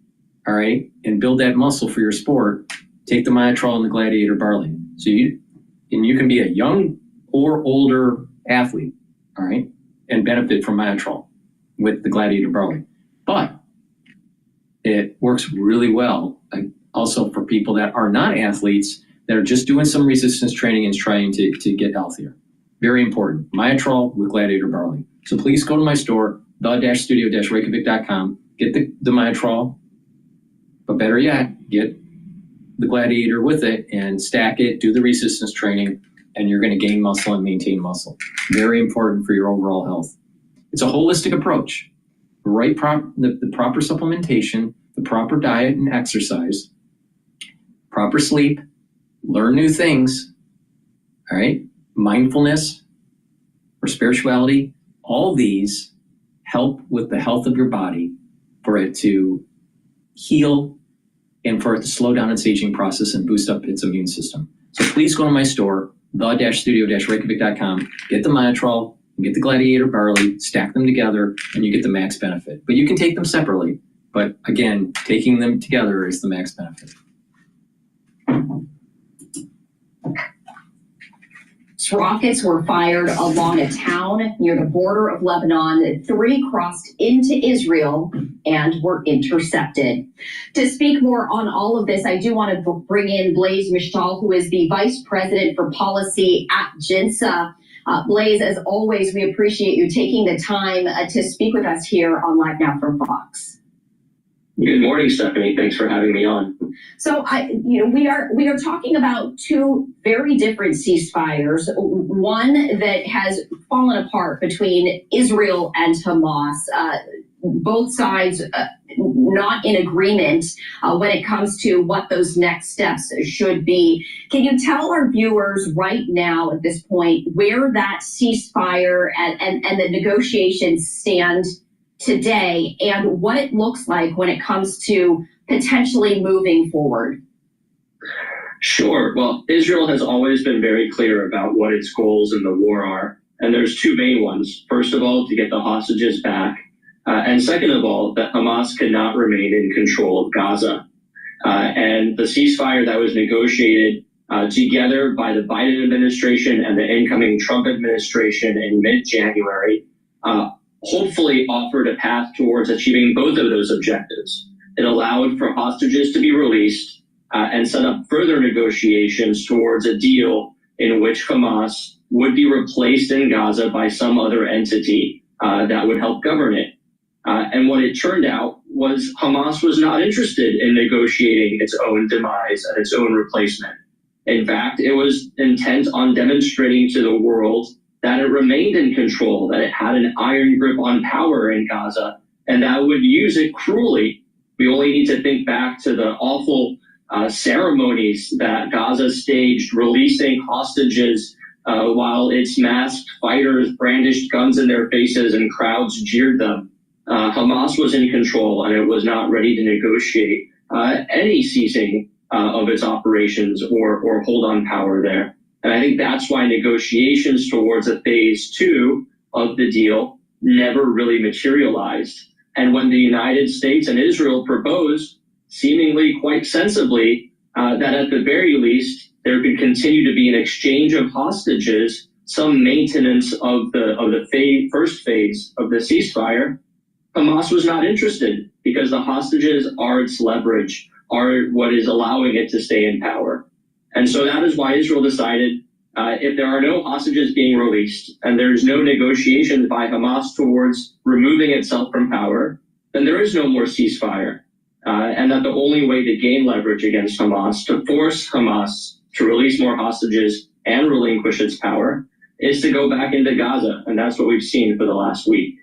all right, and build that muscle for your sport, take the Myotrol and the Gladiator barley. So you can be a young or older athlete, all right, and benefit from Myotrol with the Gladiator barley. But it works really well also for people that are not athletes that are just doing some resistance training and trying to get healthier. Very important. Myotrol with Gladiator barley. So please go to my store, the-studio-reykjavik.com, get the Myotrol, but better yet, get the Gladiator with it and stack it, do the resistance training, and you're going to gain muscle and maintain muscle. Very important for your overall health. It's a holistic approach. The proper supplementation, the proper diet and exercise, proper sleep, learn new things, all right? Mindfulness or spirituality, all these help with the health of your body for it to heal and for it to slow down its aging process and boost up its immune system. So please go to my store, the-studio-reykjavik.com, get the Myotrol, get the Gladiator barley, stack them together, and you get the max benefit. But you can take them separately. But again, taking them together is the max benefit. Rockets were fired along a town near the border of Lebanon. 3 crossed into Israel and were intercepted. To speak more on all of this, I do want to bring in Blaise Mishtal, who is the Vice President for Policy at GINSA. Blaise, as always, we appreciate you taking the time to speak with us here on Live Now from Fox. Good morning, Stephanie. Thanks for having me on. So, we are talking about 2 very different ceasefires. One that has fallen apart between Israel and Hamas. Both sides not in agreement when it comes to what those next steps should be. Can you tell our viewers right now at this point where that ceasefire and the negotiations stand today and what it looks like when it comes to potentially moving forward? Sure. Well, Israel has always been very clear about what its goals in the war are. And there's 2 main ones. First of all, to get the hostages back. And second of all, that Hamas cannot remain in control of Gaza. And the ceasefire that was negotiated together by the Biden administration and the incoming Trump administration in mid-January hopefully offered a path towards achieving both of those objectives. It allowed for hostages to be released and set up further negotiations towards a deal in which Hamas would be replaced in Gaza by some other entity that would help govern it. And what it turned out was Hamas was not interested in negotiating its own demise and its own replacement. In fact, it was intent on demonstrating to the world that it remained in control, that it had an iron grip on power in Gaza, and that it would use it cruelly. We only need to think back to the awful ceremonies that Gaza staged, releasing hostages while its masked fighters brandished guns in their faces and crowds jeered them. Hamas was in control, and it was not ready to negotiate any ceasing of its operations or hold on power there. And I think that's why negotiations towards a phase 2 of the deal never really materialized. And when the United States and Israel proposed, seemingly quite sensibly, that at the very least there could continue to be an exchange of hostages, some maintenance of the first phase of the ceasefire, Hamas was not interested because the hostages are its leverage, are what is allowing it to stay in power. And so that is why Israel decided if there are no hostages being released and there's no negotiations by Hamas towards removing itself from power, then there is no more ceasefire. And that the only way to gain leverage against Hamas, to force Hamas to release more hostages and relinquish its power, is to go back into Gaza. And that's what we've seen for the last week.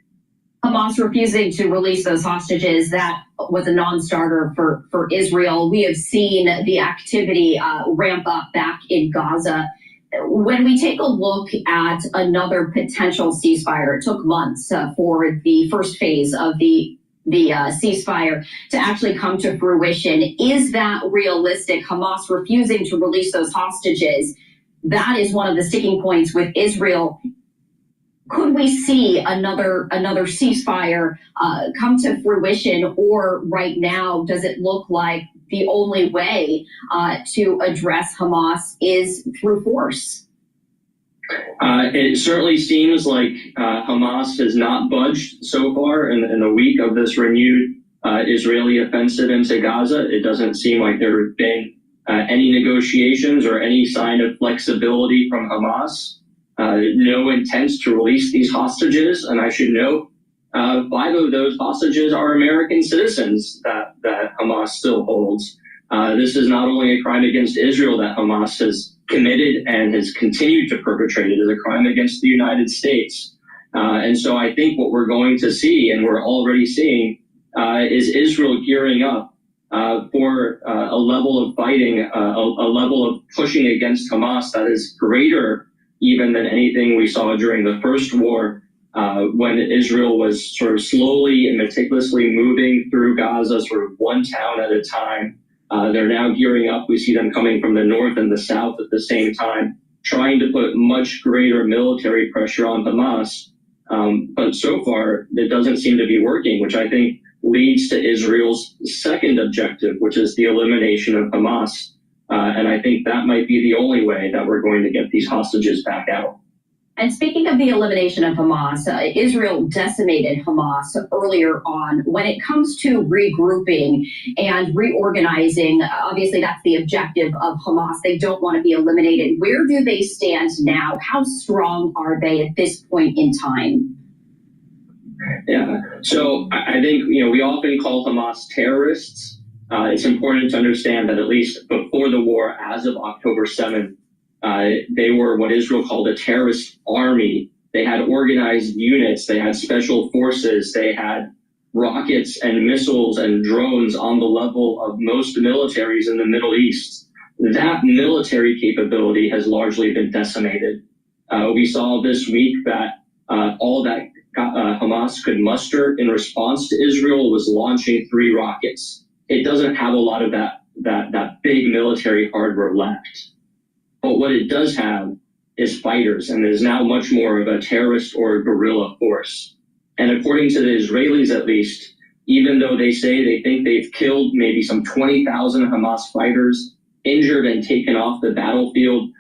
Hamas refusing to release those hostages, that was a non-starter for Israel. We have seen the activity ramp up back in Gaza. When we take a look at another potential ceasefire, it took months for the first phase of the ceasefire to actually come to fruition. Is that realistic? Hamas refusing to release those hostages, that is one of the sticking points with Israel. Could we see another ceasefire come to fruition, or right now does it look like the only way to address Hamas is through force? It certainly seems like Hamas has not budged so far in the week of this renewed Israeli offensive into Gaza. It doesn't seem like there have been any negotiations or any sign of flexibility from Hamas. No intent to release these hostages, and I should note, 5 of those hostages are American citizens that Hamas still holds. This is not only a crime against Israel that Hamas has committed and has continued to perpetrate, it is a crime against the United States. And so I think what we're going to see, and we're already seeing, is Israel gearing up for a level of fighting, a level of pushing against Hamas that is greater even than anything we saw during the first war, when Israel was sort of slowly and meticulously moving through Gaza, sort of one town at a time. They're now gearing up. We see them coming from the north and the south at the same time, trying to put much greater military pressure on Hamas. But so far, it doesn't seem to be working, which I think leads to Israel's second objective, which is the elimination of Hamas. And I think that might be the only way that we're going to get these hostages back out. And speaking of the elimination of Hamas, Israel decimated Hamas earlier on. When it comes to regrouping and reorganizing, obviously that's the objective of Hamas. They don't want to be eliminated. Where do they stand now? How strong are they at this point in time? Yeah, so I think, we often call Hamas terrorists. It's important to understand that at least before the war, as of October 7th, they were what Israel called a terrorist army. They had organized units, they had special forces, they had rockets and missiles and drones on the level of most militaries in the Middle East. That military capability has largely been decimated. We saw this week that all that Hamas could muster in response to Israel was launching 3 rockets. It doesn't have a lot of that big military hardware left. But what it does have is fighters, and it is now much more of a terrorist or a guerrilla force. And according to the Israelis, at least, even though they say they think they've killed maybe some 20,000 Hamas fighters, injured and taken off the battlefield,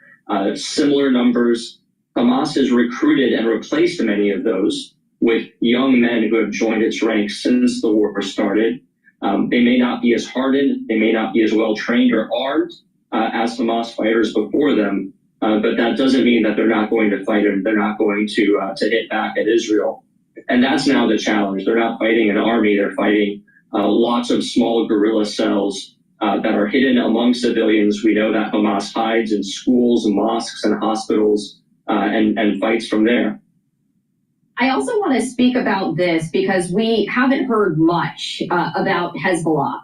similar numbers, Hamas has recruited and replaced many of those with young men who have joined its ranks since the war started. They may not be as hardened, they may not be as well trained or armed as Hamas fighters before them, but that doesn't mean that they're not going to fight and they're not going to hit back at Israel. And that's now the challenge. They're not fighting an army. They're fighting lots of small guerrilla cells that are hidden among civilians. We know that Hamas hides in schools and mosques and hospitals and fights from there. I also want to speak about this because we haven't heard much about Hezbollah,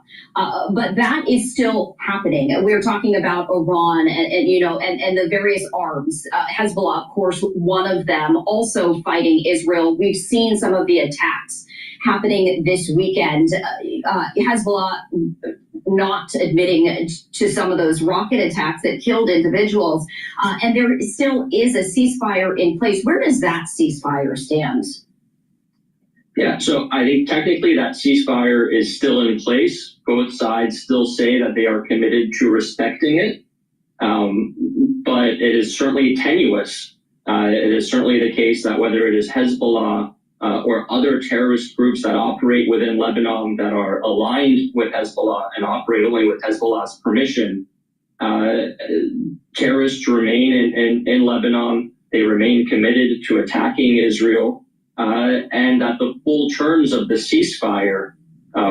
but that is still happening. We're talking about Iran and the various arms. Hezbollah, of course, one of them, also fighting Israel. We've seen some of the attacks happening this weekend. Hezbollah not admitting to some of those rocket attacks that killed individuals. And there still is a ceasefire in place. Where does that ceasefire stand? Yeah, so I think technically that ceasefire is still in place. Both sides still say that they are committed to respecting it. But it is certainly tenuous. It is certainly the case that whether it is Hezbollah or other terrorist groups that operate within Lebanon that are aligned with Hezbollah and operate only with Hezbollah's permission, terrorists remain in Lebanon. They remain committed to attacking Israel, and that the full terms of the ceasefire,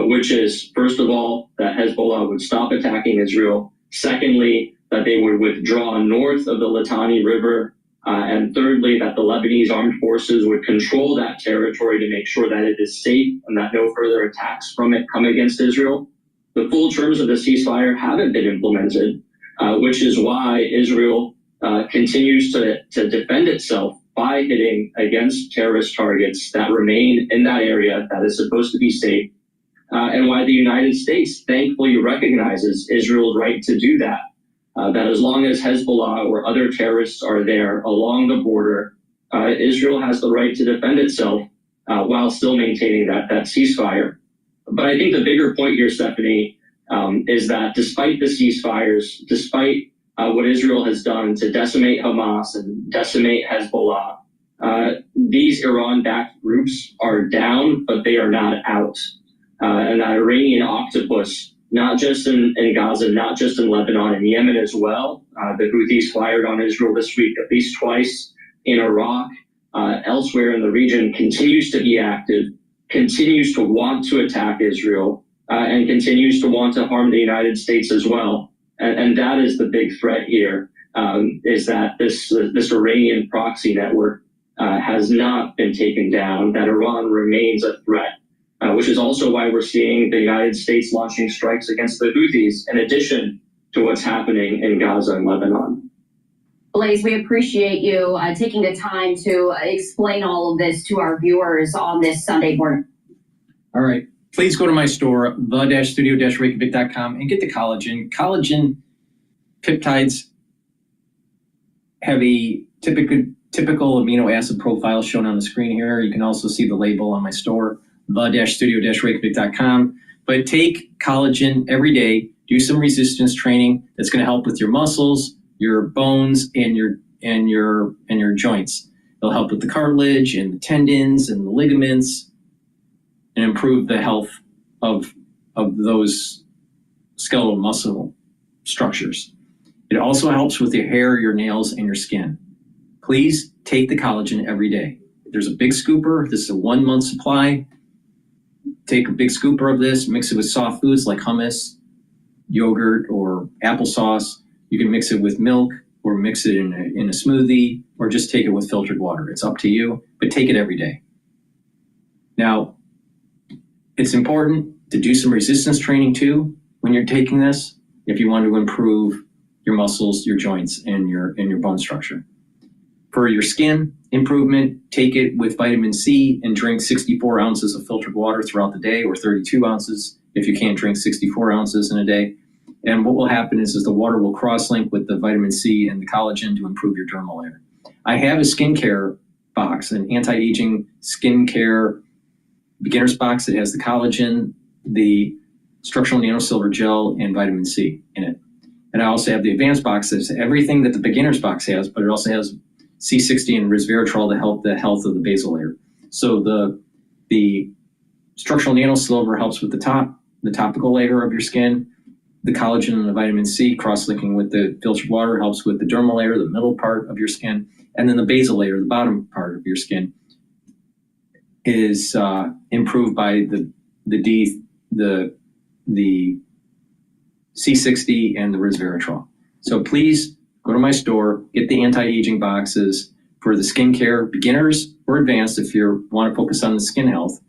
which is, first of all, that Hezbollah would stop attacking Israel. Secondly, that they would withdraw north of the Litani River. And thirdly, that the Lebanese armed forces would control that territory to make sure that it is safe and that no further attacks from it come against Israel. The full terms of the ceasefire haven't been implemented, which is why Israel continues to defend itself by hitting against terrorist targets that remain in that area that is supposed to be safe, and why the United States thankfully recognizes Israel's right to do that. That as long as Hezbollah or other terrorists are there along the border, Israel has the right to defend itself while still maintaining that ceasefire. But I think the bigger point here, Stephanie, is that despite the ceasefires, despite what Israel has done to decimate Hamas and decimate Hezbollah, these Iran-backed groups are down, but they are not out. And that Iranian octopus, not just in Gaza, not just in Lebanon and Yemen as well. The Houthis fired on Israel this week at least twice. In Iraq, elsewhere in the region, continues to be active, continues to want to attack Israel, and continues to want to harm the United States as well. And that is the big threat here, is that this Iranian proxy network has not been taken down, that Iran remains a threat. Which is also why we're seeing the United States launching strikes against the Houthis, in addition to what's happening in Gaza and Lebanon. Blaise, we appreciate you taking the time to explain all of this to our viewers on this Sunday morning. All right. Please go to my store, the-studio-reykjavik.com, and get the collagen. Collagen peptides have a typical amino acid profile shown on the screen here. You can also see the label on my store, the-studio-reykjavik.com. But take collagen every day. Do some resistance training. That's going to help with your muscles, your bones, and your joints. It'll help with the cartilage and the tendons and the ligaments, and improve the health of those skeletal muscle structures. It also helps with your hair, your nails, and your skin. Please take the collagen every day. There's a big scooper. This is a 1 month supply. Take a big scooper of this, mix it with soft foods like hummus, yogurt, or applesauce. You can mix it with milk or mix it in a smoothie, or just take it with filtered water. It's up to you, but take it every day. Now, it's important to do some resistance training too when you're taking this, if you want to improve your muscles, your joints, and your bone structure. For your skin improvement, take it with vitamin C and drink 64 ounces of filtered water throughout the day, or 32 ounces if you can't drink 64 ounces in a day. And what will happen is the water will cross-link with the vitamin C and the collagen to improve your dermal layer. I have a skincare box, an anti-aging skincare beginner's box that has the collagen, the structural nanosilver gel, and vitamin C in it. And I also have the advanced box that has everything that the beginner's box has, but it also has C60 and resveratrol to help the health of the basal layer. So the structural nanosilver helps with the topical layer of your skin. the collagen and the vitamin C cross-linking with the filtered water helps with the dermal layer, the middle part of your skin, and then the basal layer, the bottom part of your skin, is improved by the C60 and the resveratrol. So please go to my store, get the anti-aging boxes for the skincare, beginners or advanced if you want to focus on the skin health.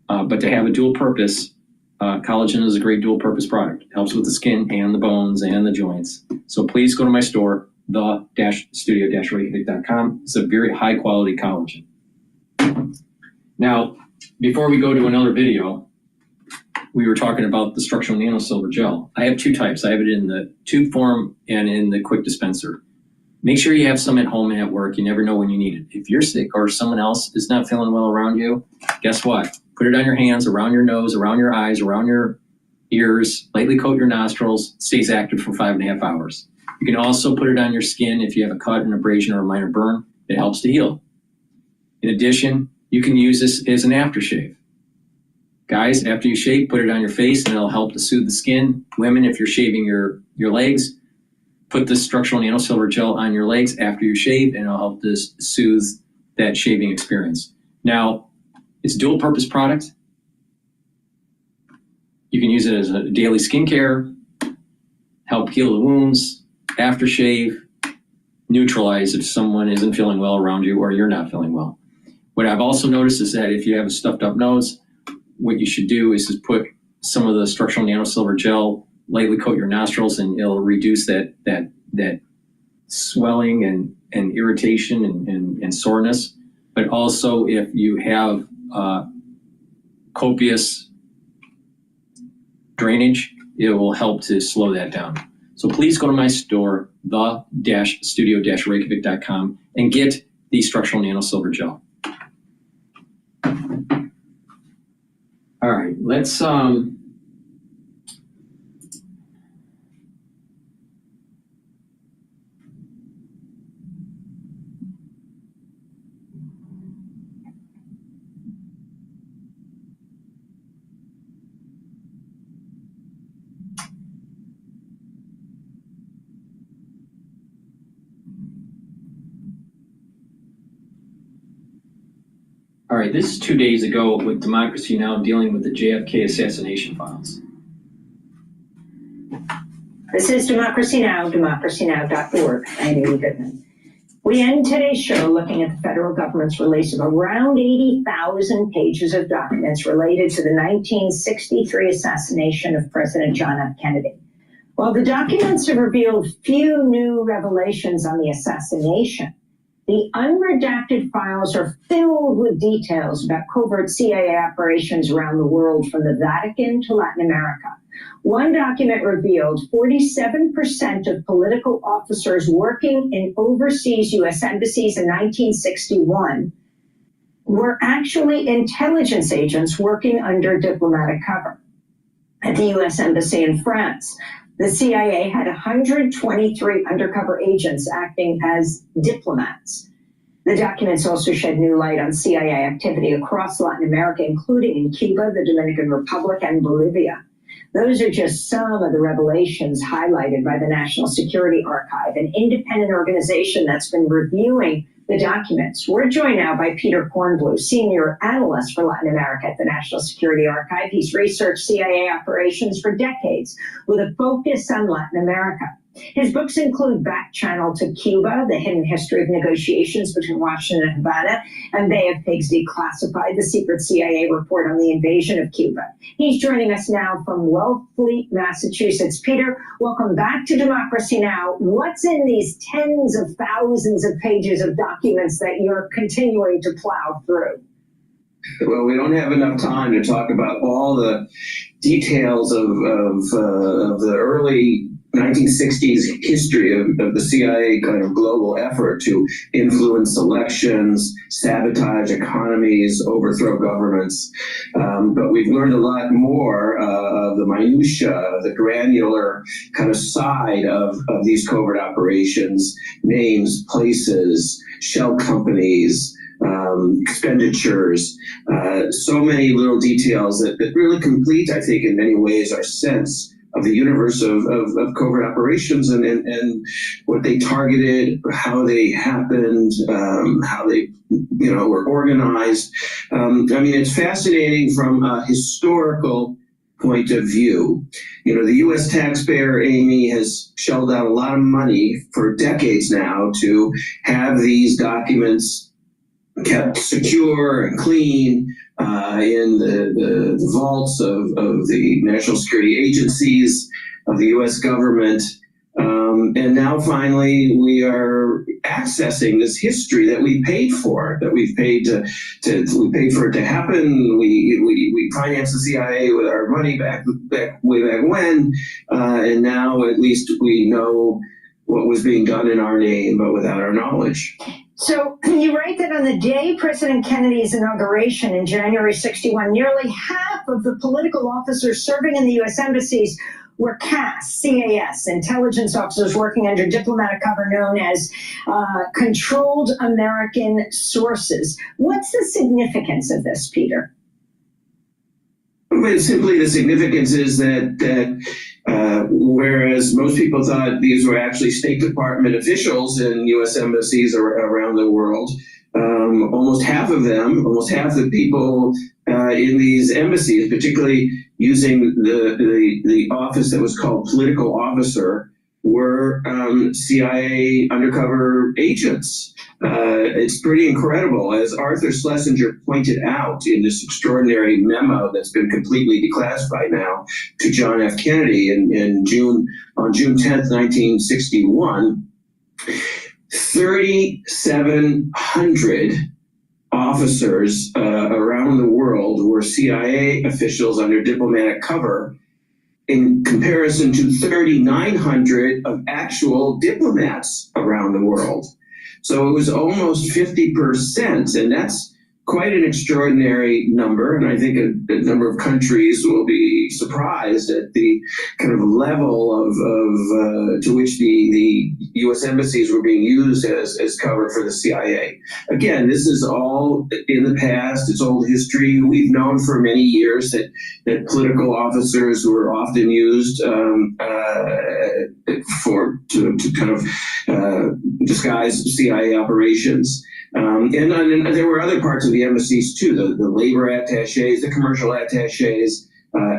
But to have a dual purpose, collagen is a great dual purpose product. It helps with the skin and the bones and the joints. So please go to my store, the-studio-reykjavik.com. It's a very high quality collagen. Now, before we go to another video, we were talking about the structural nanosilver gel. I have two types. I have it in the tube form and in the quick dispenser. Make sure you have some at home and at work. You never know when you need it. If you're sick or someone else is not feeling well around you, guess what? Put it on your hands, around your nose, around your eyes, around your ears, lightly coat your nostrils, stays active for 5.5 hours. You can also put it on your skin if you have a cut, an abrasion, or a minor burn. It helps to heal. In addition, you can use this as an aftershave. Guys, after you shave, put it on your face and it'll help to soothe the skin. Women, if you're shaving your legs, put the structural nanosilver gel on your legs after you shave and it'll help to soothe that shaving experience. Now, it's a dual purpose product. You can use it as a daily skincare, help heal the wounds, aftershave, neutralize if someone isn't feeling well around you or you're not feeling well. What I've also noticed is that if you have a stuffed up nose, what you should do is just put some of the structural nanosilver gel, lightly coat your nostrils, and it'll reduce that swelling and irritation and soreness. But also if you have copious drainage, it will help to slow that down. So please go to my store, the-studio-reykjavik.com, and get the structural nanosilver gel. All right, let's all right, this is 2 days ago with Democracy Now! Dealing with the JFK assassination files. This is Democracy Now!, democracynow.org. I'm Amy Goodman. We end today's show looking at the federal government's release of around 80,000 pages of documents related to the 1963 assassination of President John F. Kennedy. While the documents have revealed few new revelations on the assassination, the unredacted files are filled with details about covert CIA operations around the world, from the Vatican to Latin America. One document revealed 47% of political officers working in overseas U.S. embassies in 1961 were actually intelligence agents working under diplomatic cover. At the U.S. Embassy in France, the CIA had 123 undercover agents acting as diplomats. The documents also shed new light on CIA activity across Latin America, including in Cuba, the Dominican Republic, and Bolivia. Those are just some of the revelations highlighted by the National Security Archive, an independent organization that's been reviewing the documents. We're joined now by Peter Kornblue, Senior Analyst for Latin America at the National Security Archive. He's researched CIA operations for decades with a focus on Latin America. His books include Back Channel to Cuba, The Hidden History of Negotiations Between Washington and Havana, and Bay of Pigs Declassified, the secret CIA report on the invasion of Cuba. He's joining us now from Wellfleet, Massachusetts. Peter, welcome back to Democracy Now! What's in these tens of thousands of pages of documents that you're continuing to plow through? Well, we don't have enough time to talk about all the details of the early 1960s history of the CIA kind of global effort to influence elections, sabotage economies, overthrow governments. But we've learned a lot more of the minutia, the granular kind of side of these covert operations, names, places, shell companies, expenditures, so many little details that really complete, I think, in many ways, our sense of the universe of covert operations and what they targeted, how they happened, how they were organized. I mean, it's fascinating from a historical point of view. The U.S. taxpayer, Amy, has shelled out a lot of money for decades now to have these documents kept secure and clean in the vaults of the national security agencies of the U.S. government. And now finally we are accessing this history that we paid for, that we've paid we paid for it to happen. We financed the CIA with our money way back when, and now at least we know what was being done in our name, but without our knowledge. So you write that on the day President Kennedy's inauguration in January '61, nearly half of the political officers serving in the U.S. embassies were CAS, CAS, intelligence officers working under diplomatic cover known as controlled American sources. What's the significance of this, Peter? Well, simply the significance is that whereas most people thought these were actually State Department officials in U.S. embassies around the world, almost half the people in these embassies, particularly using the office that was called political officer, were CIA undercover agents. It's pretty incredible. As Arthur Schlesinger pointed out in this extraordinary memo that's been completely declassified now to John F. Kennedy on June 10th, 1961, 3,700 officers around the world were CIA officials under diplomatic cover, in comparison to 3,900 of actual diplomats around the world. So it was almost 50%, and that's quite an extraordinary number. And I think a number of countries will be surprised at the kind of level of to which the U.S. embassies were being used as cover for the CIA. Again, this is all in the past. It's old history. We've known for many years that political officers were often used to kind of disguise CIA operations. And there were other parts of the embassies too, the labor attachés, the commercial attachés,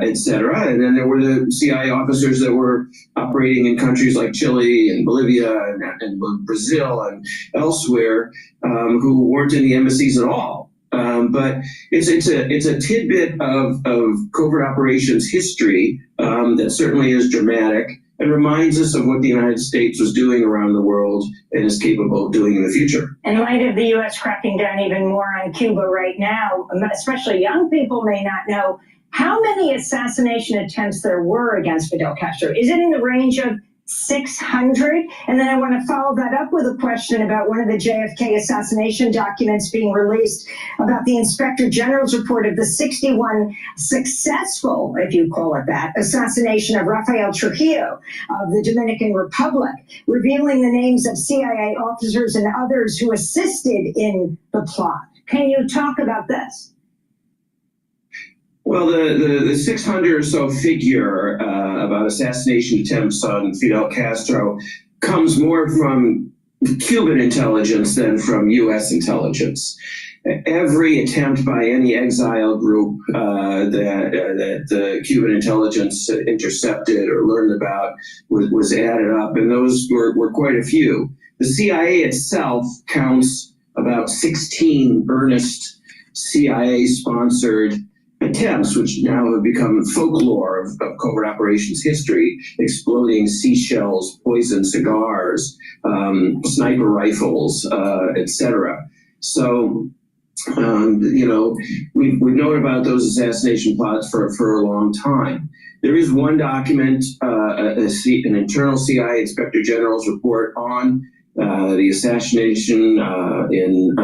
et cetera. And then there were the CIA officers that were operating in countries like Chile and Bolivia and Brazil and elsewhere, who weren't in the embassies at all. But it's a tidbit of covert operations history that certainly is dramatic and reminds us of what the United States was doing around the world and is capable of doing in the future. In light of the U.S. cracking down even more on Cuba right now, especially young people may not know how many assassination attempts there were against Fidel Castro. Is it in the range of 600? And then I want to follow that up with a question about one of the JFK assassination documents being released about the Inspector General's report of the 61 successful, if you call it that, assassination of Rafael Trujillo of the Dominican Republic, revealing the names of CIA officers and others who assisted in the plot. Can you talk about this? Well, the 600 or so figure about assassination attempts on Fidel Castro comes more from Cuban intelligence than from U.S. intelligence. Every attempt by any exile group that the Cuban intelligence intercepted or learned about was added up, and those were quite a few. The CIA itself counts about 16 earnest CIA-sponsored attempts, which now have become folklore of covert operations history, exploding seashells, poisoned cigars, sniper rifles, etc. So, we've known about those assassination plots for a long time. There is one document, an internal CIA Inspector General's report on the assassination in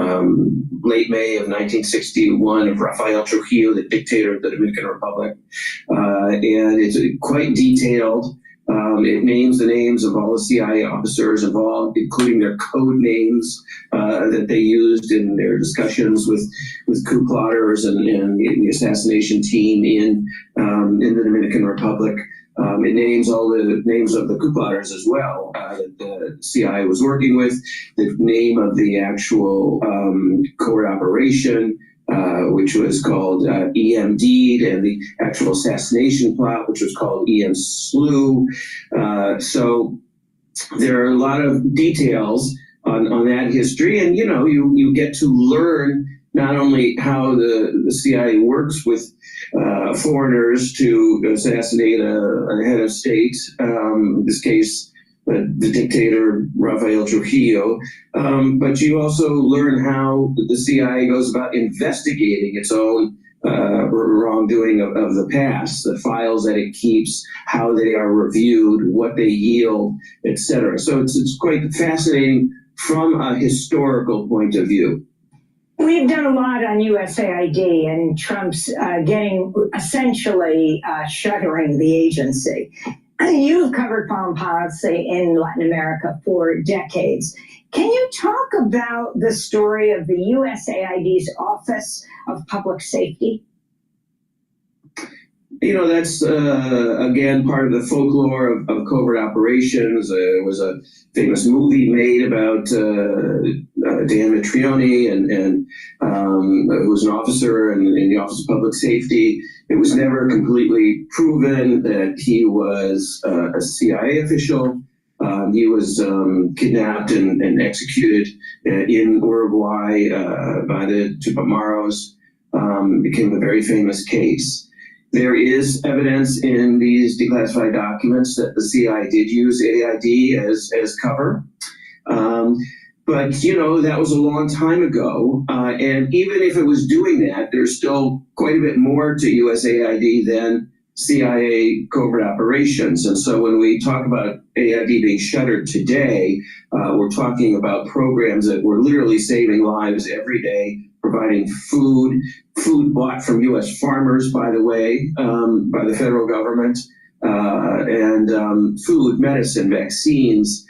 late May of 1961 of Rafael Trujillo, the dictator of the Dominican Republic. And it's quite detailed. It names the names of all the CIA officers involved, including their code names that they used in their discussions with coup plotters and the assassination team in the Dominican Republic. It names all the names of the coup plotters as well that the CIA was working with, the name of the actual covert operation, which was called EMD, and the actual assassination plot, which was called EM Slew. So there are a lot of details on that history, and you get to learn not only how the CIA works with foreigners to assassinate a head of state, in this case, the dictator Rafael Trujillo, but you also learn how the CIA goes about investigating its own wrongdoing of the past, the files that it keeps, how they are reviewed, what they yield, etc. So it's quite fascinating from a historical point of view. We've done a lot on USAID and Trump's essentially shuttering the agency. You've covered foreign policy in Latin America for decades. Can you talk about the story of the USAID's Office of Public Safety? That's, again, part of the folklore of covert operations. There was a famous movie made about Dan Matrioni, and who was an officer in the Office of Public Safety. It was never completely proven that he was a CIA official. He was kidnapped and executed in Uruguay by the Tupamaros. Became a very famous case. There is evidence in these declassified documents that the CIA did use AID as cover. But, that was a long time ago. And even if it was doing that, there's still quite a bit more to USAID than CIA covert operations. And so when we talk about AID being shuttered today, we're talking about programs that were literally saving lives every day, providing food bought from U.S. farmers, by the way, by the federal government, and food, medicine, vaccines,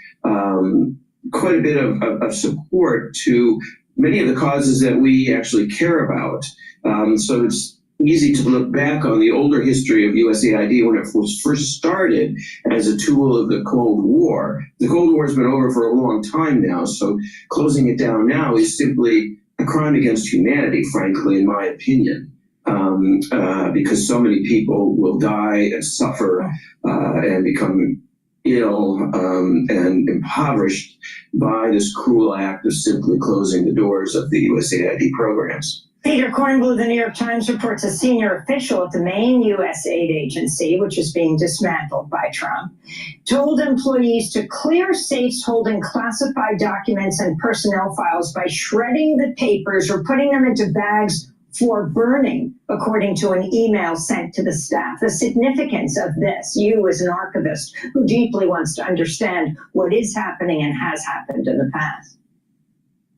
quite a bit of support to many of the causes that we actually care about. So it's easy to look back on the older history of USAID when it was first started as a tool of the Cold War. The Cold War has been over for a long time now, so closing it down now is simply a crime against humanity, frankly, in my opinion, because so many people will die and suffer and become ill and impoverished by this cruel act of simply closing the doors of the USAID programs. Peter Kornblue, the New York Times, reports a senior official at the main U.S. aid agency, which is being dismantled by Trump, told employees to clear safes holding classified documents and personnel files by shredding the papers or putting them into bags for burning, according to an email sent to the staff. The significance of this, you as an archivist who deeply wants to understand what is happening and has happened in the past.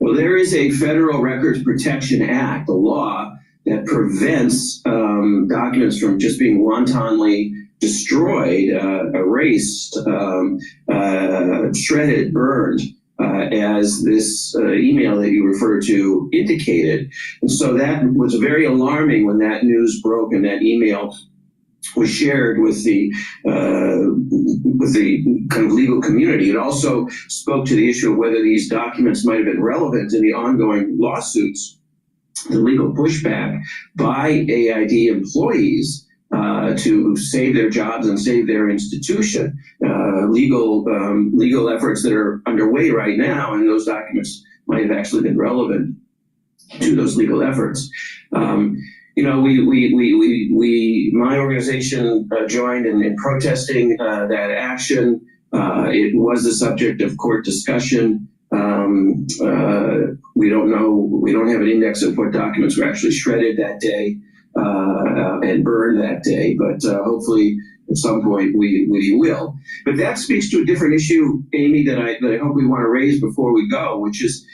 Well, there is a Federal Records Protection Act, a law that prevents documents from just being wantonly destroyed, erased, shredded, burned, as this email that you referred to indicated. And so that was very alarming when that news broke and that email was shared with the kind of legal community. It also spoke to the issue of whether these documents might have been relevant in the ongoing lawsuits, the legal pushback by AID employees to save their jobs and save their institution. Legal efforts that are underway right now, and those documents might have actually been relevant to those legal efforts. My organization joined in protesting that action. It was the subject of court discussion. We don't know, we don't have an index of what documents were actually shredded that day and burned that day, but hopefully at some point we will. But that speaks to a different issue, Amy, that I hope we want to raise before we go, which is,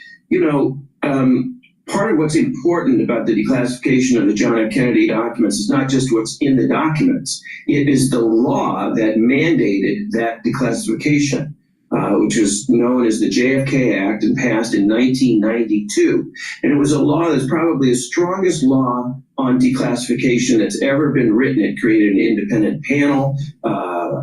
part of what's important about the declassification of the John F. Kennedy documents is not just what's in the documents. It is the law that mandated that declassification. which was known as the JFK Act and passed in 1992. And it was a law that's probably the strongest law on declassification that's ever been written. It created an independent panel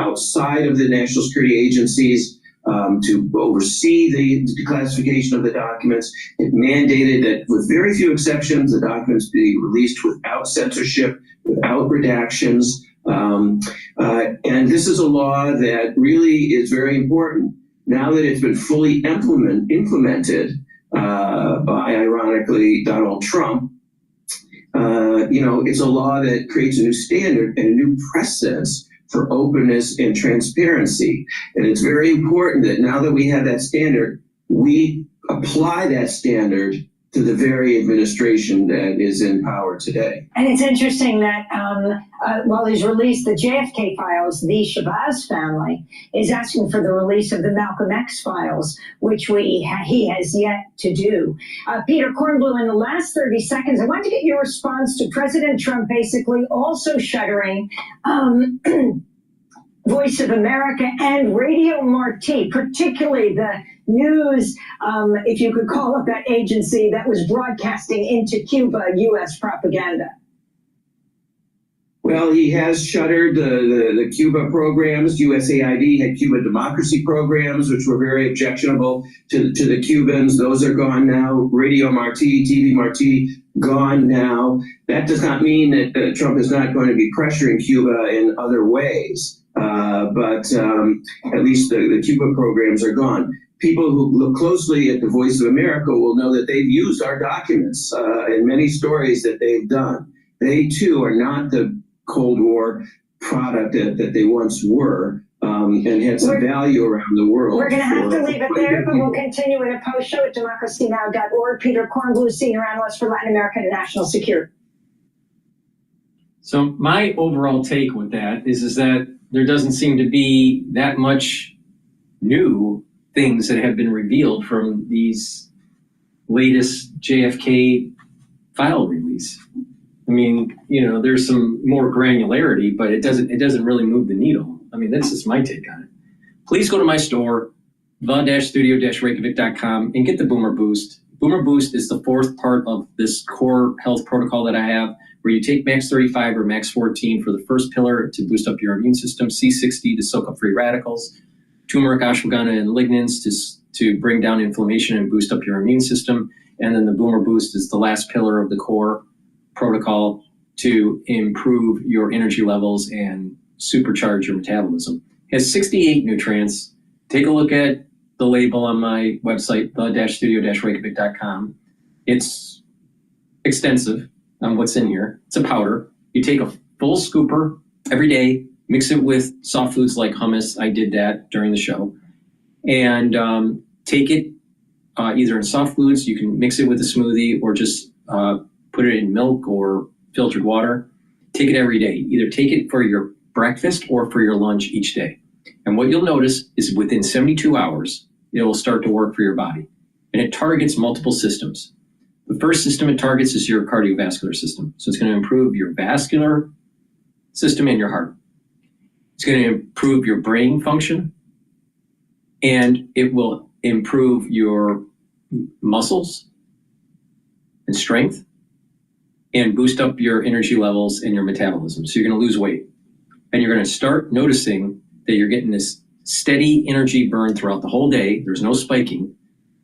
outside of the national security agencies to oversee the declassification of the documents. It mandated that, with very few exceptions, the documents be released without censorship, without redactions. And this is a law that really is very important. Now that it's been fully implemented by, ironically, Donald Trump, it's a law that creates a new standard and a new precedence for openness and transparency. And it's very important that now that we have that standard, we apply that standard to the very administration that is in power today. And it's interesting that while he's released the JFK files, the Shabazz family is asking for the release of the Malcolm X files, which he has yet to do. Peter Kornblum, in the last 30 seconds, I wanted to get your response to President Trump basically also shuttering Voice of America and Radio Marti, particularly the news, if you could call it that agency that was broadcasting into Cuba U.S. propaganda. Well, he has shuttered the Cuba programs. USAID had Cuba democracy programs, which were very objectionable to the Cubans. Those are gone now. Radio Marti, TV Marti, gone now. That does not mean that Trump is not going to be pressuring Cuba in other ways. But at least the Cuba programs are gone. People who look closely at the Voice of America will know that they've used our documents in many stories that they've done. They, too, are not the Cold War product that they once were, and had some value around the world. We're going to have to leave it there, but we'll continue in a post show at democracynow.org. Peter Kornblum, Senior Analyst for Latin America and National Security. So my overall take with that is that there doesn't seem to be that much new things that have been revealed from these latest JFK file release. I mean, there's some more granularity, but it doesn't really move the needle. I mean, that's just my take on it. Please go to my store, the-studio-reykjavik.com, and get the Boomer Boost. Boomer Boost is the fourth part of this core health protocol that I have, where you take Max 35 or Max 14 for the first pillar to boost up your immune system, C60 to soak up free radicals, turmeric, ashwagandha, and lignans to bring down inflammation and boost up your immune system. And then the Boomer Boost is the last pillar of the core protocol to improve your energy levels and supercharge your metabolism. It has 68 nutrients. Take a look at the label on my website, the-studio-reykjavik.com. It's extensive on what's in here. It's a powder. You take a full scooper every day, mix it with soft foods like hummus. I did that during the show. And take it either in soft foods. You can mix it with a smoothie or just put it in milk or filtered water. Take it every day. Either take it for your breakfast or for your lunch each day. And what you'll notice is within 72 hours, it will start to work for your body. And it targets multiple systems. The first system it targets is your cardiovascular system. So it's going to improve your vascular system and your heart. It's going to improve your brain function. And it will improve your muscles and strength and boost up your energy levels and your metabolism. So you're going to lose weight. And you're going to start noticing that you're getting this steady energy burn throughout the whole day. There's no spiking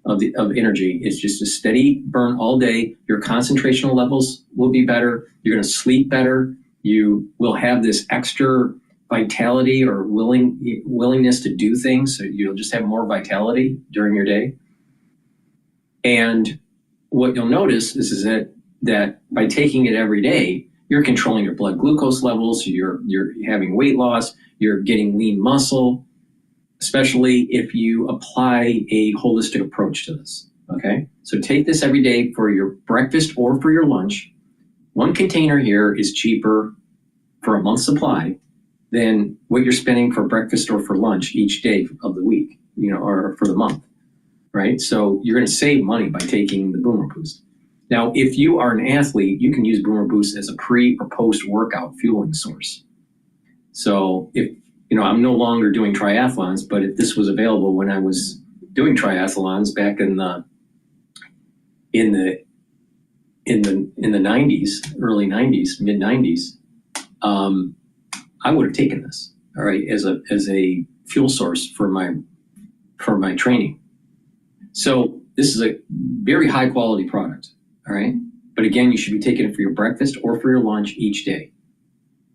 of energy. It's just a steady burn all day. Your concentration levels will be better. You're going to sleep better. You will have this extra vitality or willingness to do things. So you'll just have more vitality during your day. And what you'll notice is that by taking it every day, you're controlling your blood glucose levels, you're having weight loss, you're getting lean muscle, especially if you apply a holistic approach to this, okay? So take this every day for your breakfast or for your lunch. One container here is cheaper for a month's supply than what you're spending for breakfast or for lunch each day of the week, or for the month, right? So you're gonna save money by taking the Boomer Boost. Now, if you are an athlete, you can use Boomer Boost as a pre or post workout fueling source. So if I'm no longer doing triathlons, but if this was available when I was doing triathlons back in the 90s, early 90s, mid 90s, I would have taken this, all right, as a fuel source for my training. So this is a very high quality product, all right? But again, you should be taking it for your breakfast or for your lunch each day,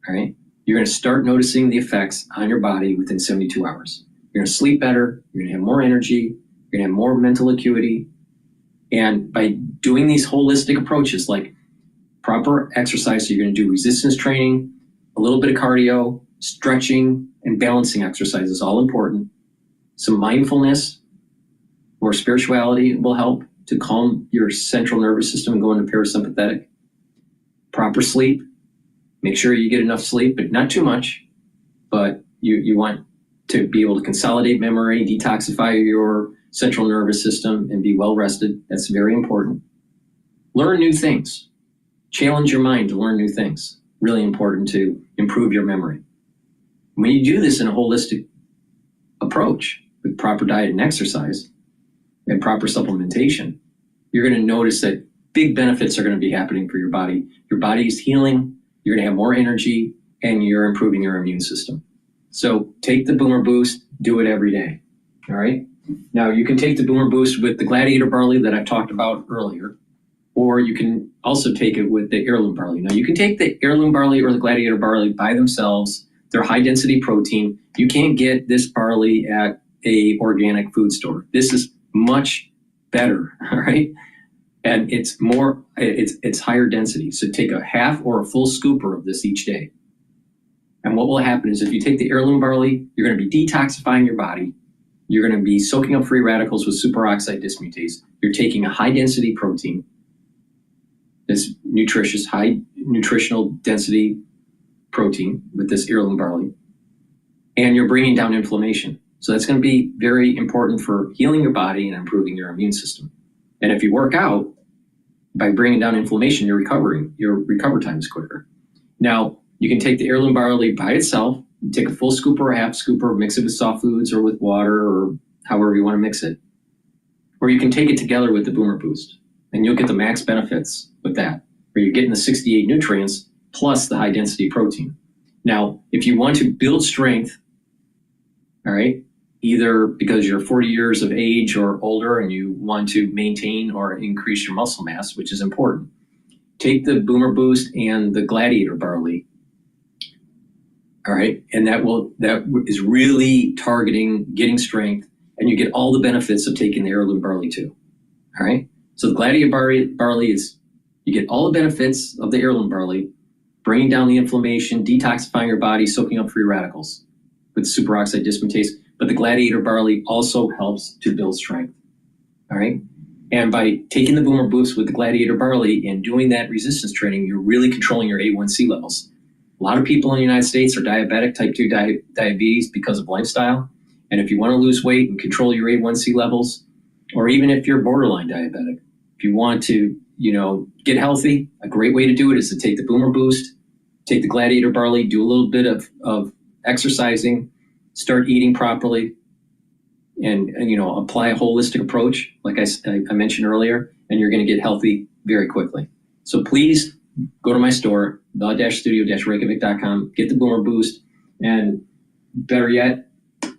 all right? You're gonna start noticing the effects on your body within 72 hours. You're gonna sleep better, you're gonna have more energy, you're gonna have more mental acuity. And by doing these holistic approaches, like proper exercise, so you're gonna do resistance training, a little bit of cardio, stretching, and balancing exercises, all important. Some mindfulness or spirituality will help to calm your central nervous system and go into parasympathetic. Proper sleep. Make sure you get enough sleep, but not too much. But you want to be able to consolidate memory, detoxify your central nervous system, and be well rested. That's very important. Learn new things. Challenge your mind to learn new things. Really important to improve your memory. When you do this in a holistic approach with proper diet and exercise and proper supplementation, you're going to notice that big benefits are going to be happening for your body. Your body is healing, you're going to have more energy, and you're improving your immune system. So take the Boomer Boost, do it every day, all right? Now you can take the Boomer Boost with the Gladiator barley that I've talked about earlier, or you can also take it with the heirloom barley. Now you can take the heirloom barley or the Gladiator barley by themselves. They're high density protein. You can't get this barley at a organic food store. This is much better, all right? And it's more, it's higher density. So take a half or a full scooper of this each day. And what will happen is if you take the heirloom barley, you're going to be detoxifying your body. You're going to be soaking up free radicals with superoxide dismutase. You're taking a high density protein that's nutritious, high nutritional density protein with this heirloom barley, and you're bringing down inflammation. So that's going to be very important for healing your body and improving your immune system. And if you work out, by bringing down inflammation, your recover time is quicker. Now, you can take the heirloom barley by itself, take a full scoop or a half scooper, mix it with soft foods or with water or however you want to mix it. Or you can take it together with the Boomer Boost, and you'll get the max benefits with that, where you're getting the 68 nutrients plus the high density protein. Now, if you want to build strength, all right, either because you're 40 years of age or older and you want to maintain or increase your muscle mass, which is important, take the Boomer Boost and the Gladiator barley, all right, and that is really targeting getting strength, and you get all the benefits of taking the heirloom barley too, all right? So the Gladiator barley is, you get all the benefits of the heirloom barley, bringing down the inflammation, detoxifying your body, soaking up free radicals with superoxide dismutase. But the Gladiator barley also helps to build strength, all right? And by taking the Boomer Boost with the Gladiator barley and doing that resistance training, you're really controlling your A1C levels. A lot of people in the United States are diabetic, type 2 diabetes because of lifestyle. And if you want to lose weight and control your A1C levels, or even if you're borderline diabetic, if you want to, get healthy, a great way to do it is to take the Boomer Boost, take the Gladiator barley, do a little bit of exercising, start eating properly, and apply a holistic approach, like I mentioned earlier, and you're going to get healthy very quickly. So please go to my store, the-studio-reykjavik.com, get the Boomer Boost, and better yet,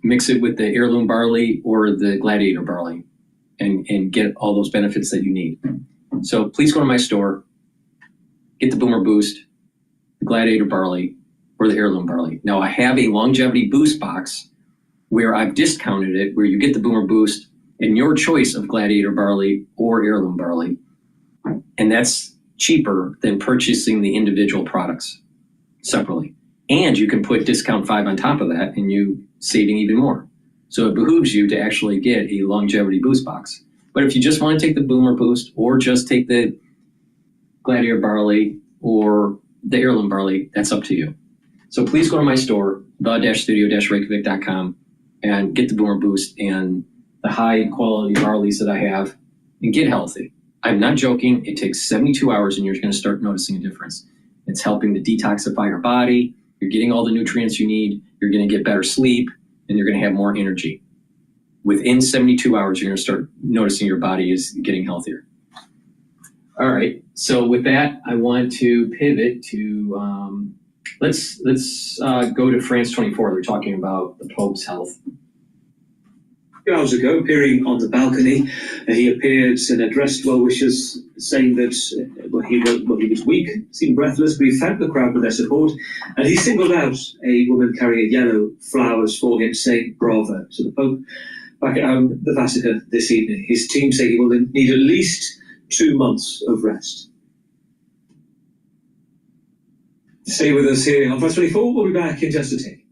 mix it with the heirloom barley or the Gladiator barley and get all those benefits that you need. So please go to my store, get the Boomer Boost, the Gladiator barley, or the heirloom barley. Now I have a longevity boost box where I've discounted it, where you get the Boomer Boost and your choice of Gladiator barley or heirloom barley. And that's cheaper than purchasing the individual products separately. And you can put discount 5 on top of that and you saving even more. So it behooves you to actually get a longevity boost box. But if you just want to take the Boomer Boost or just take the Gladiator barley or the heirloom barley, that's up to you. So please go to my store, the-studio-reykjavik.com, and get the Boomer Boost and the high quality barleys that I have and get healthy. I'm not joking. It takes 72 hours and you're going to start noticing a difference. It's helping to detoxify your body. You're getting all the nutrients you need. You're going to get better sleep, and you're going to have more energy. Within 72 hours, you're going to start noticing your body is getting healthier. All right. So with that, I want to pivot to let's go to France 24. They're talking about the Pope's health. A few hours ago, appearing on the balcony, he appeared and addressed well-wishers, saying that he was weak, seemed breathless, but he thanked the crowd for their support, and he singled out a woman carrying yellow flowers for him, saying bravo. So the Pope, back at home, the Vatican this evening, his team say he will need at least 2 months of rest. Stay with us here on France 24. We'll be back in just a tick.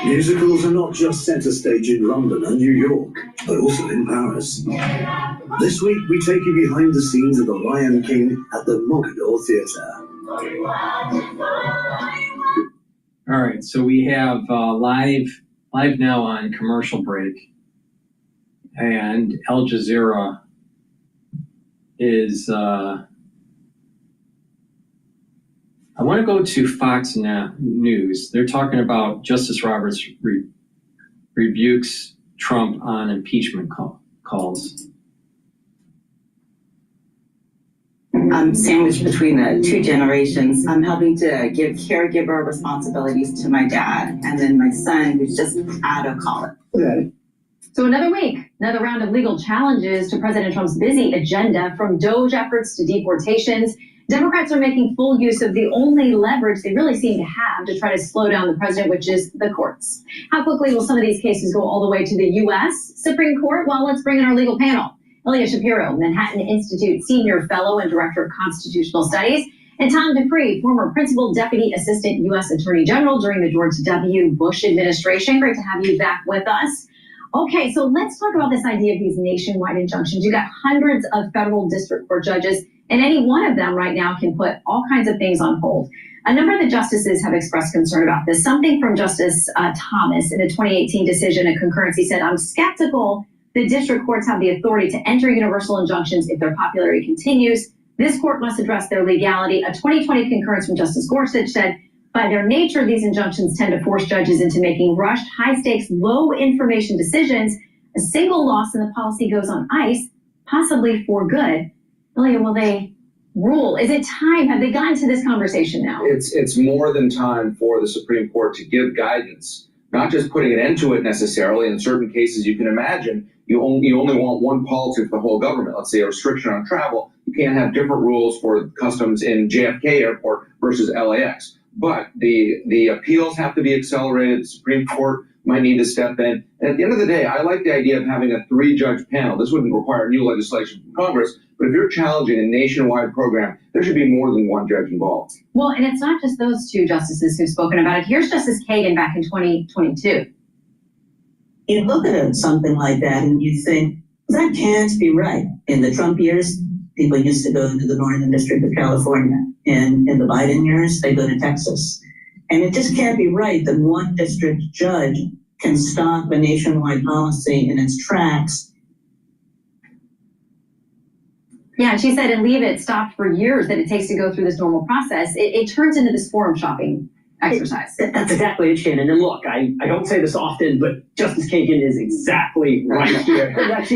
Musicals are not just centre stage in London and New York, but also in Paris. This week, we take you behind the scenes of The Lion King at the Mogador Theatre. All right, so we have live now on commercial break, and Al Jazeera is. I want to go to Fox News. They're talking about Justice Roberts rebukes Trump on impeachment calls. I'm sandwiched between the two generations. I'm helping to give caregiver responsibilities to my dad and then my son, who's just out of college. Okay. So another week, another round of legal challenges to President Trump's busy agenda, from DOGE efforts to deportations. Democrats are making full use of the only leverage they really seem to have to try to slow down the president, which is the courts. How quickly will some of these cases go all the way to the U.S. Supreme Court? Well, let's bring in our legal panel. Ilya Shapiro, Manhattan Institute Senior Fellow and Director of Constitutional Studies, and Tom Dupree, former Principal Deputy Assistant U.S. Attorney General during the George W. Bush administration. Great to have you back with us. Okay, so let's talk about this idea of these nationwide injunctions. You got hundreds of federal district court judges, and any one of them right now can put all kinds of things on hold. A number of the justices have expressed concern about this. Something from Justice Thomas in a 2018 decision, a concurrency, said, "I'm skeptical the district courts have the authority to enter universal injunctions if their popularity continues. This court must address their legality." A 2020 concurrence from Justice Gorsuch said, "By their nature, these injunctions tend to force judges into making rushed, high-stakes, low-information decisions. A single loss and the policy goes on ice, possibly for good." Ilya, will they rule? Is it time? Have they gotten to this conversation now? It's more than time for the Supreme Court to give guidance, not just putting an end to it necessarily. In certain cases, you can imagine you only want one policy for the whole government. Let's say a restriction on travel. You can't have different rules for customs in JFK Airport versus LAX. But the appeals have to be accelerated. The Supreme Court might need to step in. And at the end of the day, I like the idea of having a 3-judge panel. This wouldn't require new legislation from Congress, but if you're challenging a nationwide program, there should be more than one judge involved. Well, and it's not just those two justices who've spoken about it. Here's Justice Kagan back in 2022. You look at something like that and you think, that can't be right. In the Trump years, people used to go to the Northern District of California. And in the Biden years, they go to Texas. And it just can't be right that one district judge can stop a nationwide policy in its tracks. Yeah, and she said, and leave it stopped for years that it takes to go through this normal process. It turns into this forum shopping exercise. That's exactly it, Shannon. And look, I don't say this often, but Justice Kagan is exactly right here.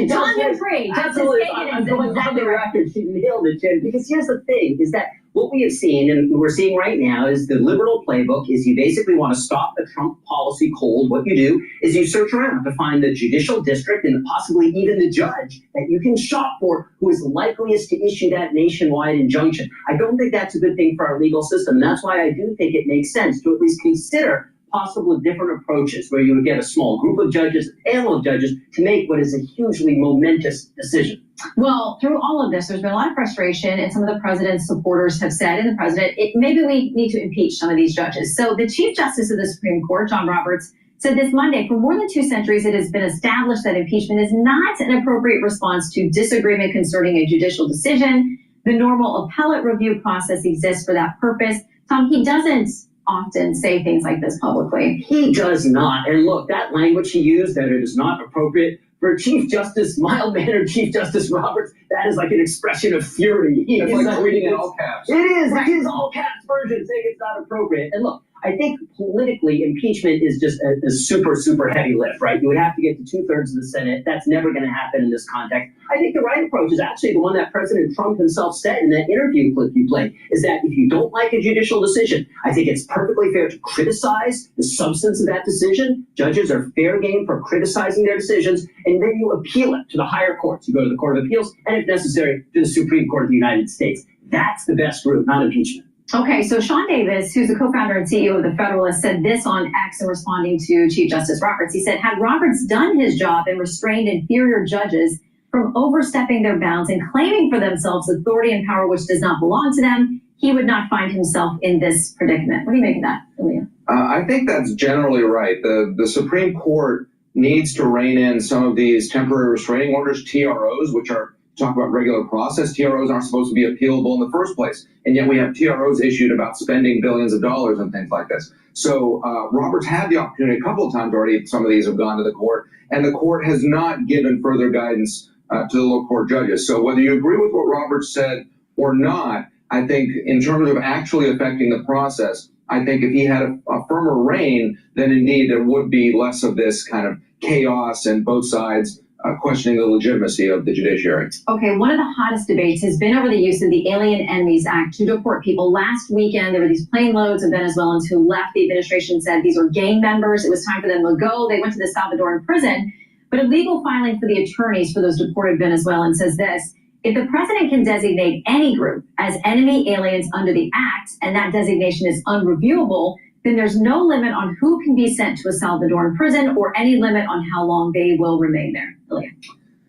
John Dupree, Justice Kagan I'm is going exactly on the right. record. She nailed it, Jen. Because here's the thing, is that what we have seen, and we're seeing right now, is the liberal playbook is you basically want to stop the Trump policy cold. What you do is you search around to find the judicial district and possibly even the judge that you can shop for who is likeliest to issue that nationwide injunction. I don't think that's a good thing for our legal system. And that's why I do think it makes sense to at least consider possible different approaches where you would get a small group of judges, a panel of judges, to make what is a hugely momentous decision. Well, through all of this, there's been a lot of frustration, and some of the president's supporters have said, and the president, maybe we need to impeach some of these judges. So the Chief Justice of the Supreme Court, John Roberts, said this Monday, for more than 2 centuries, it has been established that impeachment is not an appropriate response to disagreement concerning a judicial decision. The normal appellate review process exists for that purpose. Tom, he doesn't often say things like this publicly. He does not. And look, that language he used, that it is not appropriate for Chief Justice, mild-mannered Chief Justice Roberts, that is like an expression of fury. It's like reading in all caps. It is. It is all caps version saying it's not appropriate. And look, I think politically, impeachment is just a super, super heavy lift, right? You would have to get to 2/3 of the Senate. That's never going to happen in this context. I think the right approach is actually the one that President Trump himself said in that interview clip you played, is that if you don't like a judicial decision, I think it's perfectly fair to criticize the substance of that decision. Judges are fair game for criticizing their decisions, and then you appeal it to the higher courts. You go to the Court of Appeals, and if necessary, to the Supreme Court of the United States. That's the best route, not impeachment. Okay, so Sean Davis, who's the co-founder and CEO of The Federalist, said this on X in responding to Chief Justice Roberts. He said, had Roberts done his job and restrained inferior judges from overstepping their bounds and claiming for themselves authority and power which does not belong to them, he would not find himself in this predicament. What do you make of that, Ilya? I think that's generally right. The Supreme Court needs to rein in some of these temporary restraining orders, TROs, which are talk about regular process. TROs aren't supposed to be appealable in the first place, and yet we have TROs issued about spending billions of dollars and things like this. So Roberts had the opportunity a couple of times already. Some of these have gone to the court, and the court has not given further guidance to the lower court judges. So whether you agree with what Roberts said or not, I think in terms of actually affecting the process, I think if he had a firmer rein, then indeed there would be less of this kind of chaos and both sides questioning the legitimacy of the judiciary. Okay, one of the hottest debates has been over the use of the Alien Enemies Act to deport people. Last weekend, there were these plane loads of Venezuelans who left. The administration said these were gang members. It was time for them to go. They went to the Salvadoran prison. But a legal filing for the attorneys for those deported Venezuelans says this: if the president can designate any group as enemy aliens under the act, and that designation is unreviewable, then there's no limit on who can be sent to a Salvadoran prison or any limit on how long they will remain there. Ilya.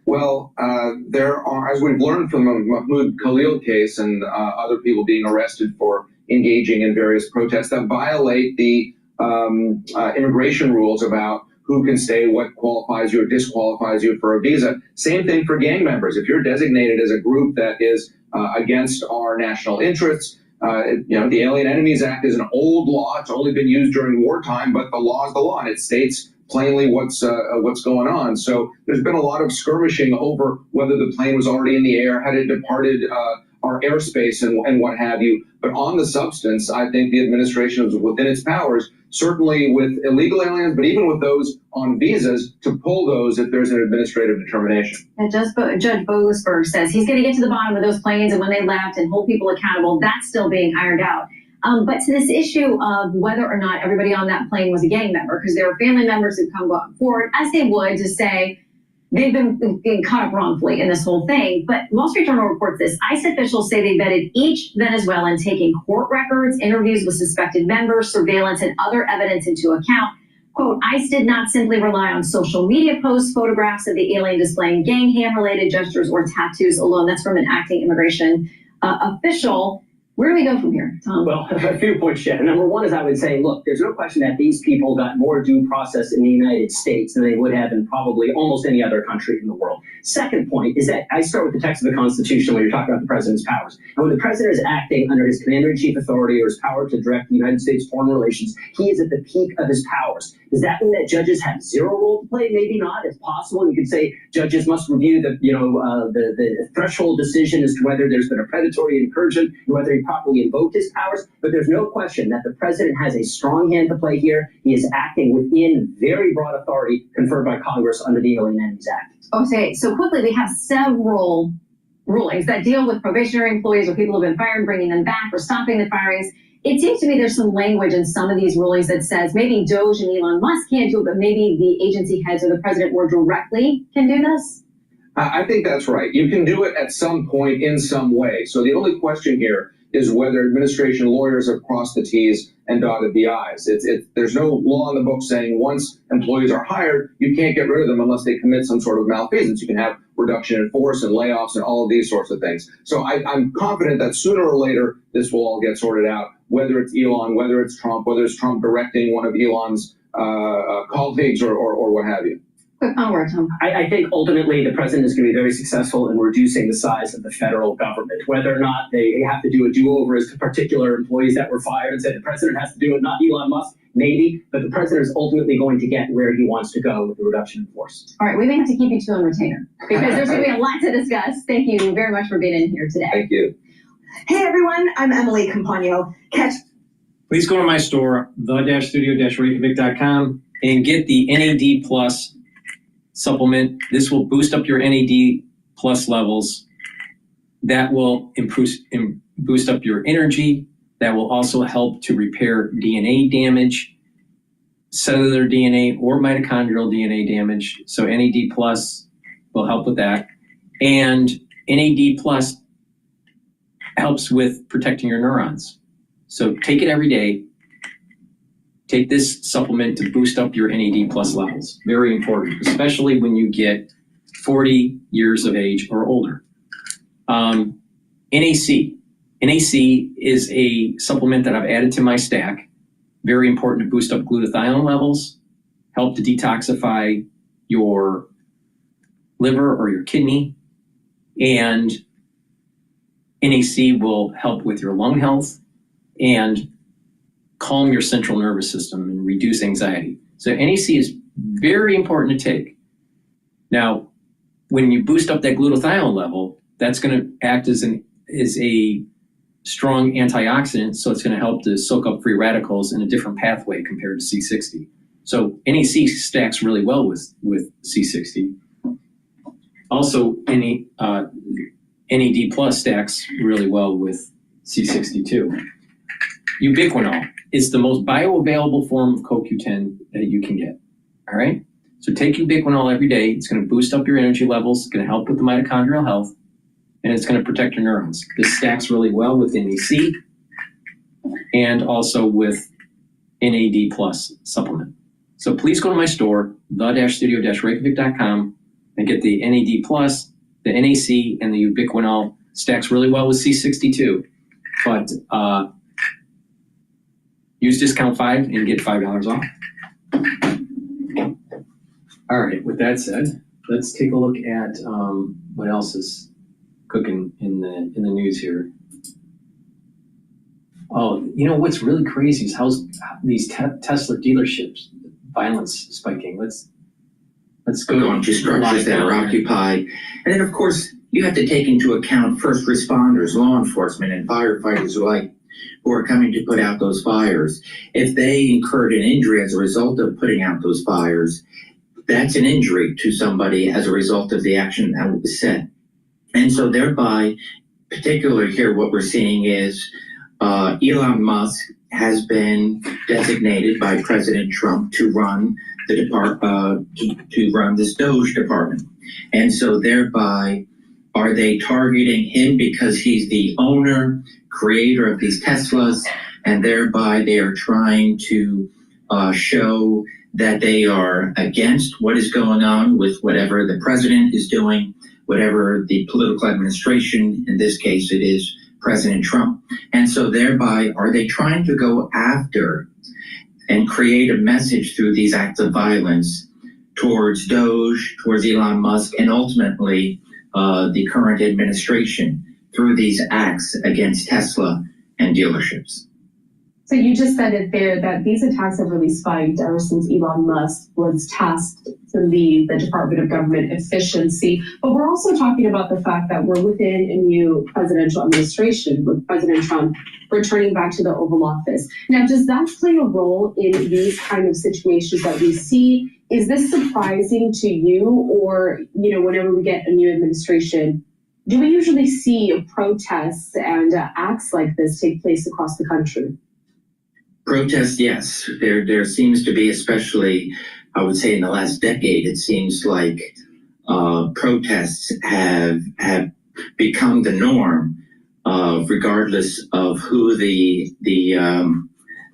Well, there are, as we've learned from the Mahmoud Khalil case and other people being arrested for engaging in various protests that violate the immigration rules about who can stay, what qualifies you or disqualifies you for a visa. Same thing for gang members. If you're designated as a group that is against our national interests, the Alien Enemies Act is an old law. It's only been used during wartime, but the law is the law, and it states plainly what's going on. So there's been a lot of skirmishing over whether the plane was already in the air, had it departed our airspace, and what have you. But on the substance, I think the administration is within its powers, certainly with illegal aliens, but even with those on visas, to pull those if there's an administrative determination. And Judge Boasberg says he's going to get to the bottom of those planes and when they left and hold people accountable. That's still being ironed out. But to this issue of whether or not everybody on that plane was a gang member, because there are family members who come forward, as they would, to say they've been caught up wrongfully in this whole thing. But Wall Street Journal reports this. ICE officials say they vetted each Venezuelan, taking court records, interviews with suspected members, surveillance, and other evidence into account. Quote, ICE did not simply rely on social media posts, photographs of the alien displaying gang hand-related gestures or tattoos alone. That's from an acting immigration official. Where do we go from here, Tom? Well, a few points, Jen. Number one is I would say, look, there's no question that these people got more due process in the United States than they would have in probably almost any other country in the world. Second point is that I start with the text of the Constitution when you're talking about the president's powers. And when the president is acting under his commander-in-chief authority or his power to direct the United States foreign relations, he is at the peak of his powers. Does that mean that judges have zero role to play? Maybe not. It's possible. You could say judges must review the threshold decision as to whether there's been a predatory incursion and whether he properly invoked his powers. But there's no question that the president has a strong hand to play here. He is acting within very broad authority conferred by Congress under the Alien Enemies Act. Okay, so quickly, we have several rulings that deal with probationary employees or people who have been fired, bringing them back or stopping the firings. It seems to me there's some language in some of these rulings that says maybe Doge and Elon Musk can't do it, but maybe the agency heads or the president more directly can do this? I think that's right. You can do it at some point in some way. So the only question here is whether administration lawyers have crossed the T's and dotted the I's. There's no law in the book saying once employees are hired, you can't get rid of them unless they commit some sort of malfeasance. You can have reduction in force and layoffs and all of these sorts of things. So I'm confident that sooner or later, this will all get sorted out, whether it's Elon, whether it's Trump, whether it's Trump directing one of Elon's colleagues or what have you. Quick onward, Tom. I think ultimately the president is going to be very successful in reducing the size of the federal government. Whether or not they have to do a do-over as to particular employees that were fired and say the president has to do it, not Elon Musk, maybe, but the president is ultimately going to get where he wants to go with the reduction in force. All right, we may have to keep you two on retainer because there's going to be a lot to discuss. Thank you very much for being in here today. Thank you. Hey everyone, I'm Emily Campagno. Please go to my store, the-studio-reykjavik.com, and get the NAD Plus supplement. This will boost up your NAD Plus levels. That will boost up your energy. That will also help to repair DNA damage, cellular DNA or mitochondrial DNA damage. So NAD Plus will help with that. And NAD Plus helps with protecting your neurons. So take it every day. Take this supplement to boost up your NAD Plus levels. Very important, especially when you get 40 years of age or older. NAC. NAC is a supplement that I've added to my stack. Very important to boost up glutathione levels, help to detoxify your liver or your kidney, and NAC will help with your lung health and calm your central nervous system and reduce anxiety. So NAC is very important to take. Now, when you boost up that glutathione level, that's going to act as a strong antioxidant, so it's going to help to soak up free radicals in a different pathway compared to C60. So NAC stacks really well with C60. Also, NAD Plus stacks really well with C62. Ubiquinol is the most bioavailable form of CoQ10 that you can get. All right? So take ubiquinol every day. It's going to boost up your energy levels. It's going to help with the mitochondrial health, and it's going to protect your neurons. This stacks really well with NAC and also with NAD Plus supplement. So please go to my store, the-studio-reykjavik.com, and get the NAD Plus, the NAC, and the ubiquinol. Stacks really well with C62. But use discount 5 and get $5 off. All right, with that said, let's take a look at what else is cooking in the news here. Oh, you know what's really crazy is how these Tesla dealerships, violence spiking. Let's go going to structures that are occupied. And then, of course, you have to take into account first responders, law enforcement, and firefighters alike who are coming to put out those fires. If they incurred an injury as a result of putting out those fires, that's an injury to somebody as a result of the action that was set. And so thereby, particularly here, what we're seeing is Elon Musk has been designated by President Trump to run the to run this Doge department. And so thereby, are they targeting him because he's the owner, creator of these Teslas, and thereby they are trying to show that they are against what is going on with whatever the president is doing, whatever the political administration, in this case it is President Trump. And so thereby, are they trying to go after and create a message through these acts of violence towards Doge, towards Elon Musk, and ultimately the current administration through these acts against Tesla and dealerships? So you just said it there that these attacks have really spiked ever since Elon Musk was tasked to lead the Department of Government Efficiency. But we're also talking about the fact that we're within a new presidential administration with President Trump returning back to the Oval Office. Now, does that play a role in these kind of situations that we see? Is this surprising to you, or, you know, whenever we get a new administration, do we usually see protests and acts like this take place across the country? Protests, yes. There seems to be, especially, I would say in the last decade, it seems like protests have become the norm, regardless of who the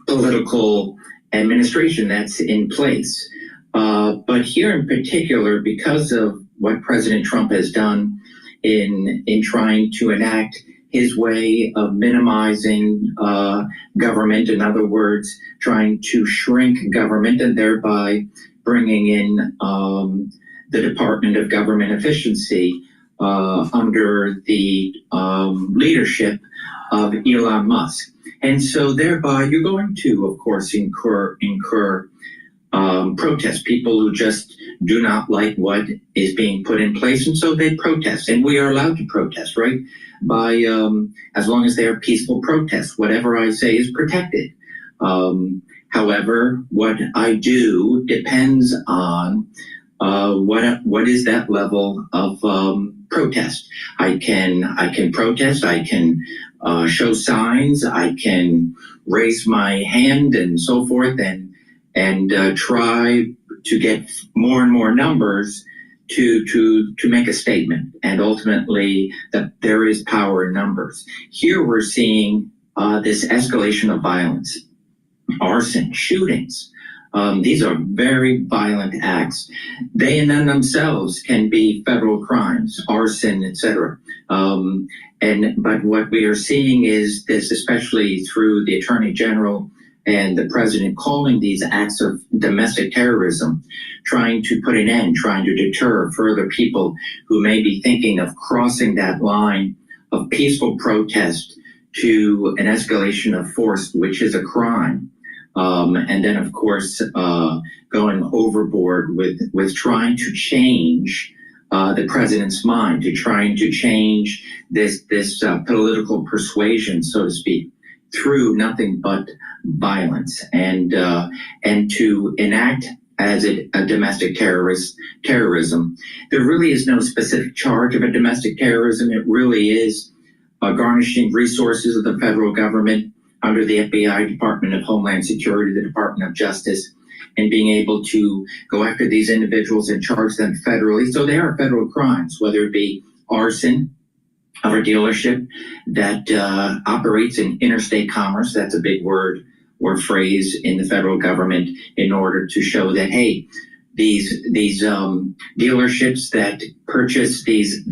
political administration that's in place. But here in particular, because of what President Trump has done in trying to enact his way of minimizing government, in other words, trying to shrink government and thereby bringing in the Department of Government Efficiency under the leadership of Elon Musk. And so thereby you're going to, of course, incur protest, people who just do not like what is being put in place, and so they protest, and we are allowed to protest, right? By as long as they are peaceful protests, whatever I say is protected. However, what I do depends on what is that level of protest. I can protest, I can show signs, I can raise my hand and so forth, and try to get more and more numbers to make a statement, and ultimately that there is power in numbers. Here we're seeing this escalation of violence, arson, shootings. These are very violent acts. They in and themselves can be federal crimes, arson, etc. But what we are seeing is this, especially through the Attorney General and the President, calling these acts of domestic terrorism, trying to put an end, trying to deter further people who may be thinking of crossing that line of peaceful protest to an escalation of force, which is a crime. And then, of course, going overboard with trying to change the president's mind, to trying to change this political persuasion, so to speak, through nothing but violence, and to enact as a domestic terrorism. There really is no specific charge of a domestic terrorism. It really is garnishing resources of the federal government under the FBI, Department of Homeland Security, the Department of Justice, and being able to go after these individuals and charge them federally. So they are federal crimes, whether it be arson of a dealership that operates in interstate commerce. That's a big word or phrase in the federal government, in order to show that, hey, these dealerships that purchase these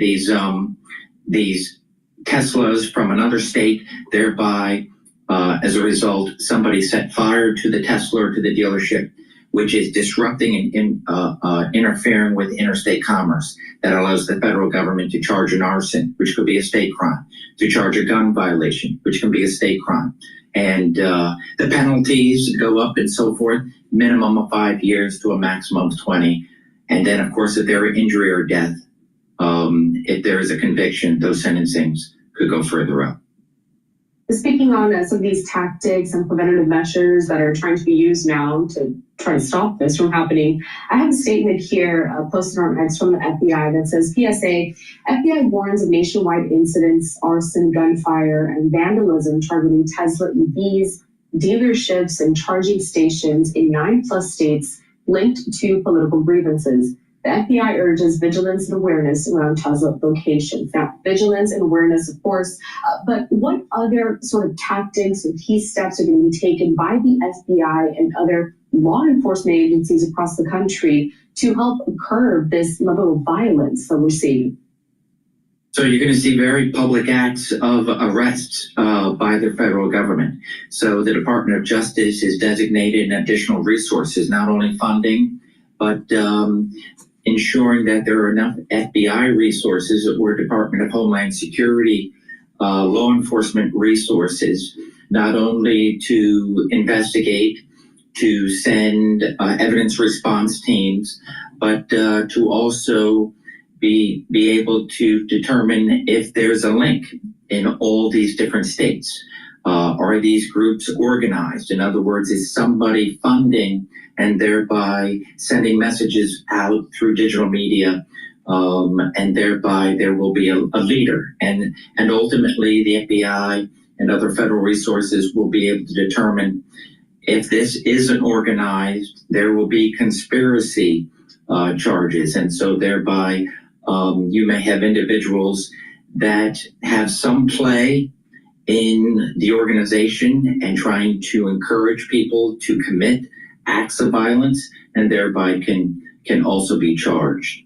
Teslas from another state, thereby as a result, somebody set fire to the Tesla or to the dealership, which is disrupting and interfering with interstate commerce. That allows the federal government to charge an arson, which could be a state crime, to charge a gun violation, which can be a state crime. And the penalties go up and so forth, minimum of 5 years to a maximum of 20. And then, of course, if there are injury or death, if there is a conviction, those sentencings could go further up. Speaking on some of these tactics and preventative measures that are trying to be used now to try to stop this from happening, I have a statement here posted on X from the FBI that says, PSA, FBI warns of nationwide incidents, arson, gunfire, and vandalism targeting Tesla EVs, dealerships, and charging stations in 9+ states linked to political grievances. The FBI urges vigilance and awareness around Tesla locations. Now, vigilance and awareness, of course, but what other sort of tactics and key steps are going to be taken by the FBI and other law enforcement agencies across the country to help curb this level of violence that we're seeing? So you're going to see very public acts of arrests by the federal government. So the Department of Justice has designated additional resources, not only funding, but ensuring that there are enough FBI resources or Department of Homeland Security law enforcement resources, not only to investigate, to send evidence response teams, but to also be able to determine if there's a link in all these different states. Are these groups organized? In other words, is somebody funding and thereby sending messages out through digital media, and thereby there will be a leader, and ultimately the FBI and other federal resources will be able to determine if this isn't organized. There will be conspiracy charges, and so thereby you may have individuals that have some play in the organization and trying to encourage people to commit acts of violence, and thereby can also be charged.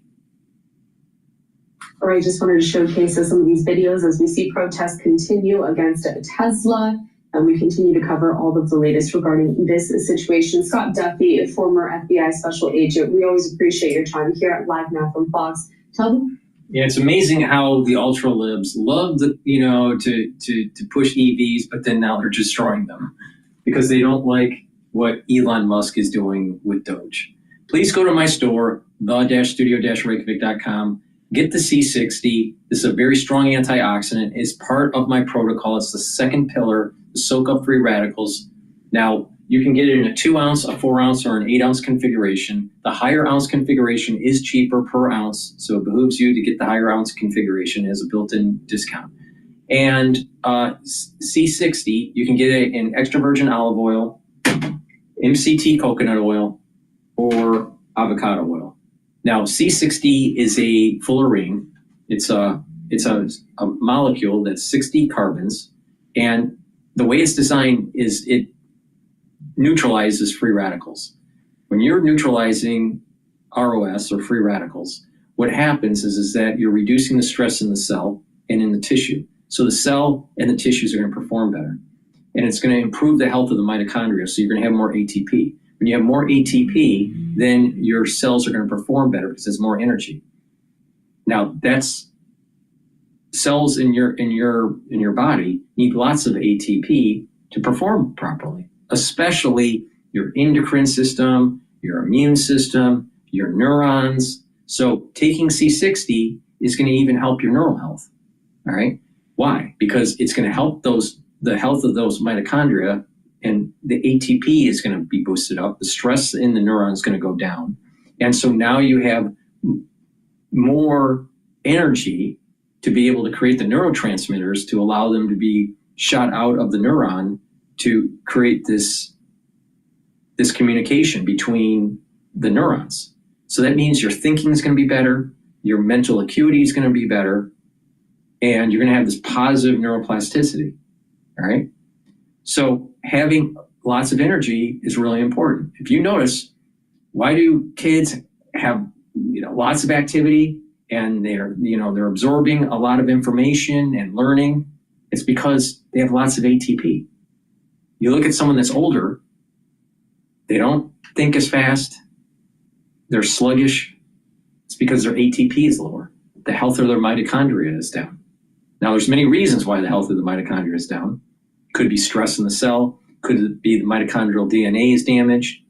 All right, just wanted to showcase some of these videos as we see protests continue against Tesla, and we continue to cover all of the latest regarding this situation. Scott Duffy, a former FBI special agent, we always appreciate your time here at Live Now from Fox. Tell them. Yeah, it's amazing how the ultra libs love to push EVs, but then now they're destroying them because they don't like what Elon Musk is doing with Doge. Please go to my store, the-studio-reykjavik.com. Get the C60. This is a very strong antioxidant. It's part of my protocol. It's the second pillar to soak up free radicals. Now, you can get it in a 2 ounce, a 4 ounce, or an 8 ounce configuration. The higher ounce configuration is cheaper per ounce, so it behooves you to get the higher ounce configuration as a built-in discount. And C60, you can get it in extra virgin olive oil, MCT coconut oil, or avocado oil. Now, C60 is a fullerene. It's a molecule that's 60 carbons, and the way it's designed is it neutralizes free radicals. When you're neutralizing ROS or free radicals, what happens is that you're reducing the stress in the cell and in the tissue. So the cell and the tissues are going to perform better. And it's going to improve the health of the mitochondria, so you're going to have more ATP. When you have more ATP, then your cells are going to perform better because there's more energy. Now, that's cells in your body need lots of ATP to perform properly, especially your endocrine system, your immune system, your neurons. So taking C60 is going to even help your neural health. All right. Why? Because it's going to help the health of those mitochondria, and the ATP is going to be boosted up. The stress in the neuron is going to go down. And so now you have more energy to be able to create the neurotransmitters to allow them to be shot out of the neuron to create this communication between the neurons. So that means your thinking is going to be better, your mental acuity is going to be better, and you're going to have this positive neuroplasticity. All right. So having lots of energy is really important. If you notice, why do kids have lots of activity and they're absorbing a lot of information and learning? It's because they have lots of ATP. You look at someone that's older, they don't think as fast, they're sluggish. It's because their ATP is lower. The health of their mitochondria is down. Now, there's many reasons why the health of the mitochondria is down. Could be stress in the cell. Could it be the mitochondrial DNA is damaged?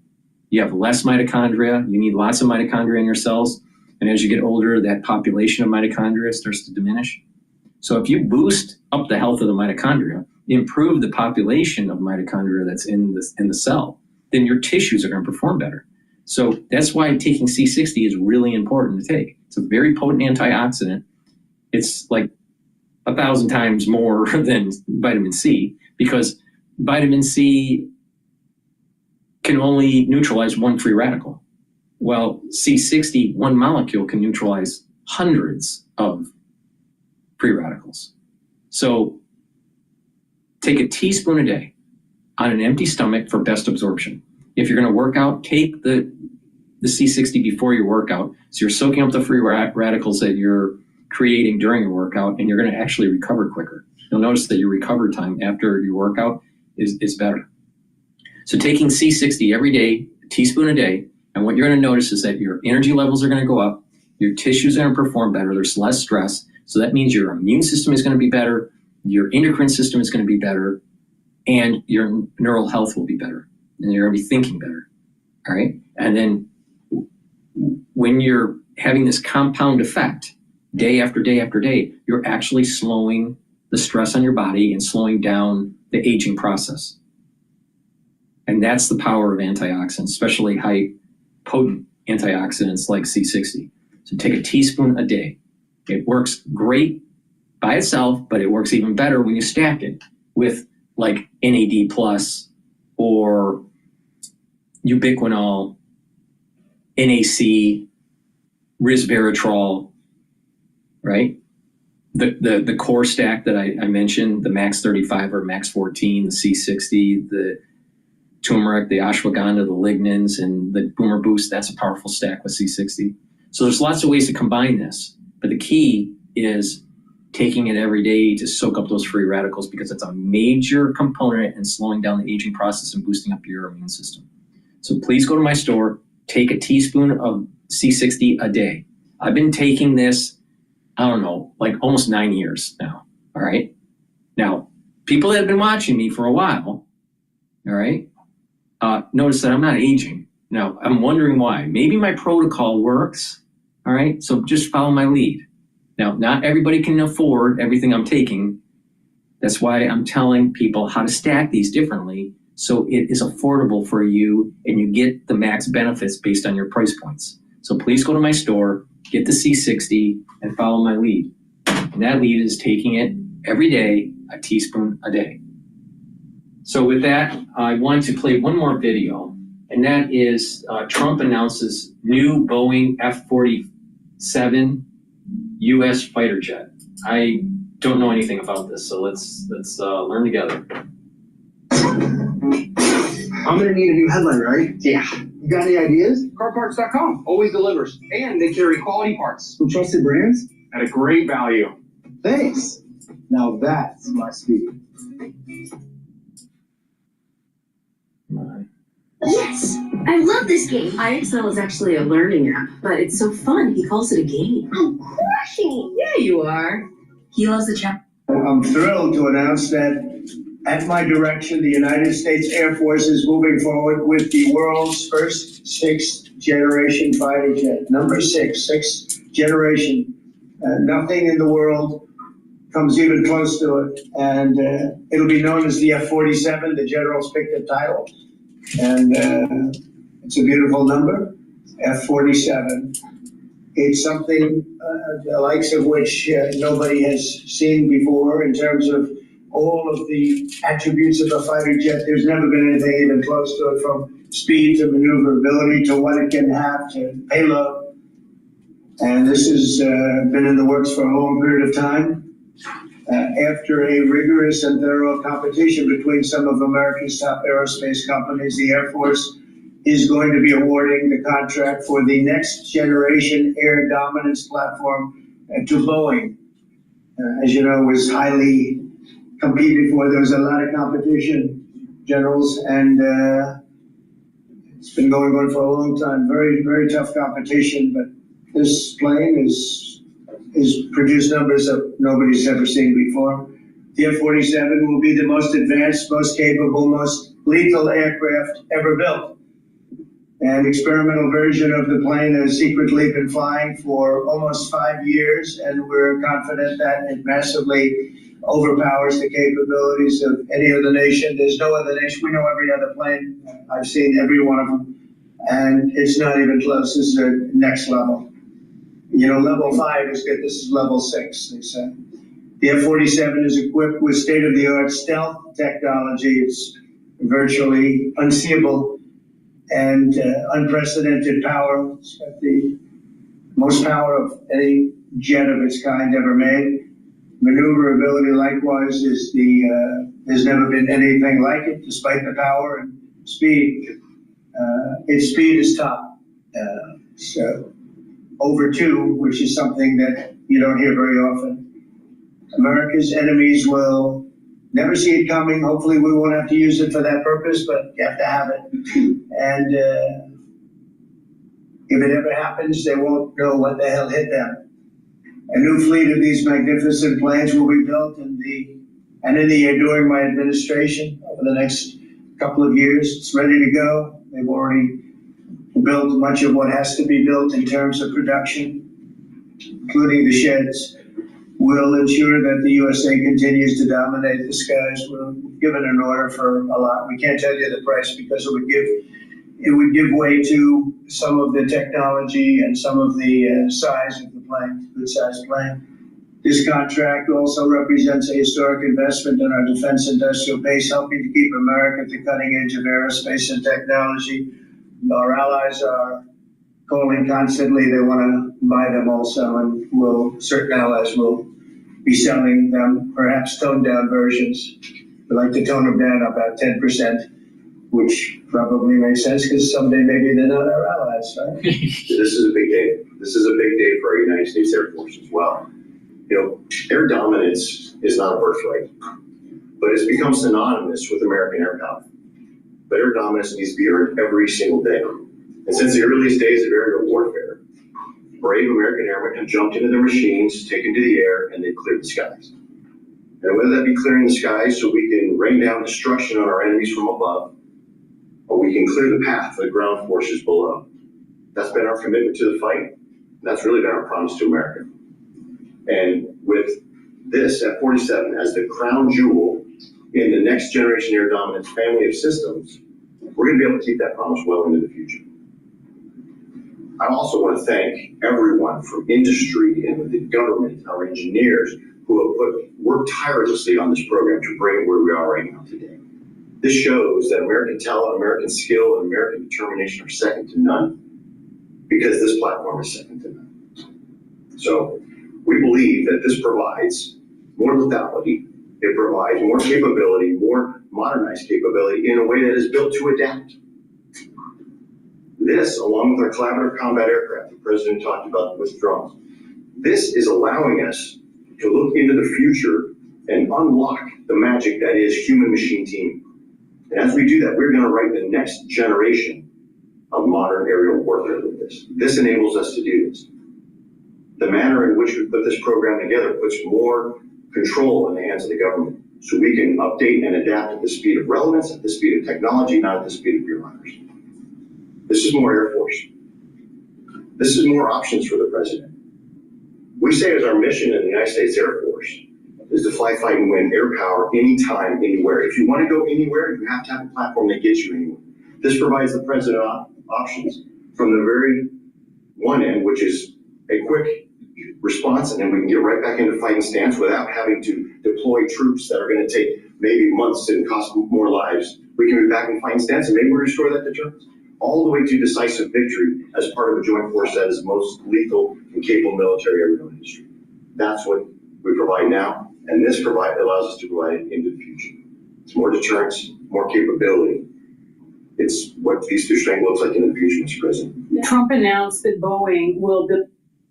You have less mitochondria. You need lots of mitochondria in your cells. And as you get older, that population of mitochondria starts to diminish. So if you boost up the health of the mitochondria, improve the population of mitochondria that's in the cell, then your tissues are going to perform better. So that's why taking C60 is really important to take. It's a very potent antioxidant. It's like 1,000 times more than vitamin C, because vitamin C can only neutralize one free radical. Well, C60, one molecule, can neutralize hundreds of free radicals. So take a teaspoon a day on an empty stomach for best absorption. If you're going to work out, take the C60 before your workout, so you're soaking up the free radicals that you're creating during your workout, and you're going to actually recover quicker. You'll notice that your recovery time after your workout is better. So taking C60 every day, a teaspoon a day, and what you're going to notice is that your energy levels are going to go up, your tissues are going to perform better, there's less stress, so that means your immune system is going to be better, your endocrine system is going to be better, and your neural health will be better, and you're going to be thinking better. All right? And then when you're having this compound effect, day after day after day, you're actually slowing the stress on your body and slowing down the aging process. And that's the power of antioxidants, especially high potent antioxidants like C60. So take a teaspoon a day. It works great by itself, but it works even better when you stack it with like NAD plus or ubiquinol, NAC, resveratrol, right? The core stack that I mentioned, the Max 35 or Max 14, the C60, the turmeric, the ashwagandha, the lignans, and the boomer boost, that's a powerful stack with C60. So there's lots of ways to combine this, but the key is taking it every day to soak up those free radicals, because it's a major component in slowing down the aging process and boosting up your immune system. So please go to my store, take a teaspoon of C60 a day. I've been taking this I don't know, like almost 9 years now. All right. Now, people that have been watching me for a while, all right, notice that I'm not aging. Now, I'm wondering why. Maybe my protocol works. All right. So just follow my lead. Now, not everybody can afford everything I'm taking. That's why I'm telling people how to stack these differently so it is affordable for you and you get the max benefits based on your price points. So please go to my store, get the C60, and follow my lead. And that lead is taking it every day, a teaspoon a day. So with that, I want to play one more video, and that is Trump announces new Boeing F-47 U.S. fighter jet. I don't know anything about this, so let's learn together. I'm gonna need a new headline, right? Yeah. You got any ideas? CarParts.com always delivers, and they carry quality parts from trusted brands at a great value. Thanks. Now that's my speed. Yes! I love this game. IXL is actually a learning app, but it's so fun. He calls it a game. I'm crushing it. Yeah, you are. He loves the challenge. I'm thrilled to announce that at my direction, the United States Air Force is moving forward with the world's first sixth generation fighter jet. Number sixth generation. Nothing in the world comes even close to it. And it'll be known as the F-47. The generals picked the title. And it's a beautiful number, F-47. It's something the likes of which nobody has seen before in terms of all of the attributes of a fighter jet. There's never been anything even close to it, from speed to maneuverability to what it can have to payload. And this has been in the works for a long period of time. After a rigorous and thorough competition between some of America's top aerospace companies, the Air Force is going to be awarding the contract for the next generation air dominance platform to Boeing. As you know, it was highly competed for. There was a lot of competition, generals, and it's been going on for a long time. Very, very tough competition, but this plane is produced numbers that nobody's ever seen before. The F-47 will be the most advanced, most capable, most lethal aircraft ever built. An experimental version of the plane has secretly been flying for almost 5 years, and we're confident that it massively overpowers the capabilities of any other nation. There's no other nation. We know every other plane. I've seen every one of them, and it's not even close. This is the next level. You know, level 5 is good. This is level 6, they say. The F-47 is equipped with state-of-the-art stealth technology. It's virtually unseeable and unprecedented power. It's got the most power of any jet of its kind ever made. Maneuverability, likewise, there's never been anything like it, despite the power and speed. Its speed is top. So over 2, which is something that you don't hear very often. America's enemies will never see it coming. Hopefully we won't have to use it for that purpose, but you have to have it. And if it ever happens, they won't know what the hell hit them. A new fleet of these magnificent planes will be built in the year during my administration over the next couple of years. It's ready to go. They've already built much of what has to be built in terms of production, including the sheds. Will ensure that the USA continues to dominate the skies. We're given an order for a lot. We can't tell you the price because it would give way to some of the technology and some of the size of the plane, good sized plane. This contract also represents a historic investment in our defense industrial base, helping to keep America at the cutting edge of aerospace and technology. Our allies are calling constantly. They want to buy them also, and certain allies will be selling them, perhaps toned down versions. We'd like to tone them down about 10%, which probably makes sense because someday maybe they're not our allies, right? This is a big day. This is a big day for our United States Air Force as well. You know, air dominance is not a birthright, but it's become synonymous with American air power. But air dominance needs to be earned every single day. And since the earliest days of aerial warfare, brave American airmen have jumped into their machines, taken to the air, and they've cleared the skies. And whether that be clearing the skies so we can rain down destruction on our enemies from above, or we can clear the path for the ground forces below. That's been our commitment to the fight. That's really been our promise to America. And with this F-47 as the crown jewel in the next generation air dominance family of systems, we're going to be able to keep that promise well into the future. I also want to thank everyone from industry and the government, our engineers, who have worked tirelessly on this program to bring it where we are right now today. This shows that American talent, American skill, and American determination are second to none, because this platform is second to none. So we believe that this provides more lethality, it provides more capability, more modernized capability in a way that is built to adapt. This, along with our collaborative combat aircraft the President talked about with drones, this is allowing us to look into the future and unlock the magic that is human-machine teaming. And as we do that, we're going to write the next generation of modern aerial warfare with this. This enables us to do this. The manner in which we put this program together puts more control in the hands of the government, so we can update and adapt at the speed of relevance, at the speed of technology, not at the speed of your runners. This is more Air Force. This is more options for the President. We say as our mission in the United States Air Force is to fly, fight, and win air power anytime, anywhere. If you want to go anywhere, you have to have a platform that gets you anywhere. This provides the President options from the very one end, which is a quick response, and then we can get right back into fighting stance without having to deploy troops that are going to take maybe months and cost more lives. We can be back in fighting stance and maybe we restore that deterrence. All the way to decisive victory as part of a joint force that is the most lethal and capable military ever known in history. That's what we provide now, and this allows us to provide it into the future. It's more deterrence, more capability. It's what peace through strength looks like in the future, Mr. President. Trump announced that Boeing will build.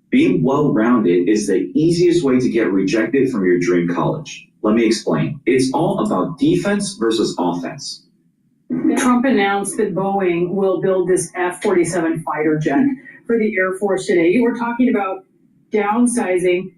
Being well-rounded is the easiest way to get rejected from your dream college. Let me explain. It's all about defense versus offense. Trump announced that Boeing will build this F-47 fighter jet for the Air Force today. You were talking about downsizing.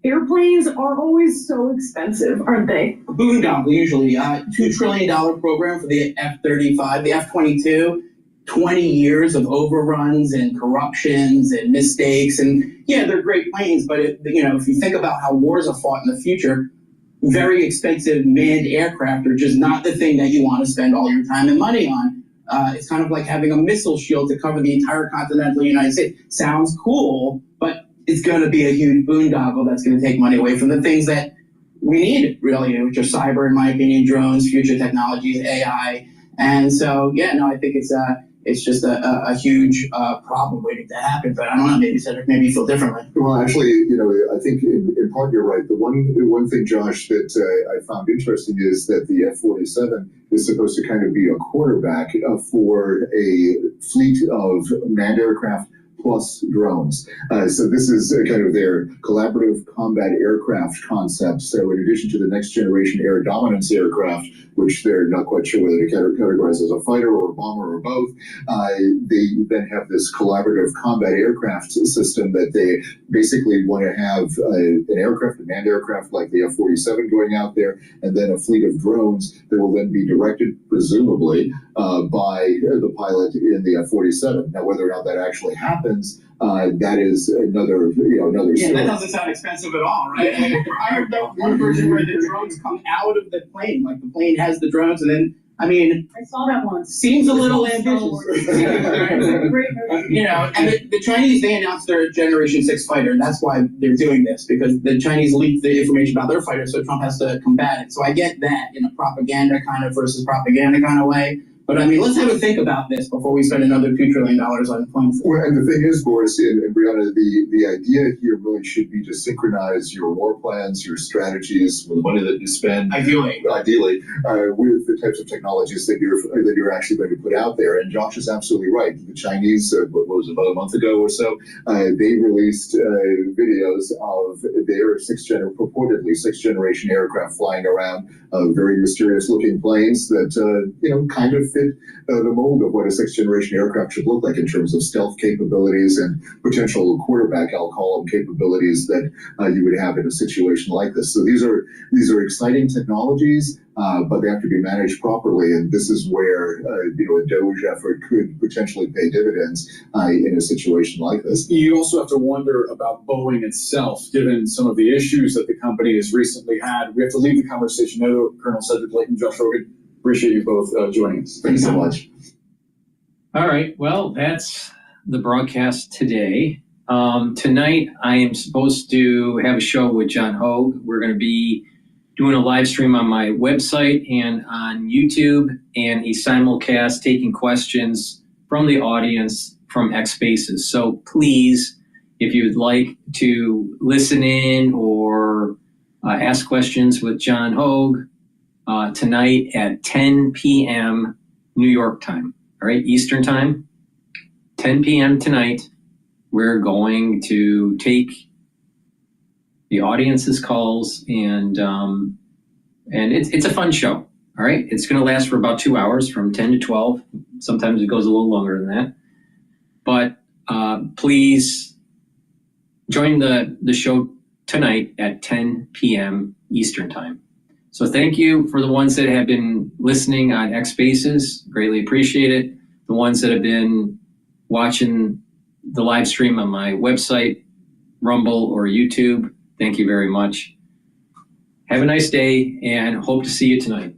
Airplanes are always so expensive, aren't they? Boondoggle, usually. $2 trillion program for the F-35, the F-22. 20 years of overruns and corruptions and mistakes. And yeah, they're great planes, but if you think about how wars are fought in the future, very expensive manned aircraft are just not the thing that you want to spend all your time and money on. It's kind of like having a missile shield to cover the entire continental United States. Sounds cool, but it's going to be a huge boondoggle that's going to take money away from the things that we need, really, which are cyber, in my opinion, drones, future technologies, AI. And so, yeah, no, I think it's just a huge problem waiting to happen. But I don't know, maybe Cedric, maybe you feel differently. Well, actually, I think in part you're right. The one thing, Josh, that I found interesting is that the F-47 is supposed to kind of be a quarterback for a fleet of manned aircraft plus drones. So this is kind of their collaborative combat aircraft concept. So in addition to the next generation air dominance aircraft, which they're not quite sure whether to categorize as a fighter or a bomber or both, they then have this collaborative combat aircraft system that they basically want to have an aircraft, a manned aircraft like the F-47 going out there, and then a fleet of drones that will then be directed, presumably, by the pilot in the F-47. Now, whether or not that actually happens, that is another story. Yeah, that doesn't sound expensive at all, right? I heard that one version where the drones come out of the plane, like the plane has the drones, and then, I saw that once. Seems a little ambitious. And the Chinese, they announced their Generation 6 fighter, and that's why they're doing this, because the Chinese leaked the information about their fighter, so Trump has to combat it. So I get that in a propaganda kind of versus propaganda kind of way. But let's have a think about this before we spend another $2 trillion on planes. Well, and the thing is, Boris and Brianna, the idea here really should be to synchronize your war plans, your strategies, with the money that you spend, ideally, with the types of technologies that you're actually going to put out there. And Josh is absolutely right. The Chinese, what was it, about a month ago or so, they released videos of their purportedly sixth generation aircraft flying around, very mysterious looking planes that kind of fit the mold of what a sixth generation aircraft should look like in terms of stealth capabilities and potential quarterback, I'll call them, capabilities that you would have in a situation like this. So these are exciting technologies, but they have to be managed properly. And this is where a DOGE effort could potentially pay dividends in a situation like this. You also have to wonder about Boeing itself, given some of the issues that the company has recently had. We have to leave the conversation there, Colonel Cedric Layton, Josh Rogan. Appreciate you both joining us. Thanks so much. All right. Well, that's the broadcast today. Tonight, I am supposed to have a show with John Hogue. We're going to be doing a live stream on my website and on YouTube, and a simulcast taking questions from the audience from X Spaces. So please, if you would like to listen in or ask questions with John Hogue tonight at 10 p.m. New York time, all right, Eastern time, 10 p.m. tonight, we're going to take the audience's calls, and it's a fun show. All right, it's going to last for about 2 hours, from 10 to 12. Sometimes it goes a little longer than that. But please join the show tonight at 10 p.m. Eastern time. So thank you for the ones that have been listening on X Spaces. Greatly appreciate it. The ones that have been watching the live stream on my website, Rumble, or YouTube, thank you very much. Have a nice day, and hope to see you tonight.